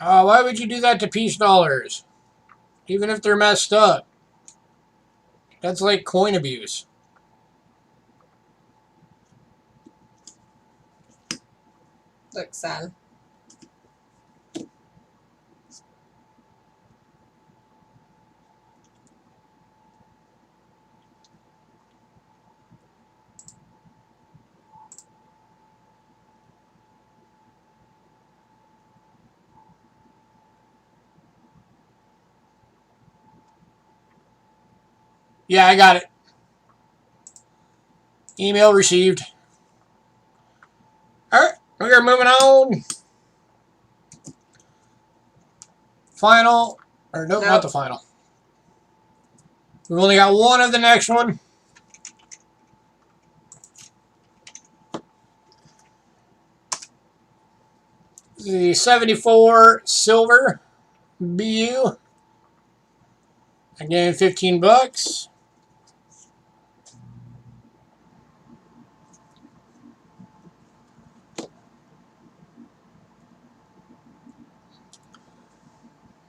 S2: Why would you do that to Peace Dollars? Even if they're messed up. That's like coin abuse.
S3: Looks sad.
S2: Yeah, I got it. Email received. Alright, we are moving on. Final. Or nope, not the final. We've only got one of the next one. The 74 silver BU. Again, $15.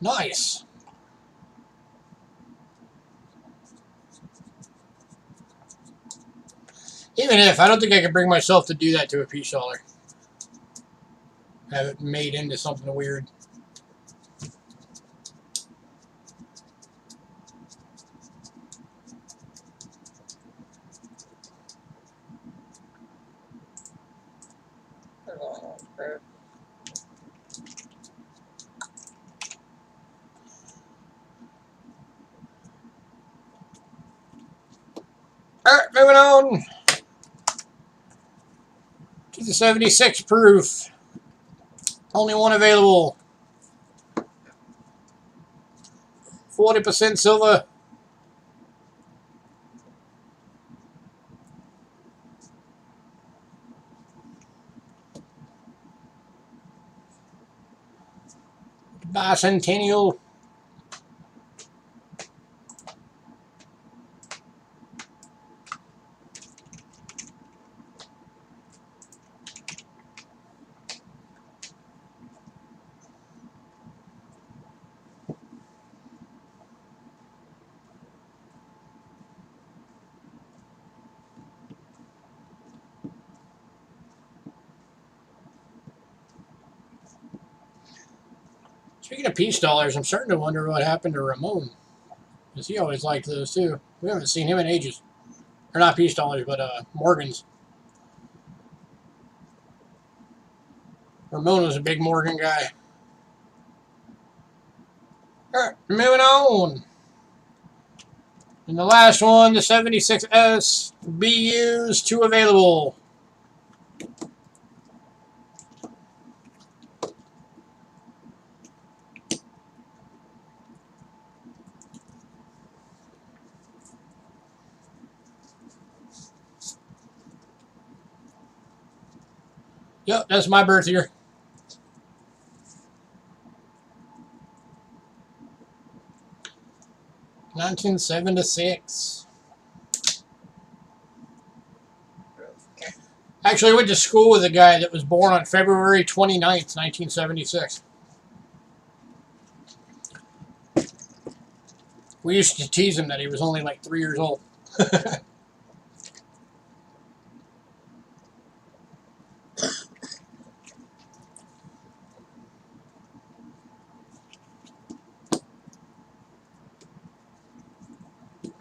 S2: Nice. Even if, I don't think I could bring myself to do that to a peace dollar. Have it made into something weird. Alright, moving on to the 76 proof. Only one available. 40% silver. Bicentennial. Speaking of peace dollars, I'm starting to wonder what happened to Ramon. Because he always liked those too. We haven't seen him in ages. Or not peace dollars, but Morgans. Ramon was a big Morgan guy. Alright, moving on. And the last one, the 76S BUs, 2 available. Yep, that's my birth year. $1976. Actually, I went to school with a guy that was born on February 29th, 1976. We used to tease him that he was only like 3 years old.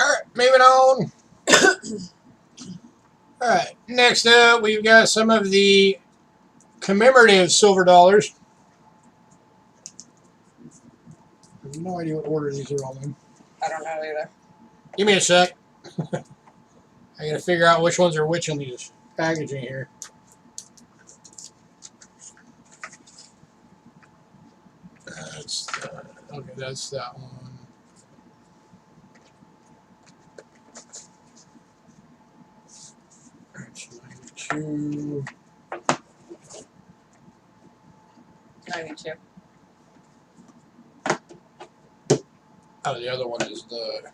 S2: Alright, moving on. Alright, next up we've got some of the commemorative silver dollars. I have no idea what order these are all in.
S3: I don't know either.
S2: Give me a sec. I gotta figure out which ones are which on these packaging here. Okay, that's that one. That's 92.
S3: 92.
S2: Oh, the other one is the.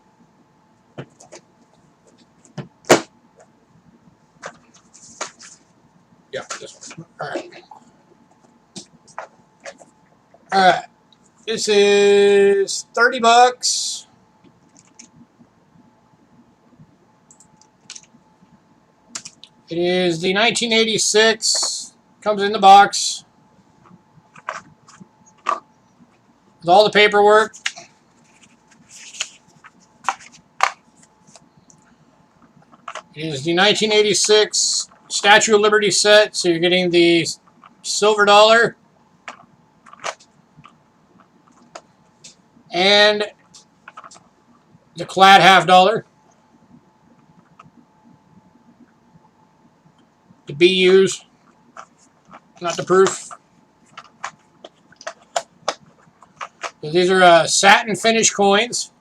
S2: Yeah, this one. Alright. Alright. This is $30. It is the 1986. Comes in the box with all the paperwork. It is the 1986 Statue of Liberty set, so you're getting the silver dollar and the clad half dollar. The BUs, not the proof. So these are satin finish coins.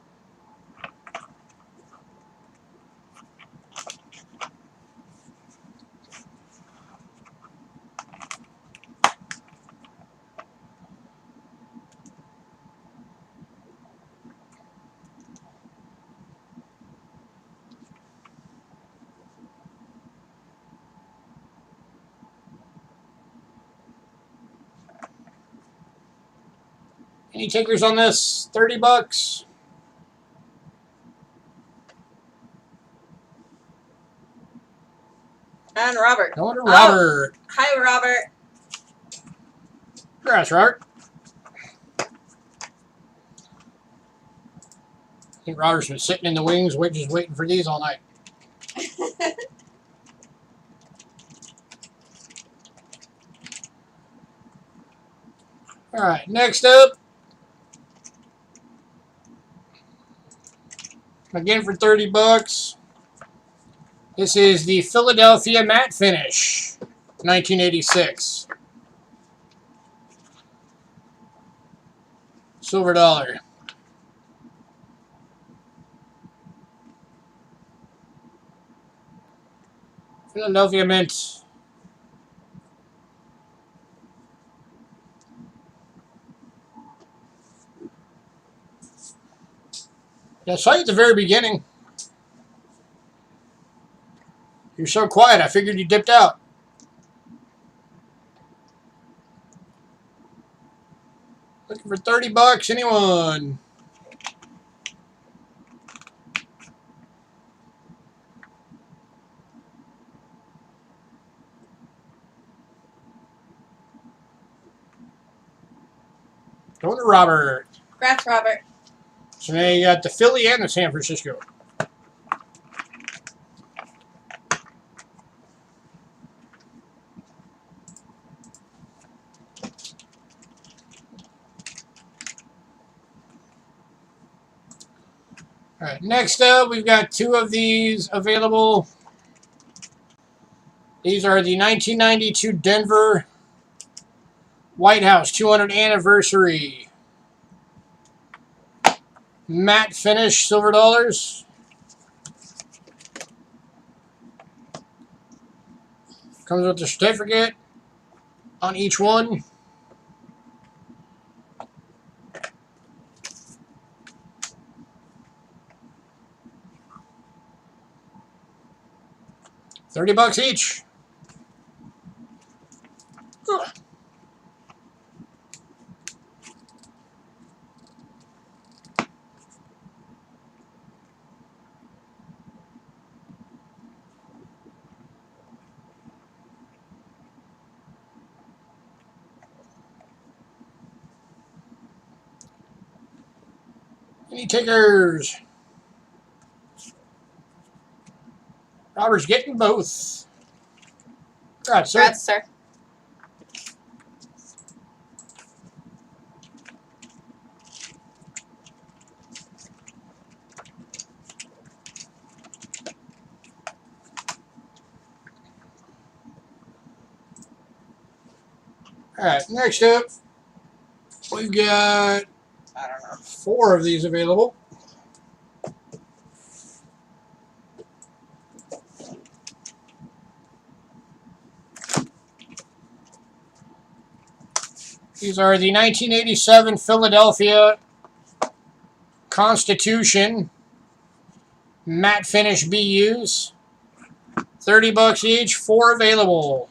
S2: Any takers on this? 30 bucks.
S3: And Robert.
S2: No wonder Robert.
S3: Oh, hi, Robert.
S2: Congrats, Robert. I think Robert's been sitting in the wings, just waiting for these all night. All right, next up. Again for 30 bucks. This is the Philadelphia Matte Finish, 1986. Silver dollar. Philadelphia Mint. Yeah, I saw you at the very beginning. You're so quiet, I figured you dipped out. Looking for 30 bucks, anyone? Going to Robert.
S3: Congrats, Robert.
S2: So now you got the Philly and the San Francisco. All right, next up, we've got two of these available. These are the 1992 Denver White House 200 anniversary matte finish silver dollars. Comes with the certificate on each one. $30 each. Any takers? Robert's getting both. Congrats, sir.
S3: Congrats, sir.
S2: All right, next up, we've got, I don't know, 4 of these available. These are the 1987 Philadelphia Constitution matte finish BUs. $30 each, 4 available.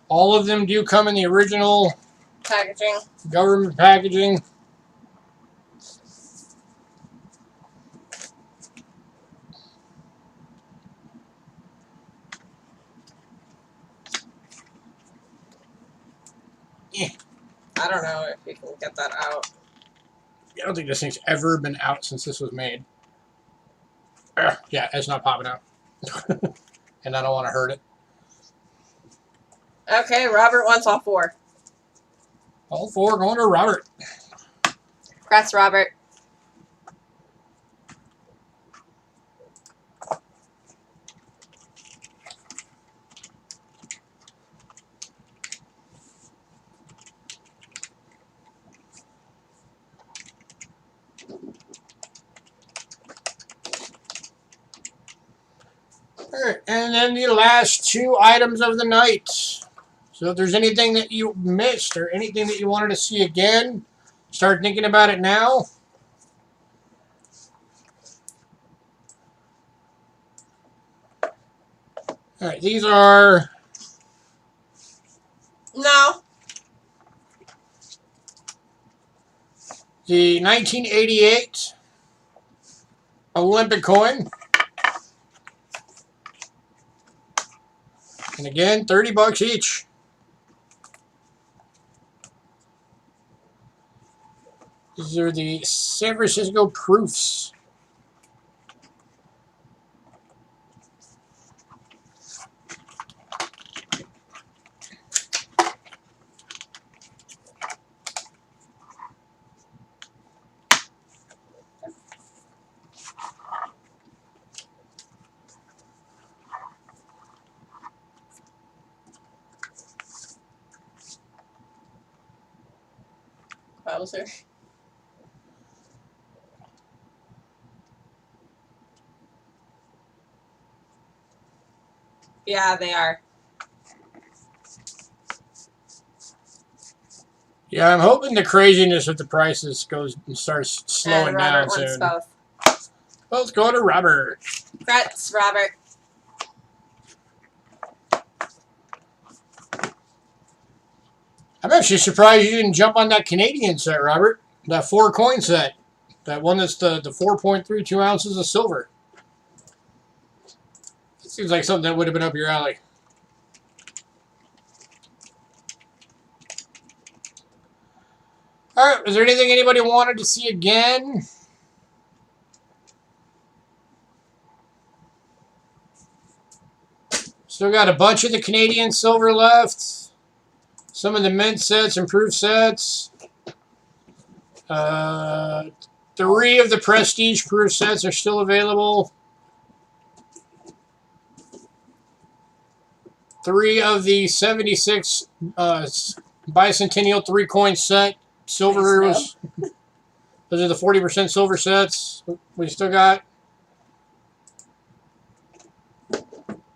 S2: All of them do come in the original
S3: Packaging.
S2: government packaging. Yeah.
S3: I don't know if you can get that out.
S2: I don't think this thing's ever been out since this was made. Yeah, it's not popping out. And I don't want to hurt it.
S3: Okay, Robert wants all 4.
S2: All 4 going to Robert.
S3: Congrats, Robert.
S2: All right, and then the last 2 items of the night. So if there's anything that you missed or anything that you wanted to see again, start thinking about it now. All right, these are
S3: No.
S2: the 1988 Olympic coin. And again, $30 each. These are the San Francisco proofs.
S3: Bowser. Yeah, they are.
S2: Yeah, I'm hoping the craziness with the prices goes and starts slowing
S3: And Robert
S2: down
S3: wants
S2: soon.
S3: both.
S2: Let's go to Robert.
S3: Congrats, Robert.
S2: I'm actually surprised you didn't jump on that Canadian set, Robert. That 4 coin set. That one that's the 4.32 ounces of silver. It seems like something that would have been up your alley. All right, is there anything anybody wanted to see again? Still got a bunch of the Canadian silver left. Some of the mint sets, improved sets. 3 of the prestige proof sets are still available. 3 of the 76 bicentennial 3 coin set. Silver was. Those are the 40% silver sets. We still got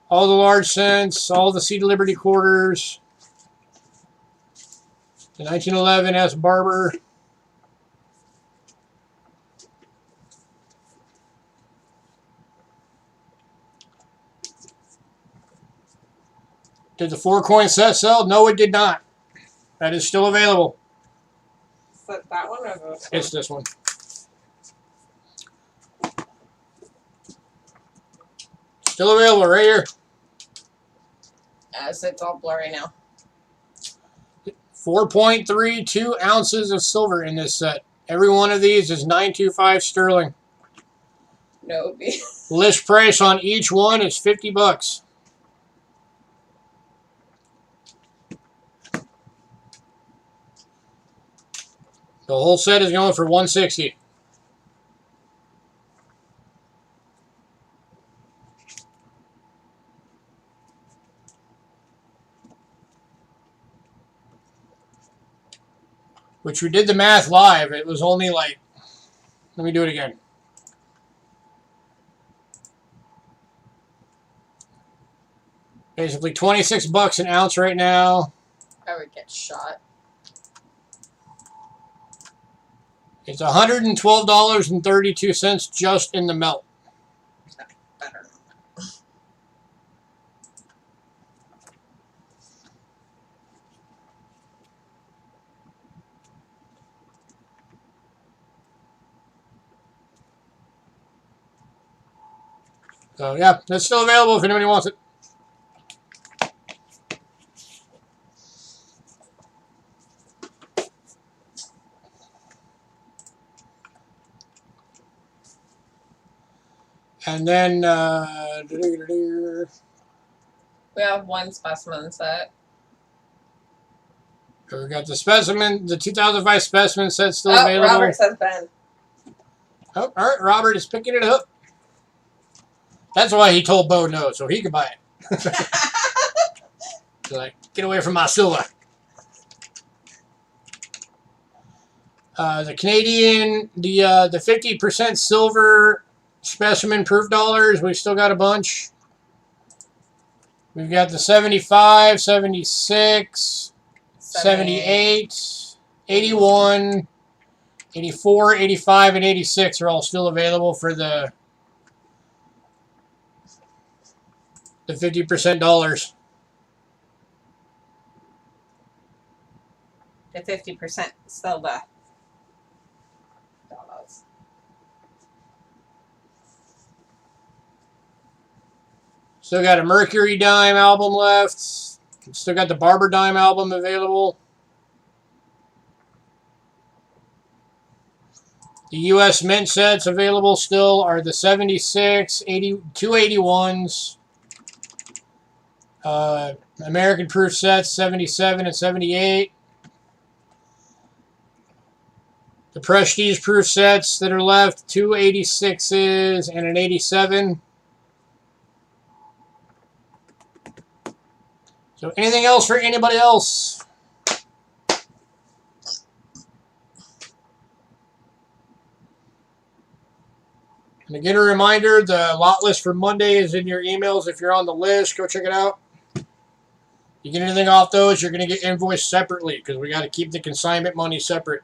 S2: all the large cents, all the Seed of Liberty quarters. The 1911 S. Barber. Did the 4 coin set sell? No, it did not. That is still available.
S3: Is that that one or this one?
S2: It's this one. Still available right here.
S3: As it's all blurry now.
S2: 4.32 ounces of silver in this set. Every one of these is $925 sterling.
S3: No, it would be.
S2: List price on each one is $50. The whole set is going for $160. Which we did the math live. It was only like, let me do it again. Basically $26 an ounce right now.
S3: I would get shot.
S2: It's $112.32 just in the melt.
S3: Better.
S2: So yeah, that's still available if anybody wants it. And then
S3: We have one specimen set.
S2: We got the specimen, the 2005 specimen set still
S3: Oh,
S2: available.
S3: Robert says Ben.
S2: Oh, all right, Robert is picking it up. That's why he told Bo no, so he could buy it. He's like, get away from my silver. The Canadian, the 50% silver specimen proof dollars, we still got a bunch. We've got the 75, 76, 78, 81, 84, 85, and 86 are all still available for the 50% dollars.
S3: The 50% silver dollars.
S2: Still got a Mercury Dime album left. Still got the Barber Dime album available. The U.S. mint sets available still are the 76, 80, 281s. American proof sets 77 and 78. The Prestige proof sets that are left, 286s and an 87. So anything else for anybody else? And again, a reminder, the lot list for Monday is in your emails. If you're on the list, go check it out. You get anything off those, you're going to get invoiced separately because we got to keep the consignment money separate.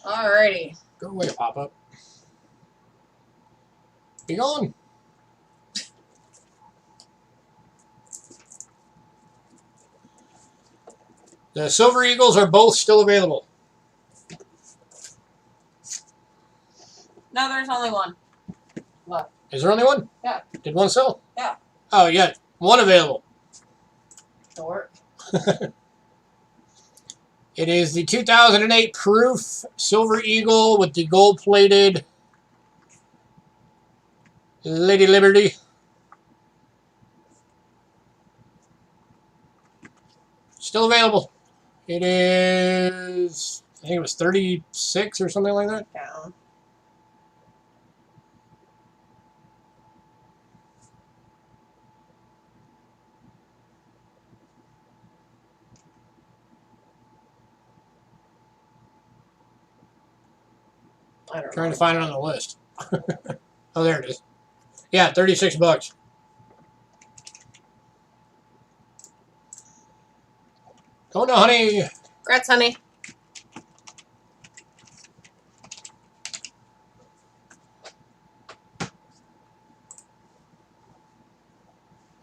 S3: Alrighty.
S2: Go away, pop-up. Be gone. The Silver Eagles are both still available.
S3: No, there's only one. What?
S2: Is there only one?
S3: Yeah.
S2: Did one sell?
S3: Yeah.
S2: Oh, yeah. One available.
S3: Short.
S2: It is the 2008 proof Silver Eagle with the gold-plated Lady Liberty. Still available. It is, I think it was 36 or something like that.
S3: Down. I don't
S2: Trying
S3: know.
S2: to find it on the list. Oh, there it is. Yeah, 36 bucks. Oh no, honey.
S3: Congrats, honey.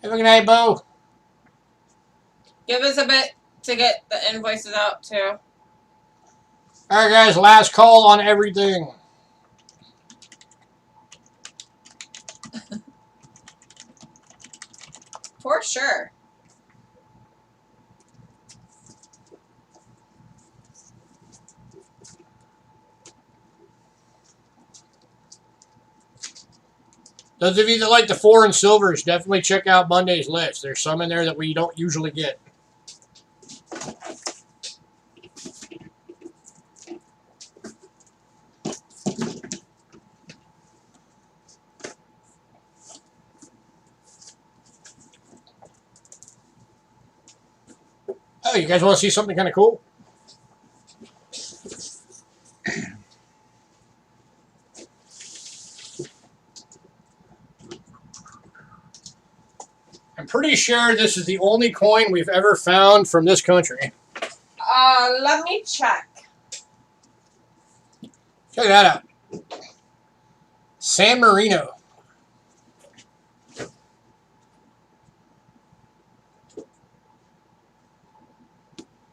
S2: Have a good night, Bo.
S3: Give us a bit to get the invoices out, too.
S2: Alright, guys, last call on everything.
S3: For sure.
S2: Those of you that like the foreign silvers, definitely check out Monday's list. There's some in there that we don't usually get. Oh, you guys want to see something kind of cool? I'm pretty sure this is the only coin we've ever found from this country.
S3: Let me check.
S2: Check that out. San Marino.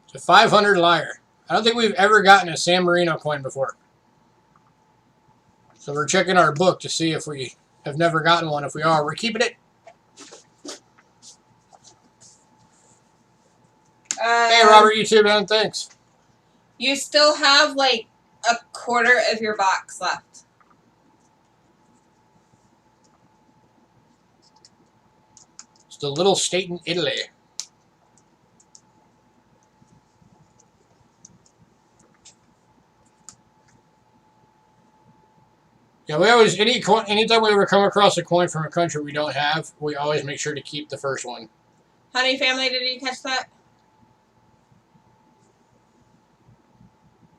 S2: It's a 500 lyre. I don't think we've ever gotten a San Marino coin before. So we're checking our book to see if we have never gotten one. If we are, we're keeping it. Hey, Robert, YouTube, man, thanks.
S3: You still have like a quarter of your box left.
S2: the little state in Italy. Yeah, we always anytime we ever come across a coin from a country we don't have, we always make sure to keep the first one.
S3: Honey family, did you catch that?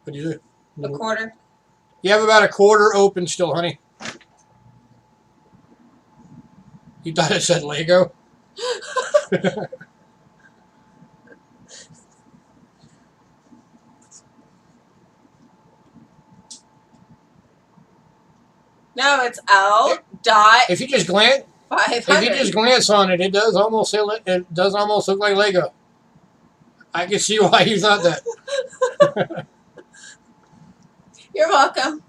S2: What do you do?
S3: A quarter.
S2: You have about a quarter open still, honey. You thought it said Lego?
S3: No, it's L dot
S2: If you just glance,
S3: 500.
S2: if you just glance on it, it does almost look like Lego. I can see why you thought that.
S3: You're welcome.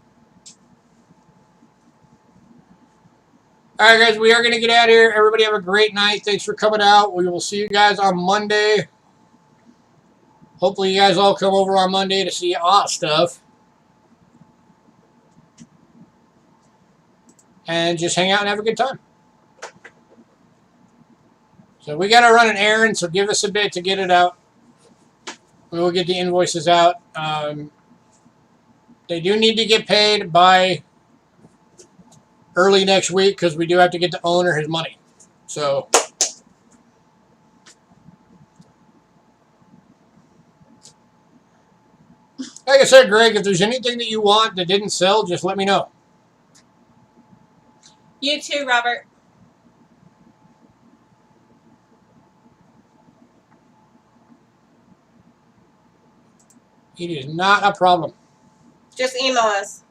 S2: All right, guys, we are going to get out of here. Everybody have a great night. Thanks for coming out. We will see you guys on Monday. Hopefully, you guys all come over on Monday to see our stuff. And just hang out and have a good time. So we got to run an errand, so give us a bit to get it out. We will get the invoices out. They do need to get paid by early next week because we do have to get the owner his money. So, like I said, Greg, if there's anything that you want that didn't sell, just let me know.
S3: You too, Robert.
S2: It is not a problem.
S3: Just email us.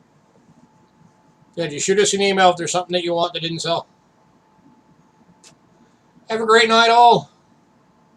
S2: Yeah, just shoot us an email if there's something that you want that didn't sell. Have a great night, all.